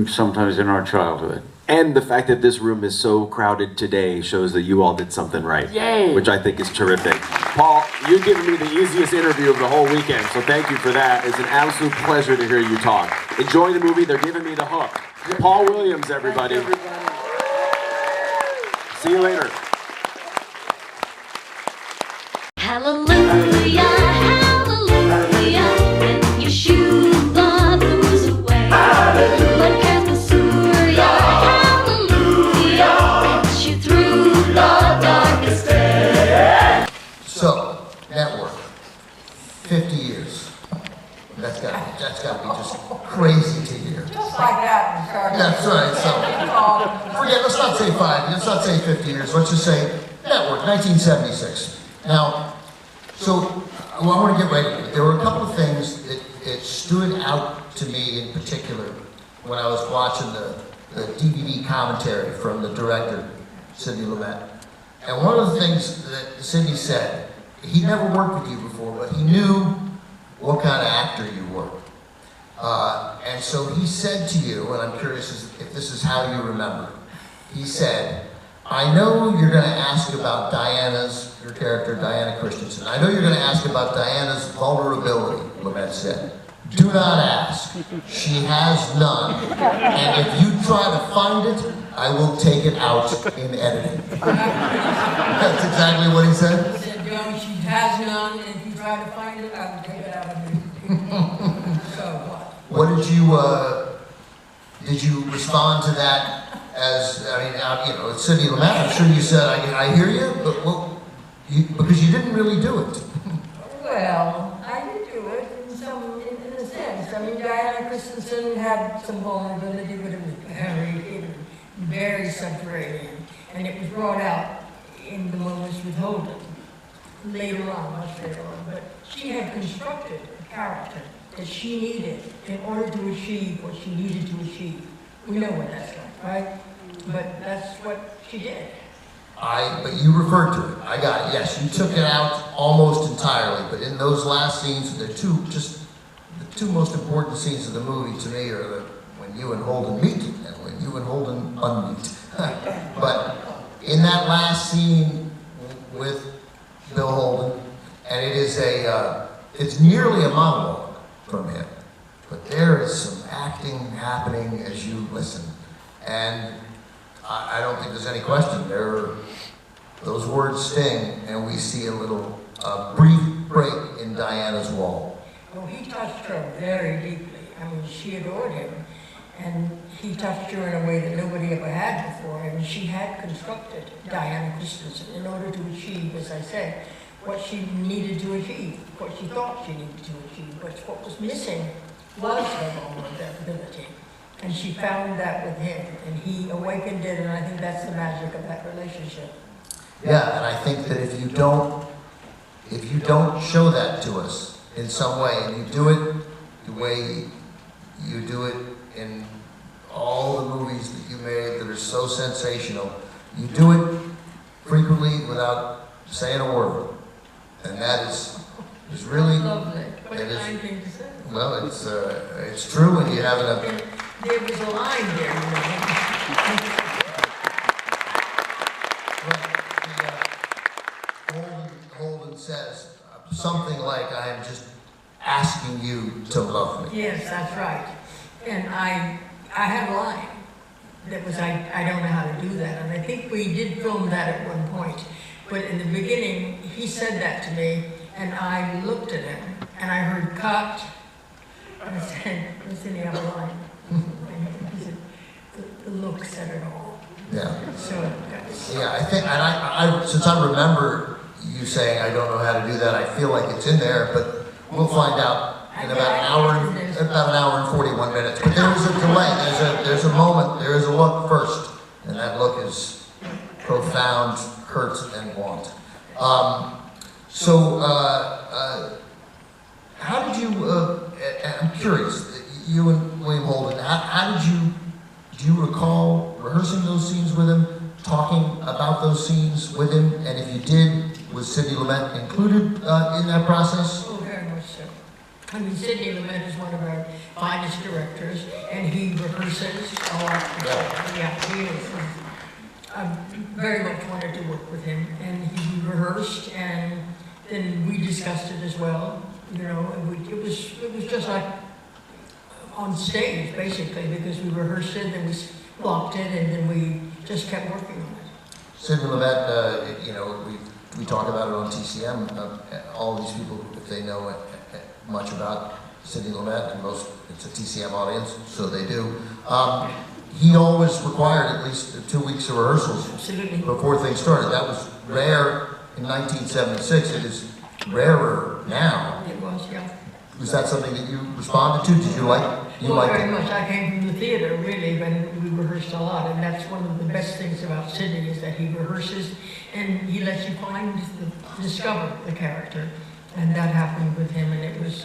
sometimes in our childhood. And the fact that this room is so crowded today shows that you all did something right. Yay! Which I think is terrific. Paul, you've given me the easiest interview of the whole weekend, so thank you for that. It's an absolute pleasure to hear you talk. Enjoy the movie. They're giving me the hook. Paul Williams, everybody. See you later. Hallelujah, hallelujah, when Yeshua moves away. Like as the Surya, hallelujah, gets you through the darkest day. So, network, 50 years. That's got to be just crazy to hear. Just like that, Charlie. That's right. So, forget. Let's not say 5. Let's not say 50 years. Let's just say network, 1976. Now, so I want to get right. There were a couple of things that stood out to me in particular when I was watching the DVD commentary from the director, Sidney Lumet. And one of the things that Sidney said, he never worked with you before, but he knew what kind of actor you were. And so he said to you, and I'm curious if this is how you remember, he said, I know you're going to ask about your character, Diana Christensen. I know you're going to ask about Diana's vulnerability, Lumet said. Do not ask. She has none. And if you try to find it, I will take it out in editing. That's exactly what he said? He said, she has none, and if you try to find it, I will take it out of you. So what? What did you respond to that as, I mean, you know, it's Sidney Lumet, I'm sure you said, I hear you, but because you didn't really do it. Well, I did do it in a sense. I mean, Diana Christensen had some vulnerability, but it was very subterranean. And it was brought out in the moments with Holden, later on, much later on. But she had constructed a character that she needed in order to achieve what she needed to achieve. We know what that's like, right? But that's what she did. But you referred to it. I got it. Yes, you took it out almost entirely. But in those last scenes, the two most important scenes of the movie to me are when you and Holden meet and when you and Holden unmeet. But in that last scene with Bill Holden, and it is it's nearly a monologue from him. But there is some acting happening as you listen. And I don't think there's any question. Those words sting, and we see a little brief break in Diana's wall. Well, he touched her very deeply. I mean, she adored him. And he touched her in a way that nobody ever had before. And she had constructed Diana Christensen in order to achieve, as I said, what she needed to achieve, what she thought she needed to achieve. But what was missing was her vulnerability. And she found that with him, and he awakened it, and I think that's the magic of that relationship. Yeah, and I think that if you don't show that to us in some way, and you do it the way you do it in all the movies that you made that are so sensational, you do it frequently without saying a word, and that is really lovely. What a kind thing to say. Well, it's true when you have enough. There was a line there, you know. Holden says something like, "I am just asking you to love me." Yes, that's right. And I had a line that was, I don't know how to do that. And I think we did film that at one point. But in the beginning, he said that to me, and I looked at him, and I heard cut, and I said, what's in the other line? And he said, the look said it all. Yeah. So that's... Yeah, I think, and I since I remember you saying I don't know how to do that, I feel like it's in there, but we'll find out in about an hour and 41 minutes. But there is a delay. There's a moment. There is a look first, and that look is profound, hurt, and want. How did you? I'm curious. You and William Holden. How did you? Do you recall rehearsing those scenes with him, talking about those scenes with him, and if you did, was Sidney Lumet included in that process? Oh, very much so. I mean, Sidney Lumet is one of our finest directors, and he rehearses a lot. Yeah, he is. I very much wanted to work with him, and he rehearsed, and then we discussed it as well. You know, and it was just like on stage, basically, because we rehearsed it, and we blocked it, and then we just kept working on it. Sidney Lumet, you know, we talk about it on TCM. All these people, if they know much about Sidney Lumet, and it's a TCM audience, so they do. He always required at least 2 weeks of rehearsals before things started. That was rare in 1976. It is rarer now. It was, yeah. Was that something that you responded to? Did you like? Very much. I came from the theater, really, when we rehearsed a lot, and that's one of the best things about Sidney is that he rehearses and he lets you discover the character, and that happened with him, and it was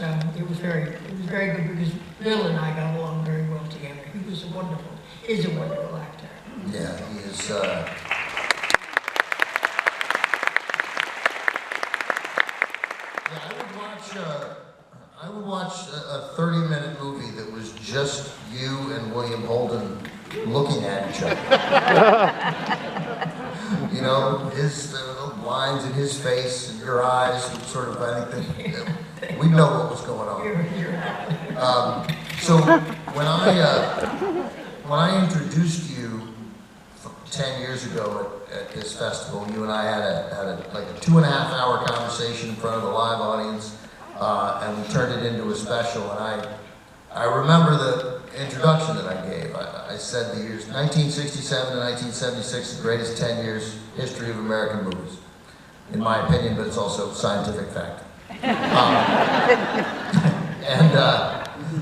very good because Bill and I got along very well together. He was a wonderful actor. Yeah, he is. I would watch a 30-minute movie that was just you and William Holden looking at each other. You know, the lines in his face and your eyes, sort of, I think that we know what was going on. So when I introduced you 10 years ago at this festival, you and I had like a 2.5-hour conversation in front of a live audience. And we turned it into a special, and I remember the introduction that I gave. I said the years 1967 to 1976, the greatest 10 years history of American movies, in my opinion, but it's also scientific fact. And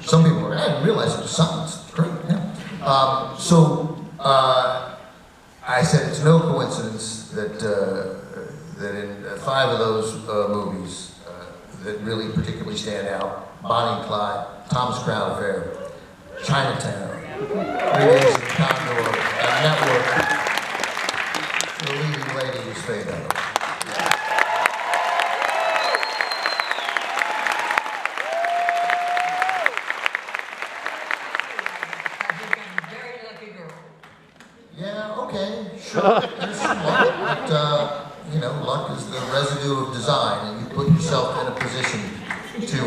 some people were, I didn't realize it was science. It's great. Yeah. I said it's no coincidence that in 5 of those movies that really particularly stand out: Bonnie and Clyde, Thomas Crown Affair, Chinatown, 3 Days in the Condor, Network. The leading lady is Faye. Yeah, okay, sure. There's some luck, but you know, luck is the residue of design, and you put yourself in a position to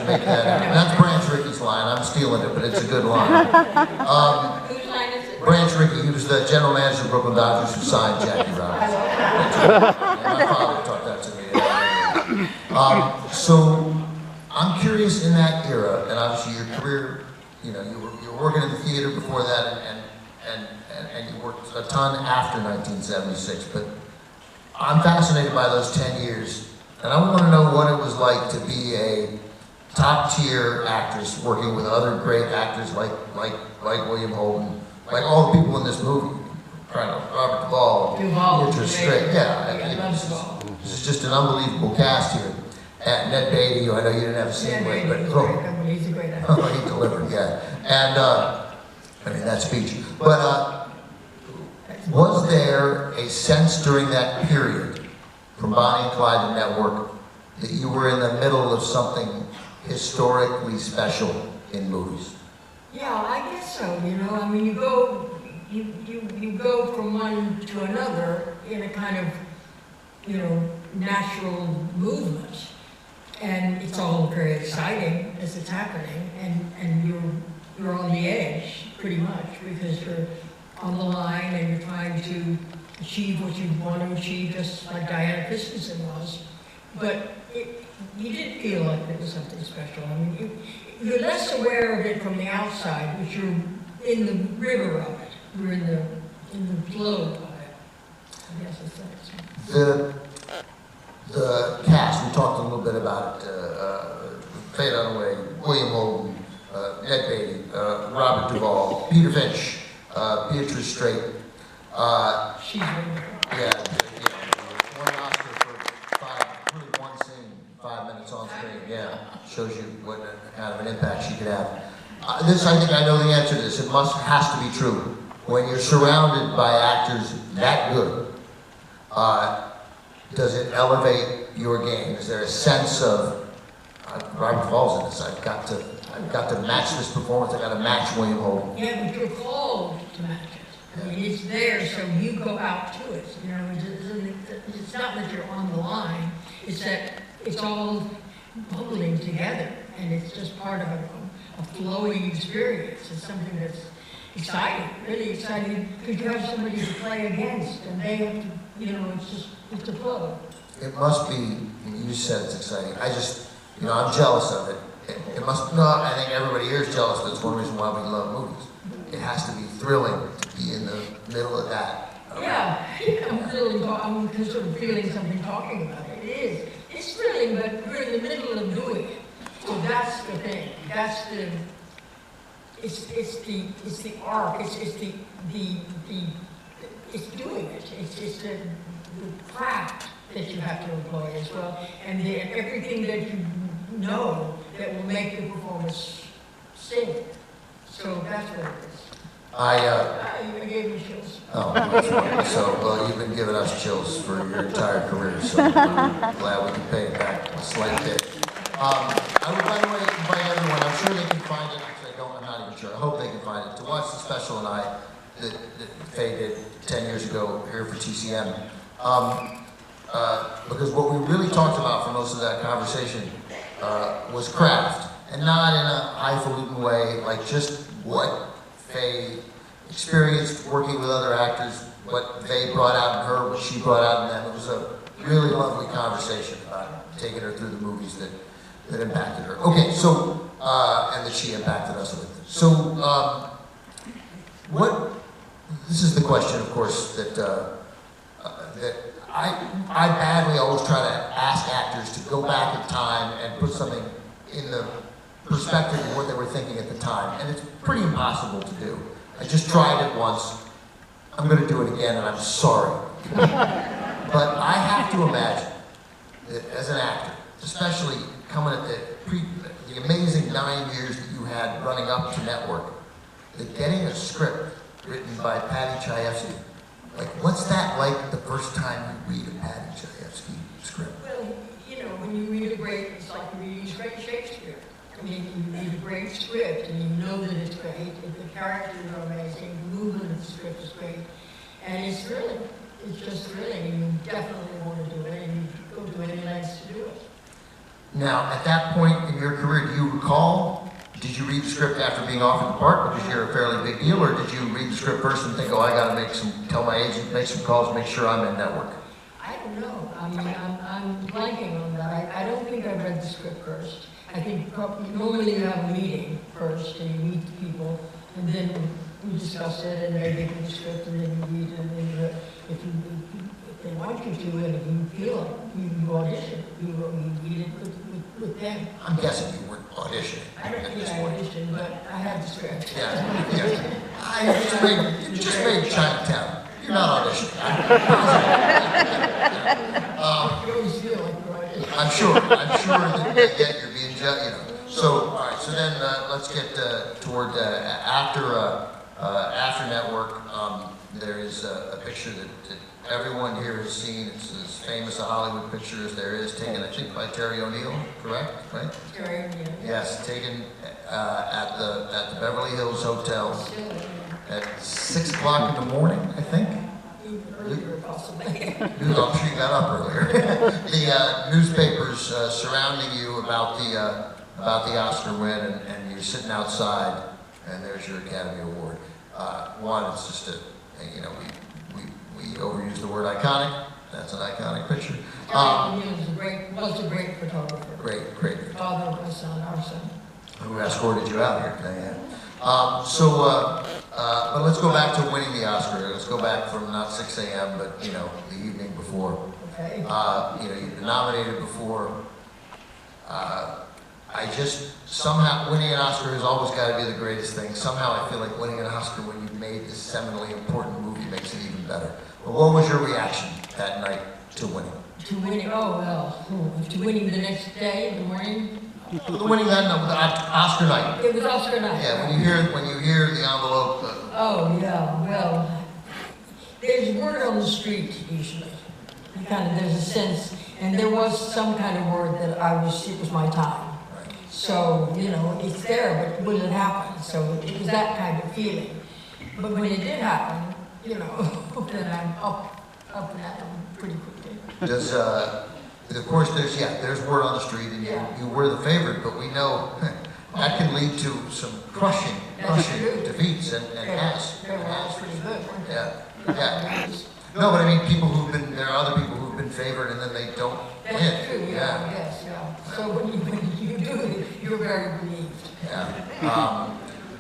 make that happen. That's Branch Rickey's line. I'm stealing it, but it's a good line. Whose line is it? Branch Rickey, he was the general manager of Brooklyn Dodgers who signed Jackie Robinson. My father taught that to me. So I'm curious, in that era, and obviously your career, you know, you were working in the theater before that, and you worked a ton after 1976, but I'm fascinated by those 10 years, and I want to know what it was like to be a top-tier actress working with other great actors like William Holden, like all the people in this movie. Robert Duvall, Richard Straight, this is just an unbelievable cast here. And Ned Beatty, who I know you didn't have a scene with, but he's a great actor. He delivered, yeah. And I mean, that speech. But was there a sense during that period, from Bonnie and Clyde to Network, that you were in the middle of something historically special in movies? Yeah, I guess so. You know, I mean, you go from one to another in a kind of, you know, natural movement. And it's all very exciting as it's happening, and you're on the edge pretty much because you're on the line and you're trying to achieve what you want to achieve, just like Diane Christensen was. But you did feel like it was something special. I mean, you're less aware of it from the outside, but you're in the river of it. You're in the flow of it. I guess that's it. The cast, we talked a little bit about it. Faye Dunaway, William Holden, Ned Beatty, Robert Duvall, Peter Finch, Beatrice Straight. She's wonderful. Yeah, won an Oscar for really one scene, 5 minutes on screen. Yeah, shows you what kind of an impact she could have. This, I think I know the answer to this. It has to be true. When you're surrounded by actors that good, does it elevate your game? Is there a sense of Robert Duvall's in this? I've got to match this performance. I've got to match William Holden. Yeah, but you're called to match it. I mean, it's there, so you go out to it. You know, it's not that you're on the line. It's that it's all bubbling together, and it's just part of a flowing experience. It's something that's exciting, really exciting, because you have somebody to play against, and they have to, you know, it's a flow. It must be, you said it's exciting. I'm jealous of it. It must, no, I think everybody here is jealous, but it's one reason why we love movies. It has to be thrilling to be in the middle of that. Yeah, I'm sort of feeling something talking about it. It is. It's thrilling, but we're in the middle of doing it. So that's the thing. That's the, it's the arc. It's doing it. It's the craft that you have to employ as well, and everything that you know that will make the performance sing. So that's what it is. I gave you chills. Oh, that's wonderful. So, well, you've been giving us chills for your entire career, so I'm glad we can pay it back a slight bit. I would, by the way, invite everyone, I'm sure they can find it, actually I'm not even sure, I hope they can find it, to watch the special that Faye did 10 years ago here for TCM. Because what we really talked about for most of that conversation was craft, and not in a highfalutin way, like just what Faye experienced working with other actors, what Faye brought out in her, what she brought out in them. It was a really lovely conversation about taking her through the movies that impacted her. Okay, so, and that she impacted us with. So, this is the question, of course, that I badly always try to ask actors to go back in time and put something in the perspective of what they were thinking at the time, and it's pretty impossible to do. I just tried it once. I'm going to do it again, and I'm sorry. But I have to imagine that as an actor, especially coming at the amazing 9 years that you had running up to network, that getting a script written by Patty Chayefsky, like, what's that like the first time you read a Patty Chayefsky script? Well, you know, when you read a great, it's like reading Shakespeare. I mean, you read a great script and you know that it's great, and the characters are amazing, the movement of the script is great, and it's thrilling. It's just thrilling, and you definitely want to do it, and you go to any lengths to do it. Now, at that point in your career, do you recall, did you read the script after being offered the part because you're a fairly big deal, or did you read the script first and think, oh, I got to tell my agent, make some calls, make sure I'm in network? I don't know. I mean, I'm blanking on that. I don't think I read the script first. I think probably normally you have a meeting first and you meet the people, and then we discuss it, and they give you the script, and then you read it, and then if they want you to, and if you feel it, you audition. You read it with them. I'm guessing you weren't auditioning. I don't think I auditioned, but I had the script. Yeah. You just made Chinatown. You're not auditioning. I'm sure that you're being judged, you know. So, all right, so then let's get toward after network. There is a picture that everyone here has seen. It's as famous a Hollywood picture as there is, taken, I think, by Terry O'Neill, correct? Right? Terry O'Neill. Yes, taken at the Beverly Hills Hotel at 6 o'clock in the morning, I think. earlier possibly. I'm sure you got up earlier. The newspapers surrounding you about the Oscar win, and you're sitting outside, and there's your Academy Award. One, it's just a, you know, we overuse the word iconic. That's an iconic picture. He was a great photographer. Great. Father of my son, our son. Who escorted you out here, Diane. But let's go back to winning the Oscar. Let's go back from not 6 a.m., but, you know, the evening before. Okay. You know, you've been nominated before. I just, somehow, winning an Oscar has always got to be the greatest thing. Somehow I feel like winning an Oscar when you've made this seminally important movie makes it even better. But what was your reaction that night to winning? To winning, oh well, to winning the next day in the morning. The winning that night, Oscar night. It was Oscar night. Yeah, when you hear the envelope. Oh yeah, well, there's word on the street usually. There's a sense, and there was some kind of word that it was my time. So, you know, it's there, but will it happen? So it was that kind of feeling. But when it did happen, you know, then I'm up and at them pretty quickly. Does, of course, there's word on the street, and you were the favorite, but we know that can lead to some crushing defeats, and has. They were all pretty good, weren't they? Yeah. No, but I mean, there are other people who've been favored, and then they don't win. That's true, yes. So when you do it, you're very relieved. Yeah.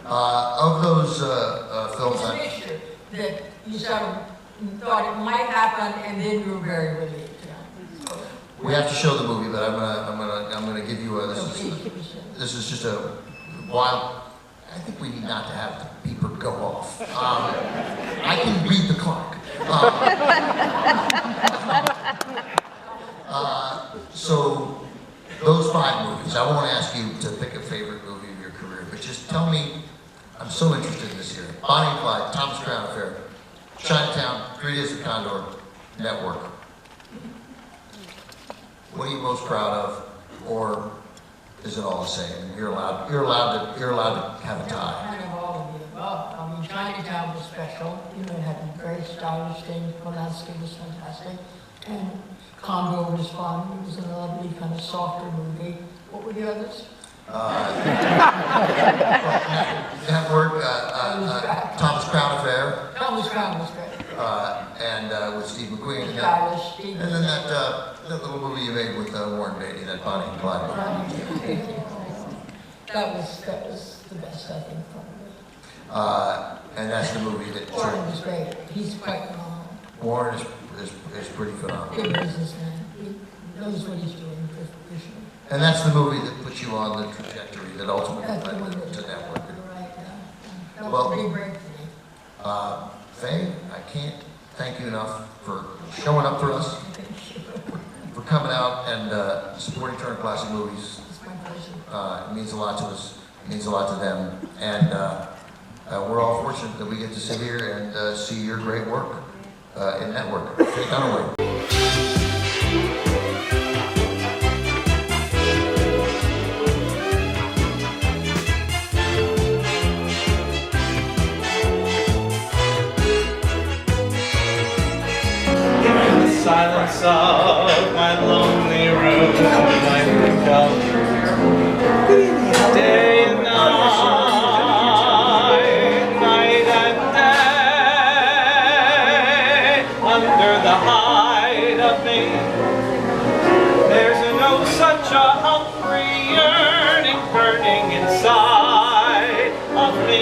Of those films, it's a mixture that you sort of thought it might happen, and then you were very relieved. We have to show the movie, but I'm gonna give you this is just a wild. I think we need not to have the beeper go off. I can read the clock. So those 5 movies. I won't ask you to pick a favorite movie of your career, but just tell me. I'm so interested in this here. Bonnie and Clyde, Thomas Crown Affair, Chinatown, 3 Days of Condor, Network. What are you most proud of, or is it all the same? You're allowed to have a tie. Kind of all of the above. I mean, Chinatown was special. You know, it had very stylish things. Polanski was fantastic, and Condor was fun. It was a lovely kind of softer movie. What were the others? Network, Thomas Crown Affair. Thomas Crown was great. And with Steve McQueen. And then that little movie you made with Warren Beatty, that Bonnie and Clyde. That was the best, I think, probably. And that's the movie that... Warren was great. He's quite phenomenal. Warren is pretty phenomenal. Good businessman. He knows what he's doing for sure. And that's the movie that put you on the trajectory that ultimately led to Network. Right, that was pretty brave for me. Faye, I can't thank you enough for showing up for us, for coming out and supporting Turner Classic Movies. It's my pleasure. It means a lot to us. It means a lot to them. And we're all fortunate that we get to sit here and see your great work in Network. Faye Dunaway. Silence of my lonely room, I think of day and night, night and day, under the hide of me. There's no such a hungry yearning burning inside of me,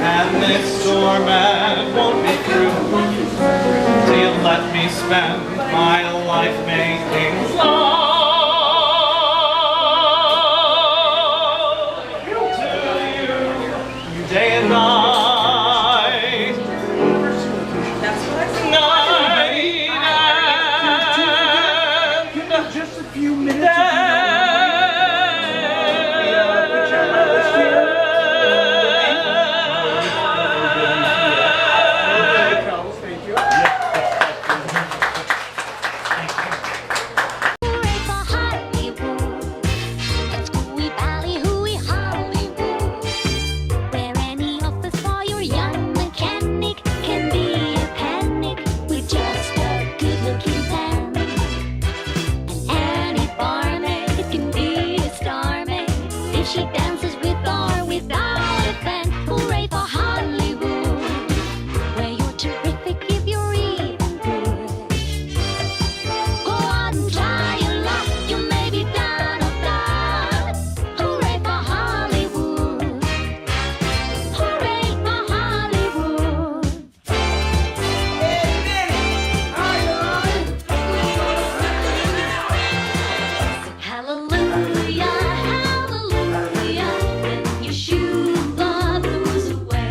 and this torment won't be through. You'll let me spend my life making love to you, day and night. Night and just a few minutes. star without a fan. Hooray for Hollywood, where you're terrific if you're even good. Go out and try your luck, you may be down or down. Hooray for Hollywood, hooray for Hollywood. Hallelujah, hallelujah, when your shoe blows away.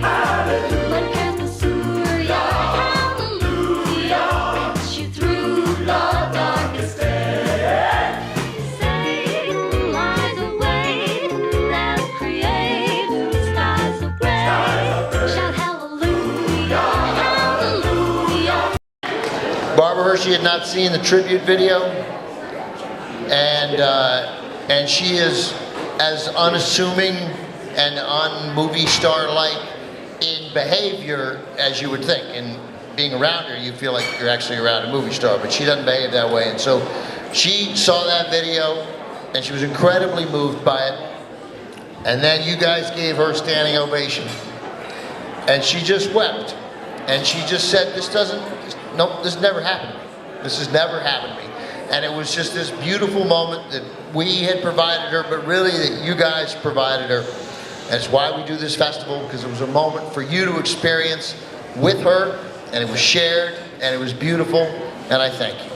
When cast the Surya, hallelujah, gets you through the darkest day. Satan lies awake and creates skies of gray. Shout hallelujah, hallelujah. Barbara Hershey had not seen the tribute video, and she is as unassuming and un-movie star-like in behavior as you would think. And being around her, you feel like you're actually around a movie star, but she doesn't behave that way. And so she saw that video, and she was incredibly moved by it. And then you guys gave her standing ovation, and she just wept. And she just said, this never happened to me. This has never happened to me. And it was just this beautiful moment that we had provided her, but really that you guys provided her. And it's why we do this festival, because it was a moment for you to experience with her, and it was shared, and it was beautiful, and I thank you.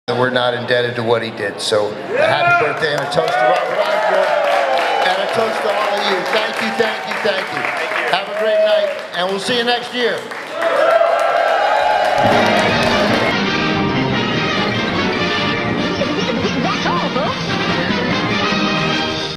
And we're not indebted to what he did. So a happy birthday and a toast to Robert Osborne, and a toast to all of you. Thank you, thank you, thank you. Have a great night, and we'll see you next year.